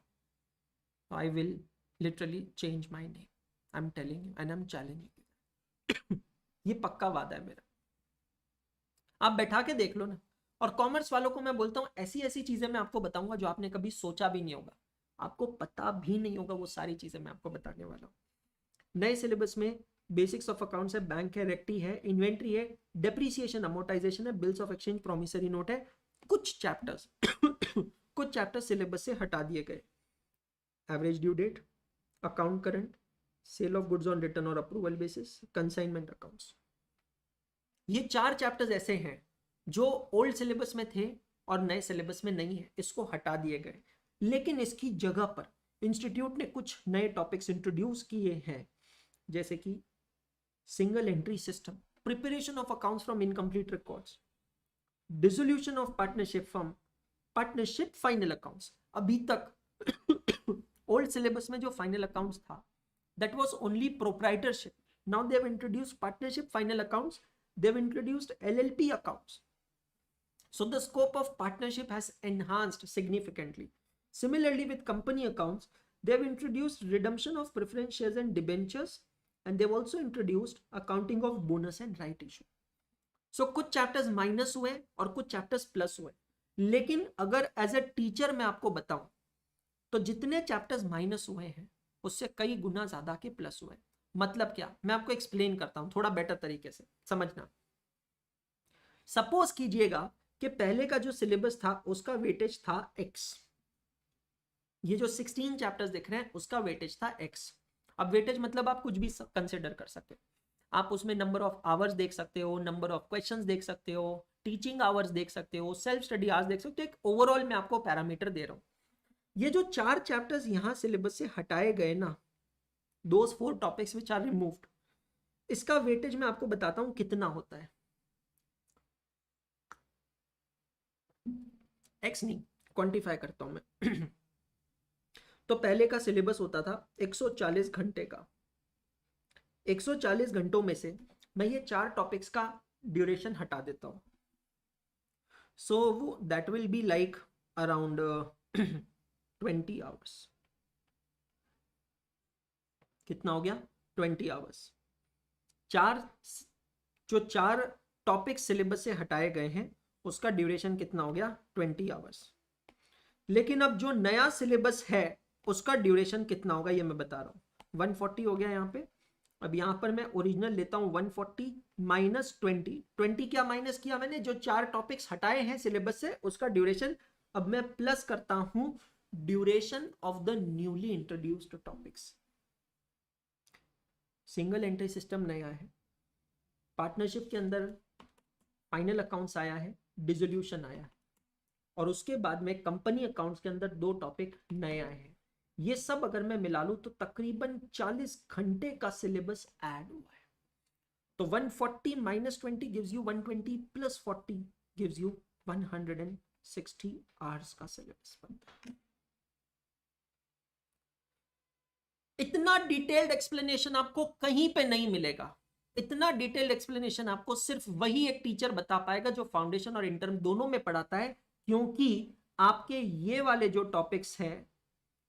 तो I will literally change my name. I am telling you and I M challenging. ये पक्का वादा है मेरा. आप बैठा के देख लो ना. और कॉमर्स वालों को मैं बोलता हूं ऐसी ऐसी चीजें मैं आपको बताऊंगा जो आपने कभी सोचा भी नहीं होगा, आपको पता भी नहीं होगा. वो सारी चीजें मैं आपको बताने वाला हूं. नए सिलेबस में बेसिक्स ऑफ अकाउंट्स है, बैंक है, रेक्टी है, इन्वेंट्री है, डेप्रिसिएशन अमोर्टाइजेशन है, bills of exchange, promissory note है. कुछ चैप्टर्स सिलेबस से हटा दिए गए. Average due date, account current, sale of goods on return और अप्रूवल बेसिस, कंसाइनमेंट अकाउंट्स. ये 4 चैप्टर्स ऐसे हैं जो ओल्ड सिलेबस में थे और नए सिलेबस में नहीं है, इसको हटा दिए गए. लेकिन इसकी जगह पर इंस्टीट्यूट ने कुछ नए टॉपिक्स इंट्रोड्यूस किए हैं, जैसे कि single entry system, preparation of accounts from incomplete records, dissolution of partnership from partnership final accounts. अभी तक ओल्ड सिलेबस में जो फाइनल अकाउंट्स था that was only proprietorship. Now they have introduced partnership final accounts, they have introduced LLP accounts. So the scope of partnership has enhanced significantly. Similarly with company accounts, they have introduced redemption of preference shares and debentures, and they've also introduced accounting of bonus and right issue. So कुछ chapters minus हुए और कुछ chapters plus हुए. लेकिन अगर as a teacher मैं आपको बताऊं तो जितने चैप्टर्स माइनस हुए हैं उससे कई गुना ज्यादा के प्लस हुए. मतलब क्या, मैं आपको एक्सप्लेन करता हूं थोड़ा बेटर तरीके से समझना. सपोज कीजिएगा कि पहले का जो सिलेबस था उसका वेटेज था x. ये जो 16 चैप्टर्स दिख रहे हैं उसका वेटेज था x. अब वेटेज मतलब आप कुछ भी कंसिडर कर सकते हो. आप उसमें नंबर ऑफ आवर्स देख सकते हो, नंबर ऑफ क्वेश्चंस देख सकते हो, टीचिंग आवर्स देख सकते हो, सेल्फ स्टडी आवर्स देख सकते हो. एक ओवरऑल मैं आपको पैरामीटर दे रहा हूं. ये जो 4 चैप्टर्स यहां सिलेबस से हटाए गए ना, those 4 topics which are removed, इसका वेटेज मैं आपको बताता हूं कितना होता है. x नहीं, क्वांटिफाई करता हूं मैं. तो पहले का सिलेबस होता था 140 घंटे का. 140 घंटों में से मैं ये 4 टॉपिक्स का ड्यूरेशन हटा देता हूं. So that will be like around 20 hours. कितना हो गया? 20 आवर्स. 4 टॉपिक्स सिलेबस से हटाए गए हैं उसका ड्यूरेशन कितना हो गया? 20 आवर्स. लेकिन अब जो नया सिलेबस है उसका ड्यूरेशन कितना होगा ये मैं बता रहा हूं. 140 हो गया यहां पे. अब यहां पर मैं ओरिजिनल लेता हूं 140 माइनस 20 क्या माइनस किया मैंने? जो 4 टॉपिक्स हटाए हैं सिलेबस से उसका ड्यूरेशन. अब मैं प्लस करता हूं duration of the newly introduced topics. Single entry system नया है, पार्टनरशिप के अंदर फाइनल अकाउंट्स आया है, डिसोल्यूशन आया है, और उसके बाद में कंपनी अकाउंट्स के अंदर 2 टॉपिक नए आए हैं. ये सब अगर मैं मिला लूं तो तकरीबन 40 घंटे का सिलेबस ऐड हुआ है. तो 140 minus 20 gives you 120 plus 40 gives you 160 hours का सिलेबस बनता है. इतना डिटेल्ड एक्सप्लेनेशन आपको कहीं पे नहीं मिलेगा. इतना डिटेल्ड एक्सप्लेनेशन आपको सिर्फ वही एक टीचर बता पाएगा जो फाउंडेशन और इंटर दोनों में पढ़ाता है. क्योंकि आपके ये वाले जो टॉपिक्स हैं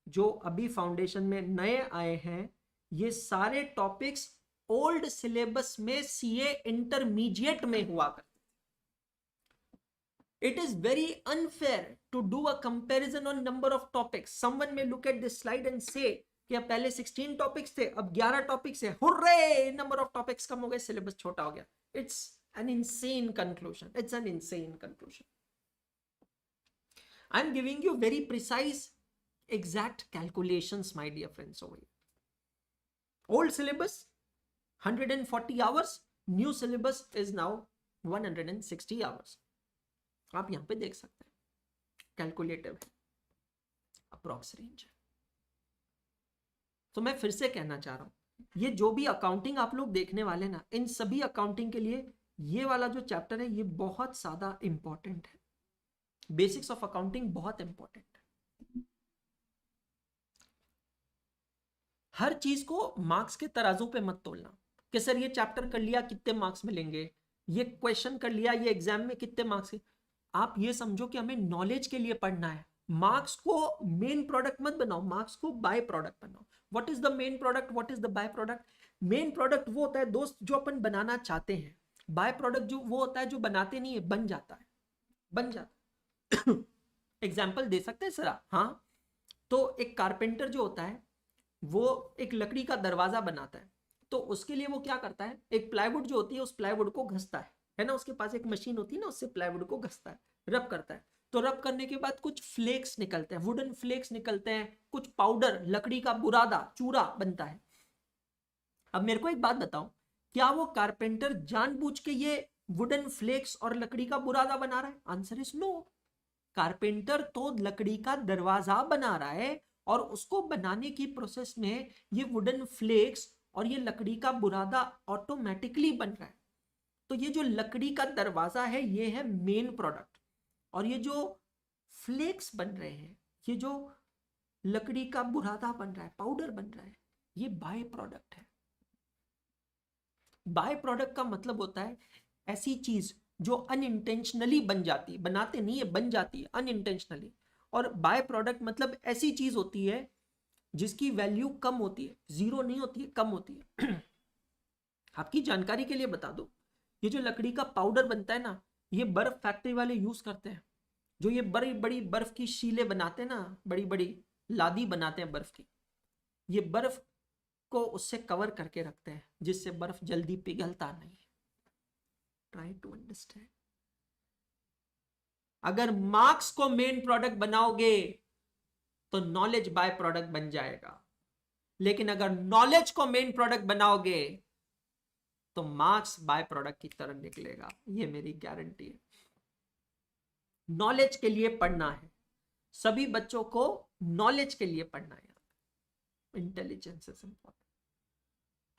जो अभी फाउंडेशन में नए आए हैं, ये सारे टॉपिक्स ओल्ड सिलेबस में सीए इंटरमीडिएट में हुआ करते थे. It is very unfair to do a comparison on number of topics. Someone may look at this slide and say कि अब पहले 16 टॉपिक्स थे, अब 11 टॉपिक्स है, हुर्रे, नंबर ऑफ टॉपिक्स कम हो गए, सिलेबस छोटा हो गया. It's an insane conclusion. It's an insane conclusion. I'm giving you very precise, exact calculations, my dear friends, over here. Old syllabus 140 hours, new syllabus is now 160 hours. आप यहां पे देख सकते हैं, कैलकुलेटिव है, अप्रॉक्स रेंज है. तो मैं फिर से कहना चाह रहा हूं, ये जो भी अकाउंटिंग आप लोग देखने वाले ना, इन सभी अकाउंटिंग के लिए ये वाला जो चैप्टर है ये बहुत ज्यादा इंपॉर्टेंट है. बेसिक्स ऑफ अकाउंटिंग बहुत इंपॉर्टेंट है. हर चीज को मार्क्स के तराजू पे मत तोलना कि सर ये चैप्टर कर लिया कितने मार्क्स मिलेंगे, ये क्वेश्चन कर लिया ये एग्जाम में कितने मार्क्स. आप ये समझो कि हमें नॉलेज के लिए पढ़ना है. मार्क्स को मेन प्रोडक्ट मत बनाओ, मार्क्स को बाय प्रोडक्ट बनाओ. What is the main product, what is the by product? Main product वो होता है दोस्त जो अपन बनाना चाहते हैं. बाय प्रोडक्ट जो वो होता है जो बनाते नहीं है, बन जाता है, बन जाता है. एग्जाम्पल दे सकते हैं सर? हाँ, तो एक कारपेंटर जो होता है वो एक लकड़ी का दरवाजा बनाता है. तो उसके लिए वो क्या करता है, एक प्लाईवुड जो होती है उस प्लाईवुड को घसता है ना, उसके पास एक मशीन होती है ना, उससे प्लाईवुड को घसता है, रब करता है. तो रब करने के बाद कुछ फ्लेक्स निकलते हैं, वुडन फ्लेक्स निकलते हैं, कुछ पाउडर, लकड़ी का बुरादा, चूरा बनता है. अब मेरे को एक बात बताओ, क्या वो कारपेंटर जानबूझ के ये वुडन फ्लेक्स और लकड़ी का बुरादा बना रहा है? Answer is no. कारपेंटर तो लकड़ी का दरवाजा बना रहा है और उसको बनाने की प्रोसेस में ये वुडन फ्लेक्स और ये लकड़ी का बुरादा ऑटोमेटिकली बन रहा है. तो ये जो लकड़ी का दरवाजा है ये है मेन प्रोडक्ट, और ये जो फ्लेक्स बन रहे हैं, ये जो लकड़ी का बुरादा बन रहा है, पाउडर बन रहा है, ये बाय प्रोडक्ट है. बाय प्रोडक्ट का मतलब होता है ऐसी चीज जो अनइंटेंशनली बन जाती है, बनाते नहीं है, बन जाती है अनइंटेंशनली. और बाय प्रोडक्ट मतलब ऐसी चीज होती है जिसकी वैल्यू कम होती है, जीरो नहीं होती है, कम होती है. आपकी जानकारी के लिए बता दो, ये जो लकड़ी का पाउडर बनता है ना, ये बर्फ फैक्ट्री वाले यूज करते हैं. जो ये बड़ी बड़ी बर्फ की शीलें बनाते हैं ना, बड़ी बड़ी लादी बनाते हैं बर्फ की, ये बर्फ को उससे कवर करके रखते हैं जिससे बर्फ जल्दी पिघलता नहीं. Try to understand. अगर मार्क्स को मेन प्रोडक्ट बनाओगे तो नॉलेज बाय प्रोडक्ट बन जाएगा, लेकिन अगर नॉलेज को मेन प्रोडक्ट बनाओगे तो मार्क्स बाय प्रोडक्ट की तरह निकलेगा. ये मेरी गारंटी है. नॉलेज के लिए पढ़ना है, सभी बच्चों को नॉलेज के लिए पढ़ना है. Intelligence is important.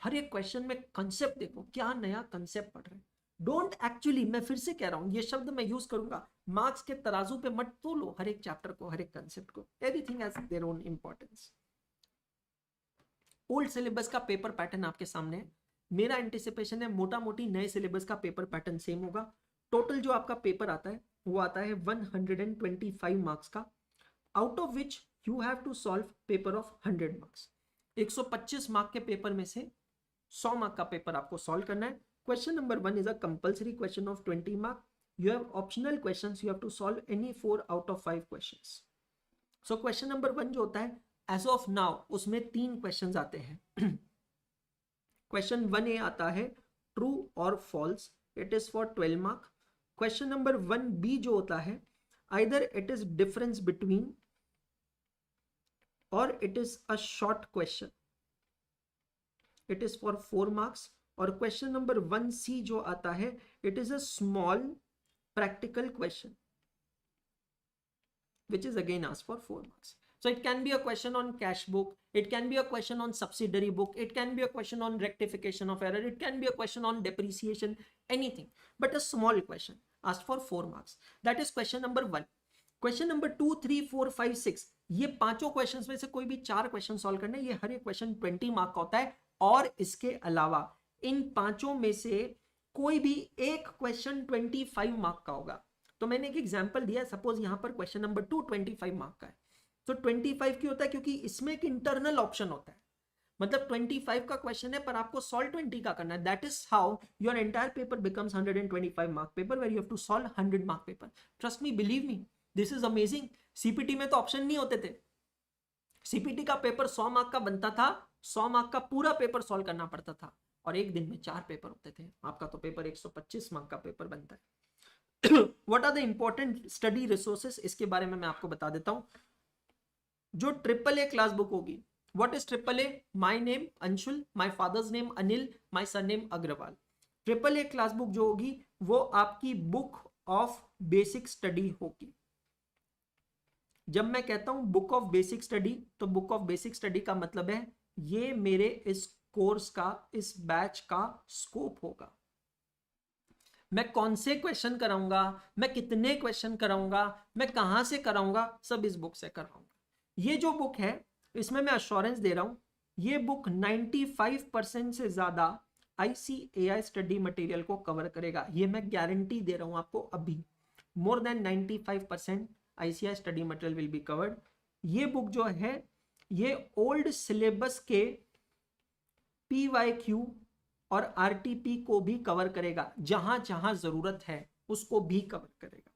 हर एक क्वेश्चन में कंसेप्ट देखो, क्या नया कंसेप्ट पढ़ रहे हैं. डोंट एक्चुअली, मैं फिर से कह रहा हूं, ये शब्द मैं यूज करूंगा, मार्क्स के तराजू पे मत तोलो हर एक चैप्टर को, हर एक कंसेप्ट को. Everything has their own importance. Old syllabus का पेपर पैटर्न आपके सामने है. मेरा एंटिसिपेशन है मोटा मोटी नए सिलेबस का पेपर पैटर्न सेम होगा. टोटल जो आपका पेपर आता है वो आता है 125 मार्क्स का, out of which you have to solve paper of 100 marks. 125 mark के पेपर में से 100 मार्क का पेपर आपको सॉल्व करना है. Question number 1 is a compulsory question of 20 mark. You have optional questions, you have to solve any 4 out of 5 questions. So question number 1 जो होता है एज ऑफ नाउ उसमें 3 क्वेश्चंस आते हैं. क्वेश्चन 1A आता है ट्रू और false, it is for 12 mark. Question number 1B जो होता है either it is difference between or it is a short question, it is for 4 marks. और क्वेश्चन नंबर 1C जो आता है it is a small practical question which is again asked for 4 marks. So it can be a question on cash book, it can be a question on subsidiary book, it can be a question on rectification of error, it can be a question on depreciation, anything, but a small question asked for 4 marks. That is question number 1. Question number 2, 3, 4, 5, 6, ये पांचों questions में से कोई भी 4 question solve करने. ये हर एक question 20 mark का होता है. और इसके अलावा इन पांचों में से कोई भी एक क्वेश्चन 25 मार्क का होगा. तो मैंने एक एग्जांपल दिया, सपोज यहां पर क्वेश्चन नंबर 2 25 मार्क का है. तो 25 क्यों होता है? क्योंकि इसमें एक इंटरनल ऑप्शन होता है. मतलब 25 का क्वेश्चन है पर आपको सॉल्व 20 का करना है. That is how your entire paper becomes 125 mark paper where you have to solve 100 mark paper. Trust me, believe me, this is amazing. CPT में तो ऑप्शन नहीं होते थे. सीपीटी का पेपर 100 मार्क का बनता था, 100 मार्क का पूरा पेपर सॉल्व करना पड़ता था और एक दिन में 4 पेपर होते थे. आपका तो पेपर 125 मार्क का पेपर बनता है. What are the important study resources, इसके बारे में मैं आपको बता देता हूं. जो ट्रिपल ए क्लास बुक होगी, what is triple A? My name Anshul, my father's name Anil, my son name Agarwal. Triple A class book जो होगी वो आपकी बुक ऑफ बेसिक स्टडी होगी. जब मैं कहता हूं बुक ऑफ बेसिक स्टडी, तो बुक ऑफ बेसिक स्टडी का मतलब है ये मेरे इस कोर्स का, इस बैच का स्कोप होगा. मैं कौन से क्वेश्चन कराऊंगा, मैं कितने क्वेश्चन कराऊंगा, मैं कहां से कराऊंगा, सब इस बुक से कराऊंगा. ये जो बुक है इसमें मैं अश्योरेंस दे रहा हूं, ये बुक 95% से ज्यादा ICAI स्टडी मटेरियल को कवर करेगा. ये मैं गारंटी दे रहा हूं आपको अभी. More than 95% ICAI study material will be covered. ये बुक जो है ये ओल्ड सिलेबस के PYQ और RTP को भी कवर करेगा. जहां जहां जरूरत है उसको भी कवर करेगा.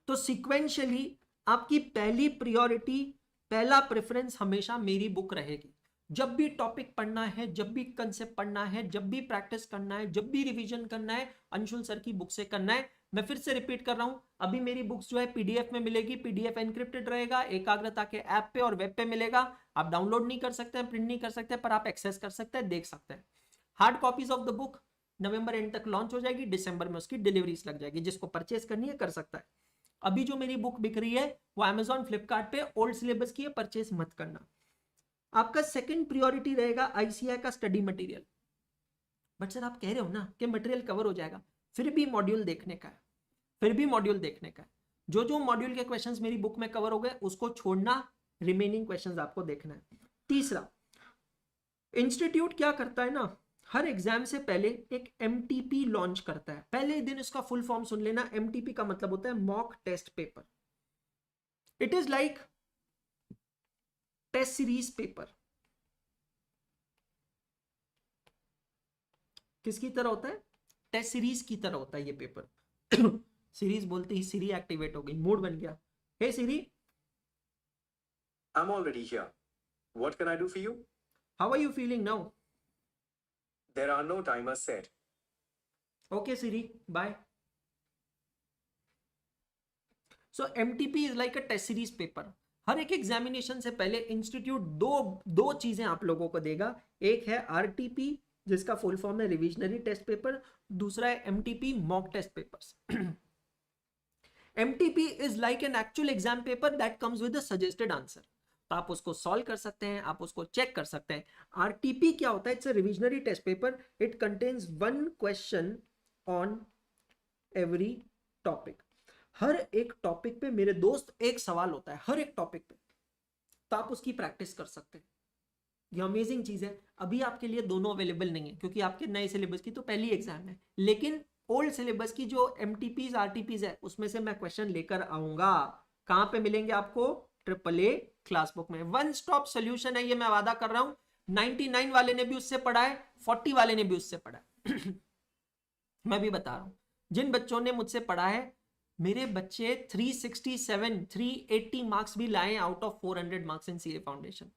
तो सिक्वेंशियली आपकी पहली प्रायोरिटी, पहला प्रेफरेंस हमेशा मेरी बुक रहेगी. जब भी टॉपिक पढ़ना है, जब भी कंसेप्ट पढ़ना है, जब भी प्रैक्टिस करना है, जब भी रिवीजन करना है, अंशुल सर की बुक से करना है. मैं फिर से रिपीट कर रहा हूं, अभी मेरी बुक्स जो है PDF में मिलेगी. PDF एनक्रिप्टेड रहेगा, एकाग्रता के ऐप पे और वेब पे मिलेगा. आप डाउनलोड नहीं कर सकते हैं, प्रिंट नहीं कर सकते, पर आप एक्सेस कर सकते हैं, देख सकते हैं. Hard copies of the book November and तक लॉन्च हो जाएगी, दिसंबर में उसकी डिलीवरीज लग जाएगी. जिसको परचेस करनी है कर सकता है. अभी जो मेरी बुक बिक रही है वो Amazon फ्लिपकार्ट पे ओल्ड सिलेबस की है, परचेस मत करना. आपका सेकंड प्रायोरिटी रहेगा ICAI का स्टडी मटेरियल. बट सर आप कह रहे हो ना कि मटेरियल कवर हो जाएगा, फिर भी मॉड्यूल देखने का है, फिर भी मॉड्यूल देखने का है. जो जो मॉड्यूल के क्वेश्चंस मेरी बुक में कवर हो गए उसको छोड़ना, रिमेनिंग क्वेश्चंस आपको देखना है. तीसरा, इंस्टीट्यूट क्या करता है ना, हर एग्जाम से पहले एक MTP लॉन्च करता है. पहले दिन इसका फुल फॉर्म सुन लेना. MTP का मतलब होता है mock test paper. It is like test series paper. किसकी तरह होता है? टेस्ट सीरीज की तरह होता है ये पेपर. सीरीज बोलते ही सीरी एक्टिवेट हो गई, मूड बन गया. Hey Siri, I'm already here. What can I do for you? How are you feeling now? There are no timers set. Okay Siri, bye. So MTP is like a test series paper. हर एक examination से पहले institute दो चीजें आप लोगों को देगा. एक है RTP जिसका फुल फॉर्म है रिविजनरी टेस्ट पेपर, दूसरा है MTP mock test papers. MTP is like an actual exam paper that comes with a suggested answer. तो आप उसको सॉल्व कर सकते हैं, आप उसको चेक कर सकते हैं. RTP क्या होता है? It's a revisionary test paper. It contains 1 question on every topic. हर एक टॉपिक पे मेरे दोस्त एक सवाल होता है, हर एक टॉपिक पे. तो आप उसकी प्रैक्टिस कर सकते हैं. ये अमेजिंग चीज है. अभी आपके लिए दोनों अवेलेबल नहीं है क्योंकि आपके नए सिलेबस की तो पहली एग्जाम है, लेकिन ओल्ड सिलेबस की जो MTPs RTPs है उसमें से मैं क्वेश्चन लेकर आऊंगा. कहां पे मिलेंगे आपको? AAA क्लास बुक में. वन स्टॉप सोल्यूशन है ये, मैं वादा कर रहा हूं. 99 वाले ने भी उससे पढ़ा है, 40 वाले ने भी उससे पढ़ा है. मैं भी बता रहा हूं, जिन बच्चों ने मुझसे पढ़ा है, मेरे बच्चे 367 380 मार्क्स भी लाए out of 400 marks in CA foundation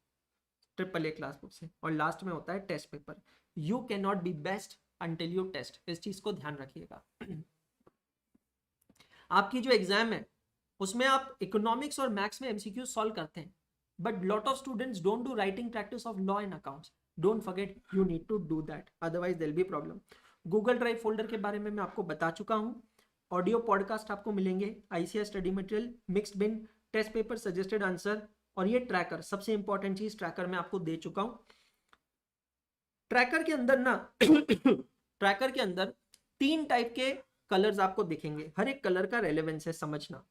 AAA class book से. और लास्ट में होता है test paper. You can not be best until you test. इस चीज को ध्यान रखिएगा. आपकी जो एग्जाम है उसमें आप इकोनॉमिक्स और मैथ्स में MCQ सॉल्व करते हैं, but lot of students don't do writing practice of law and accounts. Don't forget, you need to do that, otherwise there will be problem. Google drive folder के बारे में मैं आपको बता चुका हूं. ऑडियो पॉडकास्ट आपको मिलेंगे, ICAI स्टडी मटेरियल, मिक्स्ड बिन, टेस्ट पेपर, सजेस्टेड आंसर, और ये ट्रैकर. सबसे इंपॉर्टेंट चीज ट्रैकर में आपको दे चुका हूं. ट्रैकर के अंदर ना ट्रैकर के अंदर 3 टाइप के कलर्स आपको दिखेंगे. हर एक कलर का रेलेवेंस है, समझना.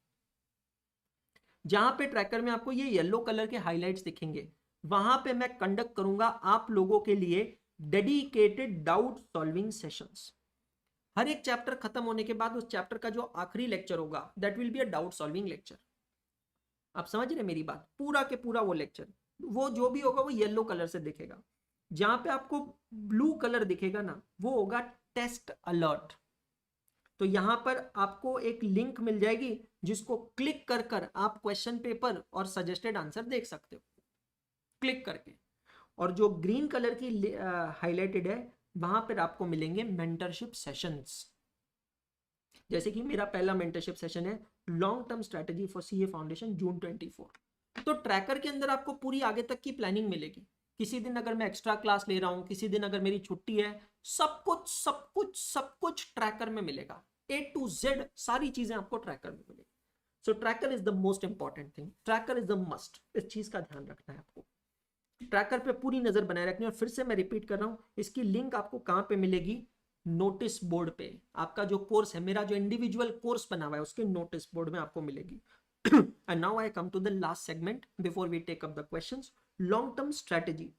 जहां पे ट्रैकर में आपको ये येलो कलर के हाइलाइट्स दिखेंगे, वहां पे मैं कंडक्ट करूंगा आप लोगों के लिए डेडिकेटेड डाउट सॉल्विंग सेशंस. हर एक चैप्टर खत्म होने के बाद उस चैप्टर का जो आखिरी लेक्चर होगा that will be a doubt solving lecture. आप समझ रहे मेरी बात? पूरा के पूरा वो लेक्चर वो जो भी होगा वो येलो कलर से दिखेगा। जहां पे आपको ब्लू कलर दिखेगा ना, वो होगा टेस्ट अलर्ट। तो यहां पर आपको एक लिंक मिल जाएगी जिसको क्लिक कर कर आप क्वेश्चन पेपर और सजेस्टेड आंसर देख सकते हो, क्लिक करके। और जो ग्रीन कलर की हाईलाइटेड है, वहां पर आपको मिलेंगे मेंटरशिप सेशंस। जैसे कि मेरा पहला मेंटरशिप सेशन है long term strategy for CA foundation, June 24। तो ट्रैकर के अंदर आपको पूरी आगे तक की प्लानिंग मिलेगी। किसी दिन अगर मैं एक्स्ट्रा क्लास ले रहा हूं, किसी दिन अगर मेरी छुट्टी है, सब कुछ सब कुछ सब कुछ ट्रैकर में मिलेगा। A to Z सारी चीजें आपको ट्रैकर में मिलेगी। So tracker is the most important thing, tracker is the must. इस चीज का ध्यान रखना है आपको, ट्रैकर पे पूरी नजर बनाए रखनी है। और फिर से मैं रिपीट कर रहा हूं, इसकी लिंक आपको कहां पे मिलेगी? नोटिस बोर्ड पे। आपका जो कोर्स है, मेरा जो इंडिविजुअल कोर्स बना हुआ है, उसके नोटिस बोर्ड में आपको मिलेगी। And now I come to the last segment before we take up the questions, long term strategy.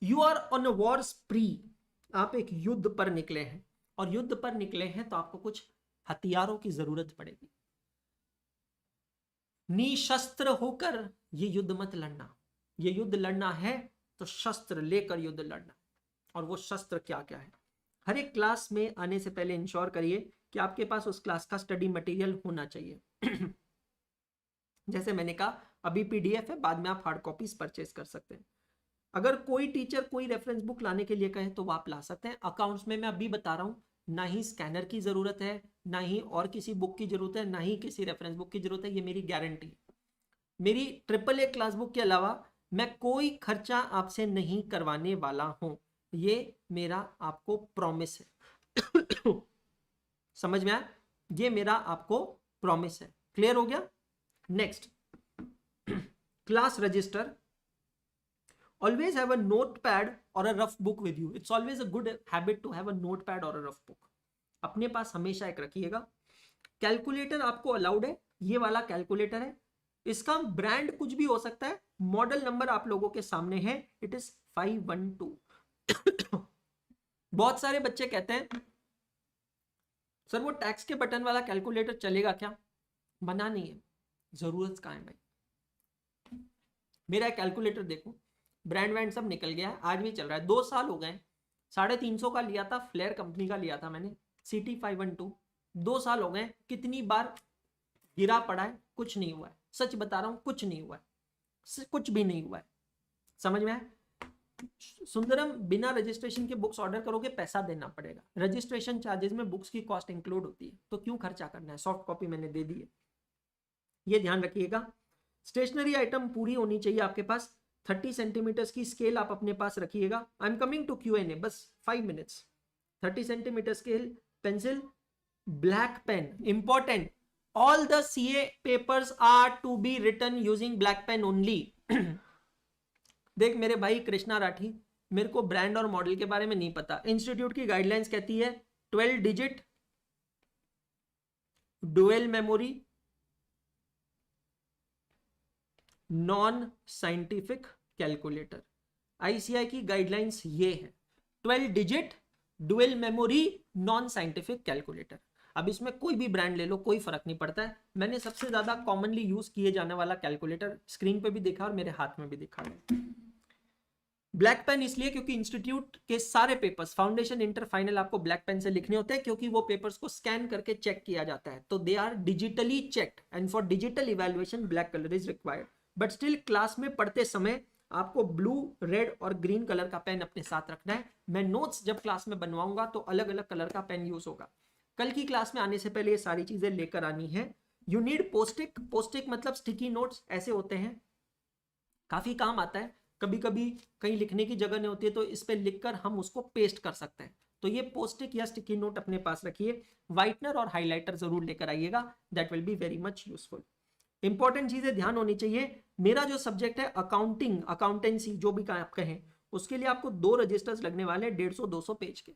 You are on a war spree, आप एक युद्ध पर निकले हैं, और युद्ध पर निकले हैं तो आपको कुछ हथियारों की जरूरत पड़ेगी। निशस्त्र होकर ये युद्ध मत लड़ना। ये युद्ध लड़ना है तो शस्त्र लेकर युद्ध लड़ना। और वो शस्त्र क्या क्या है? हर एक क्लास में आने से पहले इंश्योर करिए कि आपके पास उस क्लास का स्टडी मटेरियल होना चाहिए। जैसे मैंने कहा, अभी पीडीएफ है, बाद में आप हार्ड कॉपीज परचेज कर सकते हैं। अगर कोई टीचर कोई रेफरेंस बुक लाने के लिए कहे तो आप ला सकते हैं। अकाउंट्स में मैं अभी बता रहा हूं, ना ही स्कैनर की जरूरत है, ना ही और किसी बुक की जरूरत है, ना ही किसी रेफरेंस बुक की जरूरत है। ये मेरी गारंटी है। मेरी AAA क्लास बुक के अलावा मैं कोई खर्चा आपसे नहीं करवाने वाला हूं। ये मेरा आपको प्रॉमिस है। समझ में आया? ये मेरा आपको प्रॉमिस है। क्लियर हो गया? Next, class register. Always have a notepad or a rough book with you. It's always a good habit to have a notepad or a rough book. अपने पास हमेशा एक रखिएगा। कैलकुलेटर आपको अलाउड है, ये वाला कैलकुलेटर है। इसका ब्रांड कुछ भी हो सकता है। मॉडल नंबर आप लोगों के सामने है, इट इज 512। बहुत सारे बच्चे कहते हैं सर वो टैक्स के बटन वाला कैलकुलेटर चलेगा क्या? बना नहीं है, जरूरत कहाँ है भाई? मेरा कैलकुलेटर देखो, ब्रांड वैंड सब निकल गया है, आज भी चल रहा है। 2 साल हो गए, 350 का लिया था, फ्लेयर कंपनी का लिया था मैंने, CT512। 2 साल हो गए, कितनी बार गिरा पड़ा है, कुछ नहीं हुआ है। सच बता रहा हूं, कुछ नहीं हुआ है, कुछ भी नहीं हुआ है। समझ में आया? सुंदरम, बिना रजिस्ट्रेशन के बुक्स ऑर्डर करोगे पैसा देना पड़ेगा। रजिस्ट्रेशन चार्जेस में बुक्स की कॉस्ट इंक्लूड होती है, तो क्यों खर्चा करना है? सॉफ्ट कॉपी मैंने दे दी है, ये ध्यान रखिएगा। स्टेशनरी आइटम पूरी होनी चाहिए आपके पास। 30 सेंटीमीटर की स्केल आप अपने पास रखिएगा। I am coming to Q&A, बस 5 minutes. 30 centimetre scale, pencil, black pen, important. All the CA papers are to be written using black pen only. देख मेरे भाई कृष्णा राठी, मेरे को ब्रांड और मॉडल के बारे में नहीं पता। इंस्टीट्यूट की गाइडलाइंस कहती है 12 digit dual memory, non scientific calculator. ICI की गाइडलाइंस ये है, 12 digit dual memory non scientific calculator. अब इसमें कोई भी ब्रांड ले लो, कोई फर्क नहीं पड़ता है। मैंने सबसे ज्यादा कॉमनली यूज किए जाने वाला कैलकुलेटर स्क्रीन पे भी देखा और मेरे हाथ में भी दिखा है। ब्लैक पेन इसलिए क्योंकि इंस्टीट्यूट के सारे पेपर्स, फाउंडेशन, इंटर, फाइनल, आपको ब्लैक पेन से लिखने होते हैं, क्योंकि वो पेपर्स को स्कैन करके चेक किया जाता है। तो they are digitally checked and for digital evaluation black colour is required. But still class में पढ़ते समय आपको ब्लू, रेड और ग्रीन कलर का पेन अपने साथ रखना है। मैं नोट्स जब क्लास में बनवाऊंगा तो अलग अलग कलर का पेन यूज होगा। कल की क्लास में आने से पहले ये सारी चीजें लेकर आनी है। यू नीड पोस्टिक। पोस्टिक मतलब स्टिकी नोट्स ऐसे होते हैं, काफी काम आता है। कभी कभी कहीं लिखने की जगह नहीं होती है तो इस पे लिखकर हम उसको पेस्ट कर सकते हैं। तो ये पोस्टिक या स्टिकी नोट अपने पास रखिए। व्हाइटनर और हाइलाइटर जरूर लेकर आइएगा, that will be very much useful. Important चीजें ध्यान होनी चाहिए। मेरा जो सब्जेक्ट है अकाउंटिंग, अकाउंटेंसी, जो भी आप कहें, उसके लिए आपको 2 रजिस्टर्स लगने वाले हैं 150-200 पेज के।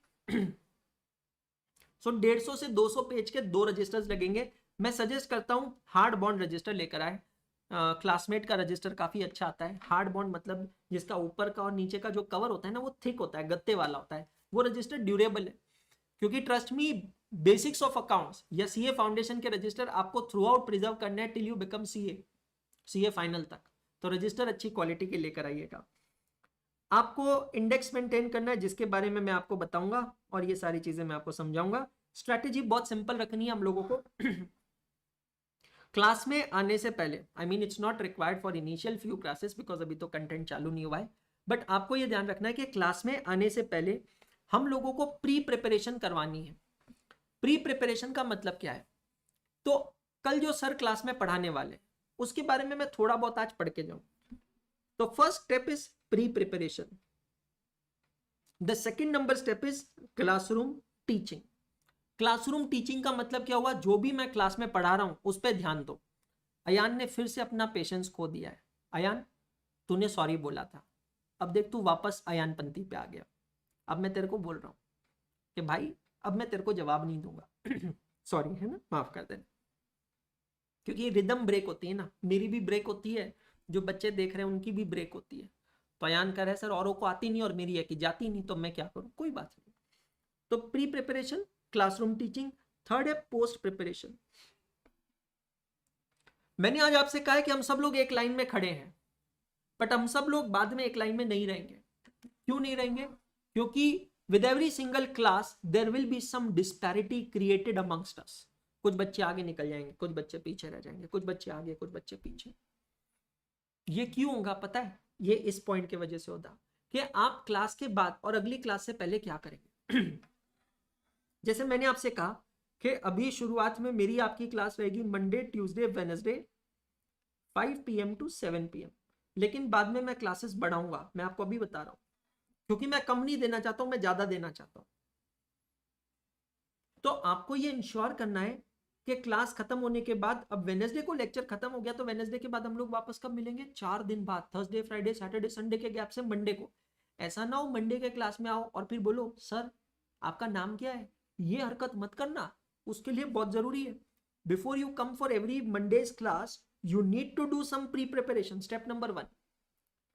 सो 150 से 200 पेज के 2 रजिस्टर्स लगेंगे। मैं सजेस्ट करता हूं हार्ड बॉन्ड रजिस्टर लेकर आए। क्लासमेट का रजिस्टर काफी अच्छा आता है। हार्ड बॉन्ड मतलब जिसका ऊपर का और नीचे का जो कवर होता है ना, वो थिक होता है, गत्ते वाला होता है। वो रजिस्टर ड्यूरेबल है, क्योंकि trust me, basics of accounts या CA फाउंडेशन के रजिस्टर आपको थ्रू आउट प्रिजर्व करना है till you become CA final तक। तो रजिस्टर अच्छी क्वालिटी के लेकर आइएगा। आपको इंडेक्स मेंटेन करना है, जिसके बारे में मैं आपको बताऊंगा और ये सारी चीजें मैं आपको समझाऊंगा। स्ट्रैटेजी बहुत सिंपल रखनी है हम लोगों को। क्लास में आने से पहले, I mean it's not required for initial few classes because अभी तो कंटेंट चालू नहीं हुआ है, बट आपको ये ध्यान रखना है कि क्लास में आने से पहले हम लोगों को प्री प्रिपरेशन करवानी है। प्री प्रिपरेशन का मतलब क्या है? तो कल जो सर क्लास में पढ़ाने वाले उसके बारे में मैं थोड़ा बहुत आज पढ़ के जाऊं। तो first step is pre preparation. The second number step is classroom teaching. Classroom teaching का मतलब क्या हुआ? जो भी मैं क्लास में पढ़ा रहा हूं उस पर ध्यान दो। अयान ने फिर से अपना पेशेंस खो दिया है। अयान, तूने सॉरी बोला था, अब देख तू वापस अयान पंथी पे आ गया। अब मैं तेरे को बोल रहा हूं कि भाई अब मैं तेरे को जवाब नहीं दूंगा। सॉरी, है ना, माफ कर देना। क्योंकि रिदम ब्रेक होती है ना, मेरी भी ब्रेक होती है, जो बच्चे देख रहे हैं उनकी भी ब्रेक होती है। तो अयान कह रहा है सर औरों को आती नहीं और मेरी है कि जाती नहीं, तो मैं क्या करूं? कोई बात नहीं। तो pre preparation, classroom teaching. Third है पोस्ट प्रिपरेशन। मैंने आज आपसे कहा है कि हम सब लोग एक लाइन में खड़े हैं, बट हम सब लोग बाद में एक लाइन में नहीं रहेंगे। क्यों नहीं रहेंगे? क्योंकि with every single class there will be some disparity created amongst us. कुछ बच्चे आगे निकल जाएंगे, कुछ बच्चे पीछे रह जाएंगे, कुछ बच्चे आगे, कुछ बच्चे पीछे। ये क्यों होगा पता है? ये इस पॉइंट की वजह से होता कि आप क्लास के बाद और अगली क्लास से पहले क्या करेंगे। जैसे मैंने आपसे कहा कि अभी शुरुआत में मेरी आपकी क्लास रहेगी Monday, Tuesday, Wednesday 5 PM to 7 PM, लेकिन बाद में मैं क्लासेस बढ़ाऊंगा। मैं आपको अभी बता रहा हूं, क्योंकि मैं कम नहीं देना चाहता हूं, मैं ज्यादा देना चाहता हूं। तो आपको ये इंश्योर करना है कि क्लास खत्म होने के बाद, अब वेडनेसडे को लेक्चर खत्म हो गया तो वेडनेसडे के बाद हम लोग वापस कब मिलेंगे? 4 दिन बाद, थर्सडे, फ्राइडे, सैटरडे, संडे के गैप से मंडे को। ऐसा ना हो मंडे के क्लास में आओ और फिर बोलो सर आपका नाम क्या है। ये हरकत मत करना, उसके लिए बहुत जरूरी है। Before you come for every Mondays class you need to do some pre-preparation, step number 1.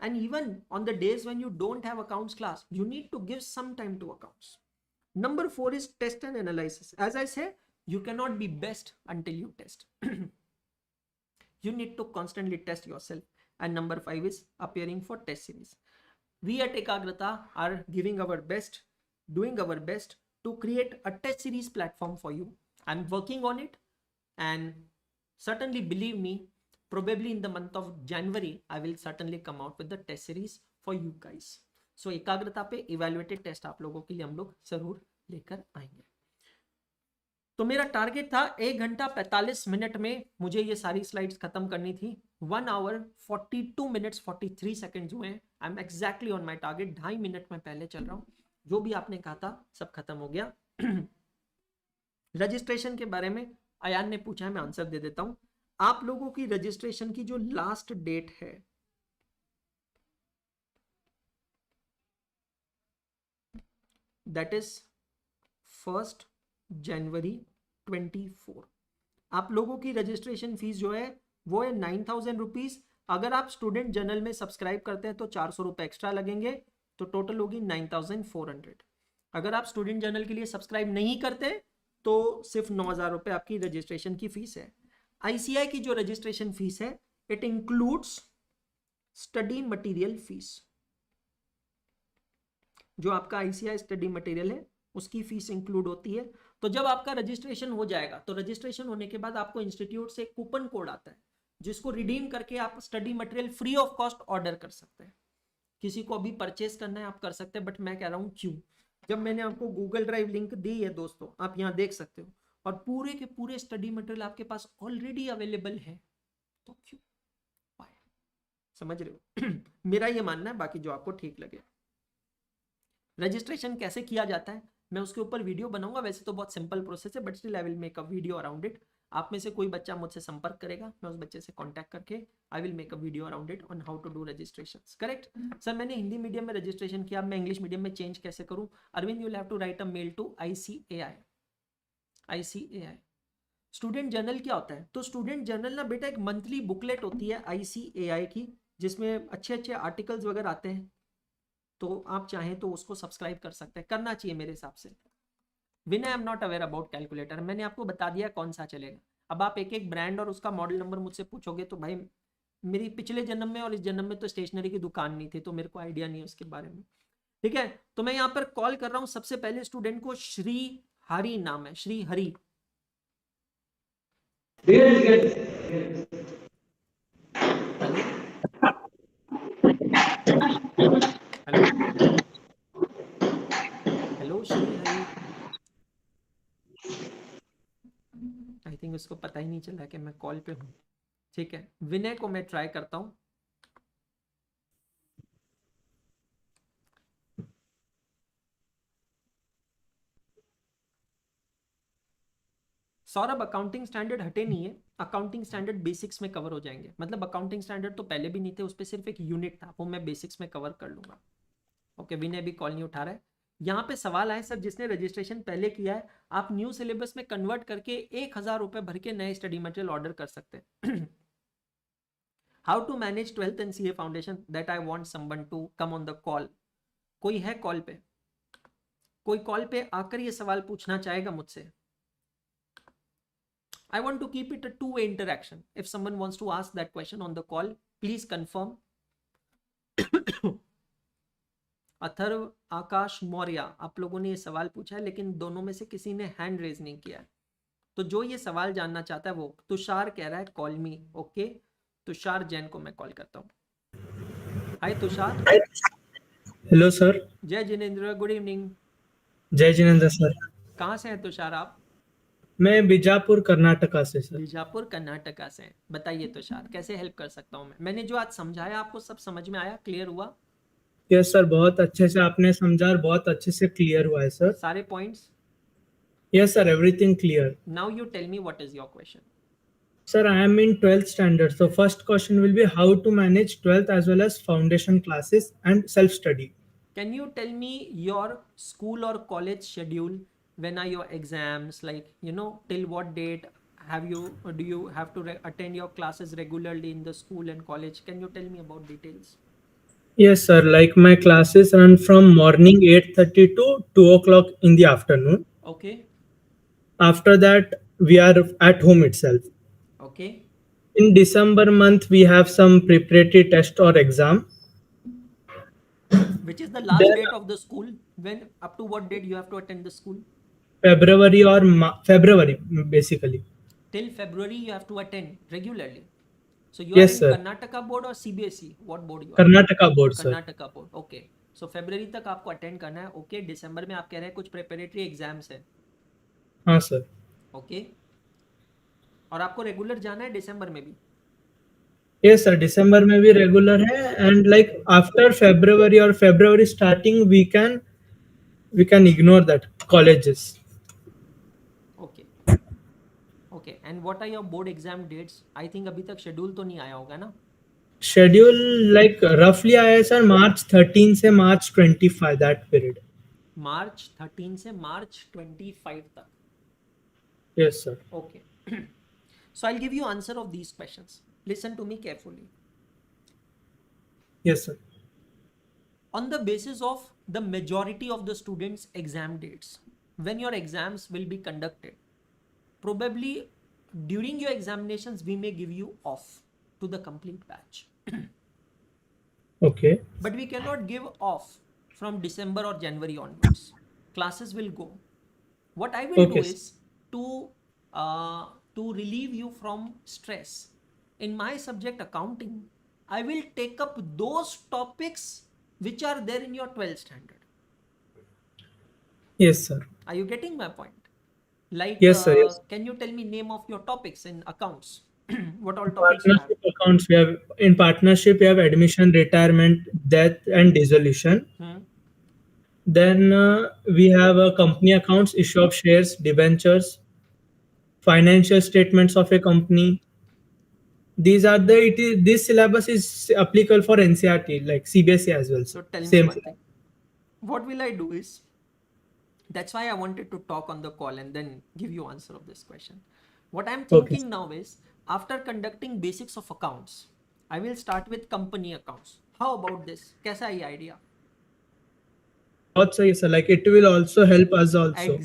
And even on the days when you don't have accounts class, you need to give some time to accounts. Number 4 is test and analysis. As I say, you cannot be best until you test. You need to constantly test yourself. And number 5 is appearing for test series. We at Ekagrata are giving our best, doing our best to create a test series platform for you. I'm working on it, and certainly believe me, probably in the month of January I will certainly come out with the test series for you guys. So एकाग्रता पे evaluated test आप लोगों के लिए हम लोग जरूर लेकर आएंगे। तो मेरा टारगेट था 1 घंटा 45 मिनट में मुझे ये सारी स्लाइड्स खत्म करनी थी। 1 hour 42 minutes 43 seconds हुए हैं। I am exactly on my target. 2.5 minute में पहले चल रहा हूँ। जो भी आपने कहा था सब खत्म हो गया। रजिस्ट्रेशन के बारे में अयान ने पूछा है, मैं आंसर दे देता हूं। आप लोगों की रजिस्ट्रेशन की जो लास्ट डेट है दैट इज 1 जनवरी 24। आप लोगों की रजिस्ट्रेशन फीस जो है वो है 9,000 रुपीज। अगर आप स्टूडेंट जर्नल में सब्सक्राइब करते हैं तो 400 रुपए एक्स्ट्रा लगेंगे, तो टोटल होगी 9,400। अगर आप स्टूडेंट जर्नल के लिए सब्सक्राइब नहीं करते तो सिर्फ 9,000 रुपए आपकी रजिस्ट्रेशन की फीस है। आईसीआई की जो रजिस्ट्रेशन फीस है it includes study material fees. जो आपका आईसीआई स्टडी मटेरियल है उसकी फीस इंक्लूड होती है। तो जब आपका रजिस्ट्रेशन हो जाएगा तो रजिस्ट्रेशन होने के बाद आपको इंस्टीट्यूट से एक कूपन कोड आता है जिसको रिडीम करके आप study material free of cost order कर सकते हैं। किसी को अभी परचेस करना है आप कर सकते हैं, बट मैं कह रहा हूं क्यों, जब मैंने आपको गूगल ड्राइव लिंक दी है दोस्तों, आप यहां देख सकते हो, और पूरे के पूरे स्टडी मटेरियल आपके पास ऑलरेडी अवेलेबल है, तो क्यों? समझ रहे हो? मेरा ये मानना है, बाकी जो आपको ठीक लगे। रजिस्ट्रेशन कैसे किया जाता है मैं उसके ऊपर वीडियो बनाऊंगा। वैसे तो बहुत सिंपल प्रोसेस है, but still I will make a video around it. आप में से कोई बच्चा मुझसे संपर्क करेगा, मैं उस बच्चे से कांटेक्ट करके I will make a video around it on how to do registrations. Correct sir, मैंने हिंदी मीडियम में रजिस्ट्रेशन किया, मैं इंग्लिश मीडियम में चेंज कैसे करूं? Arvind, you will have to write a mail to ICAI। Student journal क्या होता है? तो स्टूडेंट जर्नल ना बेटा एक मंथली बुकलेट होती है ICAI की, जिसमें अच्छे अच्छे आर्टिकल्स वगैरह आते हैं। तो आप चाहें तो उसको सब्सक्राइब कर सकते हैं, करना चाहिए मेरे हिसाब से। Vinay, I am not aware about calculator, मैंने आपको बता दिया कौन सा चलेगा। अब आप एक एक ब्रांड और उसका मॉडल नंबर मुझसे पूछोगे तो भाई मेरी पिछले जन्म में और इस जन्म में तो स्टेशनरी की दुकान नहीं थी, तो मेरे को आइडिया नहीं है उसके बारे में। ठीक है, तो मैं यहाँ पर कॉल कर रहा हूँ सबसे पहले स्टूडेंट को, श्री हरि नाम है, Shri Hari. Hello hello hello Shri Hari. I think उसको पता ही नहीं चला कि मैं कॉल पे हूँ। ठीक है, विनय को मैं ट्राई करता हूँ। सौरभ, अकाउंटिंग स्टैंडर्ड हटे नहीं है, अकाउंटिंग स्टैंडर्ड बेसिक्स में कवर हो जाएंगे। मतलब अकाउंटिंग स्टैंडर्ड तो पहले भी नहीं थे, उस पर सिर्फ एक यूनिट था, वो मैं बेसिक्स में कवर कर लूंगा। ओके, विनय भी कॉल नहीं उठा रहा है। यहाँ पे सवाल आए, सर जिसने रजिस्ट्रेशन पहले किया है आप न्यू सिलेबस में कन्वर्ट करके 1,000 रुपए भर के नए स्टडी मटेरियल ऑर्डर कर सकते हैं। How to manage 12th and CA foundation, that I want someone to come on the call. कोई है कॉल पे? कोई कॉल पे आकर ये सवाल पूछना चाहेगा मुझसे? I want to keep it a two-way interaction. If someone wants to ask that question on the call, please confirm. Atharva, आकाश, मौर्य, आप लोगों ने ये सवाल पूछा है, लेकिन दोनों में से किसी ने हैंड रेज नहीं किया है। तो जो ये सवाल जानना चाहता है वो तुषार कह रहा है call me. Okay, Tushar Jain को मैं कॉल करता हूँ। हाय तुषार। Hello sir. जय जिनेंद्र, गुड इवनिंग। जय जिनेंद्र सर। कहाँ से हैं तुषार आप? मैं बीजापुर कर्नाटका से सर। बीजापुर कर्नाटका से। बताइए तुषार, कैसे हेल्प कर सकता हूँ मैं? मैंने जो आज समझाया आपको सब समझ में आया, क्लियर हुआ? यस सर, बहुत अच्छे से आपने समझा और बहुत अच्छे से क्लियर हुआ है सर। सारे points? Yes sir, everything clear. Now you tell me what is your question. Sir, I am in 12th standard. So first question will be how to manage 12th as well as foundation classes and self-study. Can you tell me your school or college schedule? When are your exams? Like, till what date do you have to attend your classes regularly in the school and college? Can you tell me about details? Yes sir, like my classes run from morning 8:30 to 2 o'clock in the afternoon. Okay. After that, we are at home itself. Okay. In December month, we have some preparatory test or exam. Which is the last Then date of the school? When, up to what date you have to attend the school? February or February basically. Till February you have to attend regularly. So you are Yes in sir, Karnataka board or CBSE? What board you are? Karnataka board sir. Karnataka board. Okay, so फरवरी तक आपको attend करना है। Okay, दिसंबर में आप कह रहे हैं कुछ प्रिपरेटरी एग्जाम्स है। हाँ सर। ओके, और आपको रेगुलर जाना है दिसंबर में भी? यस सर, दिसंबर में भी रेगुलर है एंड लाइक आफ्टर फेब्रुवरी और February starting we can ignore that colleges. Okay okay, and what are your board exam dates? I think अभी तक शेड्यूल तो नहीं आया होगा ना? शेड्यूल लाइक रफली आया है सर, मार्च 13 से मार्च 25 दैट पीरियड। मार्च 13 से मार्च 25 तक। Yes sir. Okay, so I'll give you answer of these questions. Listen to me carefully. Yes sir. On the basis of the majority of the students' exam dates, when your exams will be conducted, probably during your examinations we may give you off to the complete batch. Okay. But we cannot give off from December or January onwards. Classes will go. What I will do Okay. is to relieve you from stress. In my subject accounting, I will take up those topics which are there in your 12th standard. Yes sir. Are you getting my point? Like, Yes sir. Yes. can you tell me name of your topics in accounts? What all topics you have? Partnership accounts we have. In partnership we have admission, retirement, death and dissolution. Then we have company accounts, issue of shares, debentures, financial statements of a company. These are this syllabus is applicable for NCERT like CBSE as well. So tell me Same one thing. What will I do is, that's why I wanted to talk on the call and then give you answer of this question. What I'm thinking now is, after conducting basics of accounts, I will start with company accounts. How about this? कैसा है ये idea? बहुत सही sir, like it will also help us also.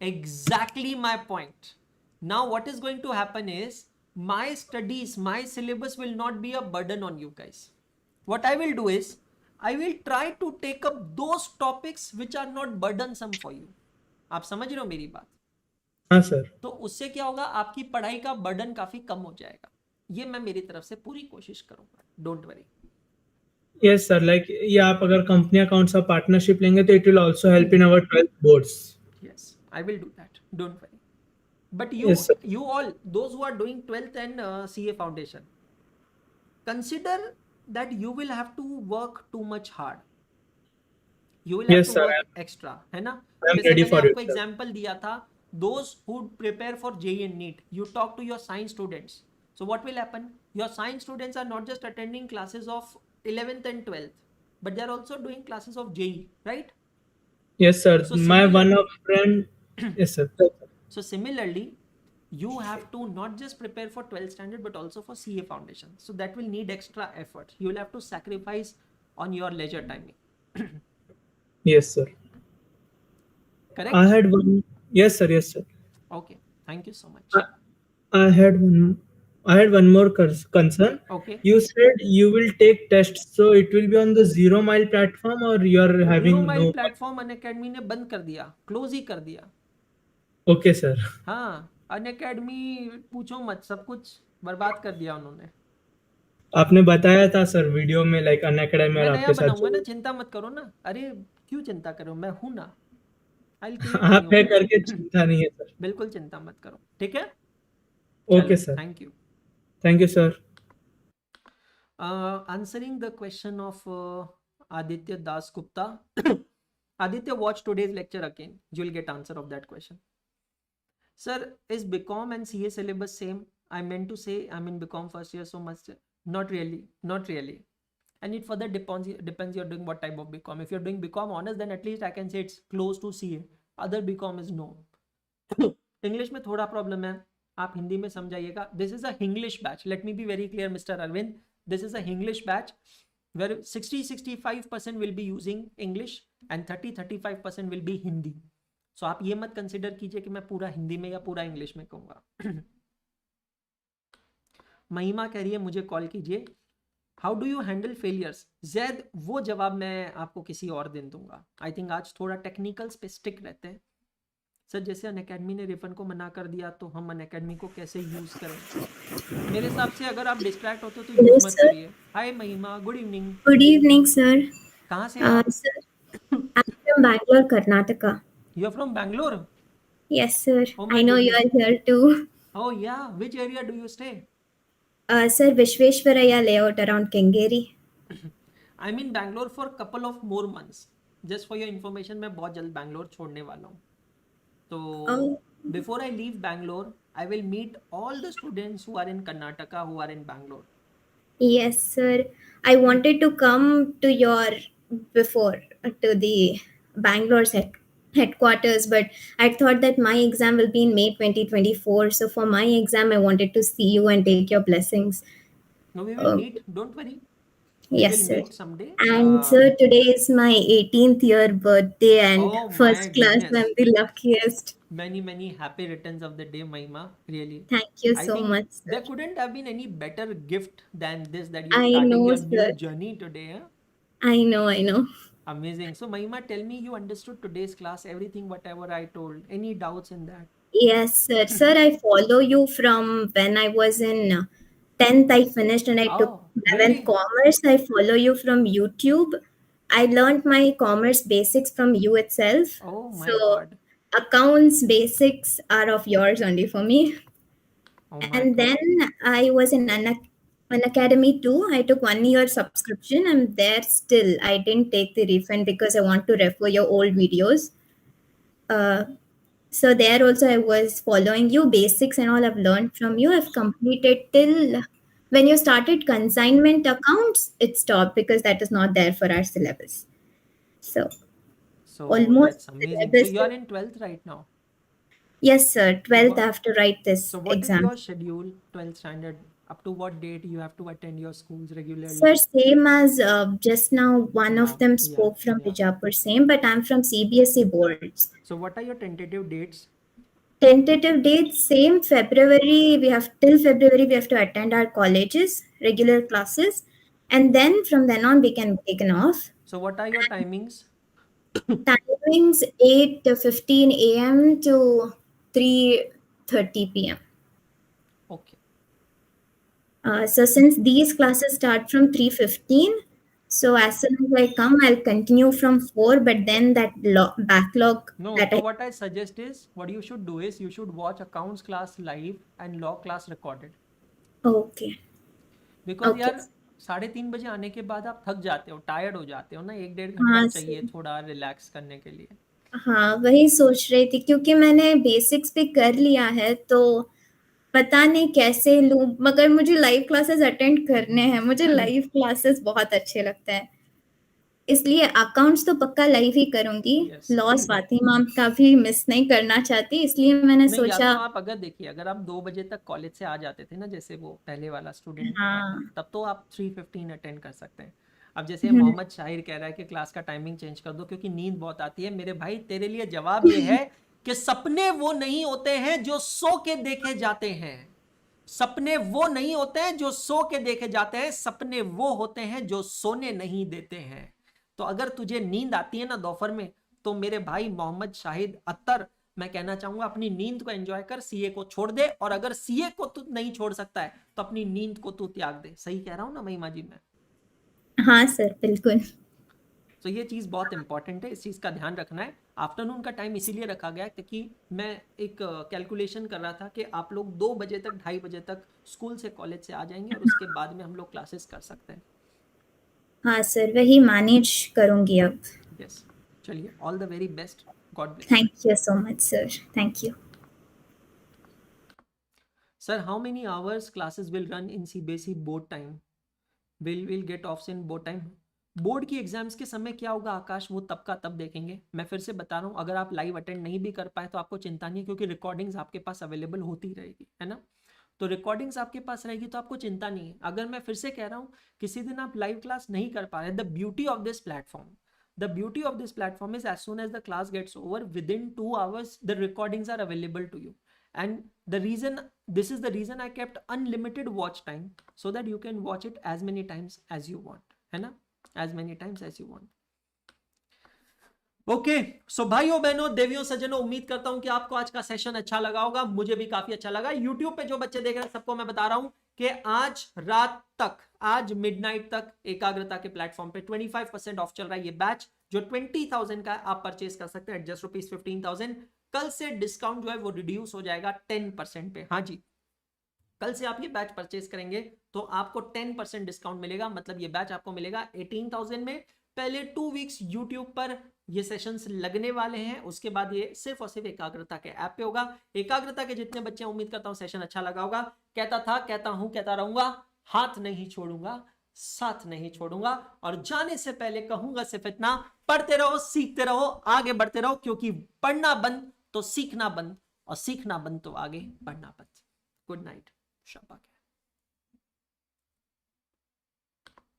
Exactly my point. Now what is going to happen is, my studies, my syllabus will not be a burden on you guys. What I will do is, I will try to take up those topics which are not burdensome for you. आप समझ रहे हो मेरी बात? हाँ sir. तो उससे क्या होगा, आपकी पढ़ाई का बर्डन काफी कम हो जाएगा. ये मैं मेरी तरफ से पूरी कोशिश करूंगा. Don't worry. Yes sir, like ये आप अगर कंपनी अकाउंट्स का पार्टनरशिप लेंगे तो it will also help in our 12th boards. Yes, I will do that. Don't worry. But you, Yes, sir. you all, those who are doing 12th and CA foundation, consider that you will have to work too much hard. You will have Yes, to sir, work extra, है ना? I am जैसे ready मैंने for आपको it, sir. Example दिया था, those who prepare for JEE and NEET, you talk to your science students. So what will happen? Your science students are not just attending classes of 11th and 12th, but they are also doing classes of JEE, right? Yes sir, So my one similar- of friend. Yes sir. So similarly, you have to not just prepare for 12th standard but also for CA foundation. So that will need extra effort. You will have to sacrifice on your leisure timing. Yes sir. Correct? I had one. Yes sir. Yes sir. Okay. Thank you so much. I had one. I had one more concern. Okay. You said you will take tests, so it will be on the Zero Mile platform, or you are Zero having Mile no. Platform Unacademy ने बंद कर दिया, close ही कर दिया. Okay sir. हाँ, Unacademy पूछो मत, सब कुछ बर्बाद कर दिया उन्होंने. आपने बताया था सर वीडियो में लाइक अनअकैडमी मैं और नया आपके साथ बनाऊंगा ना, जो चिंता मत करो ना. अरे क्यों चिंता करो, मैं हूं ना. I'll create आप new है one. करके चिंता नहीं है सर. बिल्कुल चिंता मत करो, ठीक है? Okay sir. Thank you. Thank you sir. Answering the question of Aditya Das Gupta. Aditya, watch today's lecture again. You will get answer of that question. Sir, is BCom and CA syllabus same? I meant to say I'm in BCom first year, so much. Not really. Not really. And it further depends you're doing what type of BCom. If you're doing BCom honors, then at least I can say it's close to CA. Other BCom is no. English में थोड़ा problem है, आप हिंदी में समझाइएगा. This is a English batch. Let me be very clear, Mr. Arvind. This is a English batch where 60-65% will be using English and 30-35% will be Hindi. So आप ये मत consider कीजिए कि मैं पूरा हिंदी में या पूरा इंग्लिश में कहूँगा. महिमा कह रही है मुझे कॉल कीजिए. How do you handle failures? Zaid, वो जवाब मैं आपको किसी और दिन दूंगा. आई थिंक आज थोड़ा टेक्निकल पे स्टिक रहते हैं. सर जैसे अनअकैडमी ने रिफंड को मना कर दिया तो हम अनअकैडमी को कैसे यूज करें? मेरे हिसाब से अगर आप डिस्ट्रैक्ट होते हो तो Hello, यूज मत sir. करिए. हाय महिमा, good evening. Good evening, sir. कहाँ से हैं आप? Sir, I'm from Bangalore, Karnataka. You are from Bangalore? Yes, sir. Oh my I know you are here too. ओह या, which area do you stay? Sir, Vishveshwaraya layout around Kengeri. I mean Bangalore for couple of more months. Just for your information, मैं बहुत जल्द बैंगलोर छोड़ने वाला हूँ. तो Oh, before I leave Bangalore, I will meet all the students who are in Karnataka who are in Bangalore. yes, sir. I wanted to come to your before to the Bangalore's headquarters, but I thought that my exam will be in May 2024. So for my exam, I wanted to see you and take your blessings. No, we will Oh, meet. Don't worry. We yes, will sir. meet someday. And sir, today is my 18th year birthday and Oh my first class. goodness. I'm the luckiest. Many happy returns of the day, Mahima. Really. Thank you I so think much, sir. there couldn't have been any better gift than this, that you're I starting know, your new sir. journey today. Huh? I know. Amazing. So Mahima, tell me, you understood today's class, everything, whatever I told. Any doubts in that? Yes, sir. Sir, I follow you from when I was in 10th. I finished and I took Oh, 11th really? commerce. I follow you from YouTube. I learned my commerce basics from you itself. Oh my So God. accounts basics are of yours only for me. Oh my And God. then I was in an academy too. I took 1 year subscription. I'm there still. I didn't take the refund because I want to refer your old videos. So there also I was following you. Basics and all I've learned from you. I've completed till when you started consignment accounts, it stopped because that is not there for our syllabus. So So almost that's amazing. So syllabus. you are in 12th right now. Yes, sir. 12th I What? have to write this So what is exam. your schedule, 12th standard? Up to what date you have to attend your schools regularly? Sir, same as just now, one of Yeah, them yeah, spoke from yeah. Bijapur, same, but I'm from CBSE boards. So what are your tentative dates? Tentative dates, same February. Till February we have to attend our colleges, regular classes, and then from then on we can be taken off. So what are your timings? Timings 8:15 a.m. to 3:30 p.m. Okay. So since these classes start from 3:15, so as soon as I come, I'll continue from 4. But then that backlog No, that so what I suggest is, what you should do is, you should watch accounts class live and law class recorded. Okay. Because Okay. यार 3:30 बजे आने के बाद आप थक जाते हो, tired हो जाते हो ना, 1-1.5 घंटा हाँ, चाहिए सही। थोड़ा रिलैक्स करने के लिए. हाँ, वही सोच रही थी क्योंकि मैंने बेसिक्स भी कर लिया है, तो पता नहीं कैसे लूँ, मगर मुझे लाइव क्लासेस अटेंड करने हैं। मुझे लाइव क्लासेस बहुत अच्छे लगते हैं, इसलिए अकाउंट्स तो पक्का लाइव ही करूंगी। Yes. लॉ स्वाति मैम का भी मिस नहीं करना चाहती, इसलिए मैंने नहीं, या सोचा। तो आप अगर देखिए, अगर आप 2 बजे तक कॉलेज से आ जाते थे ना, जैसे वो पहले वाला स्टूडेंट, हाँ। तब तो आप 3:15 अटेंड कर सकते हैं. अब जैसे हम्म। मोहम्मद शाहिर कह रहा है कि क्लास का टाइमिंग चेंज कर दो क्योंकि नींद बहुत आती है. मेरे भाई, तेरे लिए जवाब ये है कि सपने वो नहीं होते हैं जो सो के देखे जाते हैं. सपने वो नहीं होते हैं जो सो के देखे जाते हैं, सपने वो होते हैं जो सोने नहीं देते हैं. तो अगर तुझे नींद आती है ना दोपहर में, तो मेरे भाई मोहम्मद शाहिद अत्तर, मैं कहना चाहूंगा अपनी नींद को एंजॉय कर, सीए को छोड़ दे. और अगर सीए को तू नहीं छोड़ सकता है तो अपनी नींद को तू त्याग दे. सही कह रहा हूं ना महिमा जी मैं? हाँ सर, बिल्कुल। तो ये चीज़ बहुत इंपॉर्टेंट है, इस चीज़ का ध्यान रखना है. आफ्टरनून का टाइम इसीलिए रखा गया क्योंकि मैं एक कैलकुलेशन कर रहा था कि आप लोग 2 बजे तक, 2:30 बजे तक स्कूल से, कॉलेज से आ जाएंगे और उसके बाद में हम लोग क्लासेस कर सकते हैं. हाँ सर, वही मैनेज करूंगी अब। यस, चलिए, all the very best. God bless. Thank you so much sir, thank you. Sir, how many hours classes will run in CBSE board time? Will get offs in board time? Board की exams के समय क्या होगा आकाश, वो तब का तब देखेंगे. मैं फिर से बता रहा हूँ, अगर आप लाइव अटेंड नहीं भी कर पाए तो आपको चिंता नहीं है, क्योंकि रिकॉर्डिंग्स आपके पास अवेलेबल होती रहेगी, है ना. तो रिकॉर्डिंग्स आपके पास रहेगी तो आपको चिंता नहीं है. अगर मैं फिर से कह रहा हूँ, किसी दिन आप लाइव क्लास नहीं कर पा रहे, the beauty of this platform is as soon as the class gets over, with in 2 hours the recordings are available to you. And this is the reason I kept unlimited watch time, so that you can watch it as many times as you want, है ना, as many times as you want. Okay, so भाइयों बहनों, देवियों सज्जनों, उम्मीद करता हूं कि आपको आज का सेशन अच्छा लगा होगा. मुझे भी काफी अच्छा लगा. यूट्यूब पे जो बच्चे देख रहे हैं सबको मैं बता रहा हूं कि आज रात तक, आज मिडनाइट तक एकाग्रता के प्लेटफॉर्म पे 25% ऑफ चल रहा है. ये बैच जो 20,000 का है, आप परचेज कर सकते हैं एट जस्ट ₹15,000. कल से डिस्काउंट जो है वो रिड्यूस हो जाएगा 10% पे. हाँ जी, कल से आप ये बैच परचेज करेंगे तो आपको 10% डिस्काउंट मिलेगा. मतलब ये बैच आपको मिलेगा 18,000 में. पहले 2 वीक्स यूट्यूब पर ये सेशंस लगने वाले हैं, उसके बाद ये सिर्फ और सिर्फ एकाग्रता के ऐप पे होगा. एकाग्रता के जितने बच्चे, उम्मीद करता हूं सेशन अच्छा लगा होगा. कहता था, कहता हूं, कहता रहूंगा, हाथ नहीं छोड़ूंगा, साथ नहीं छोड़ूंगा. और जाने से पहले कहूंगा सिर्फ इतना, पढ़ते रहो, सीखते रहो, आगे बढ़ते रहो, क्योंकि पढ़ना बंद तो सीखना बंद, और सीखना बंद तो आगे बढ़ना बंद. गुड नाइट, शाबाश.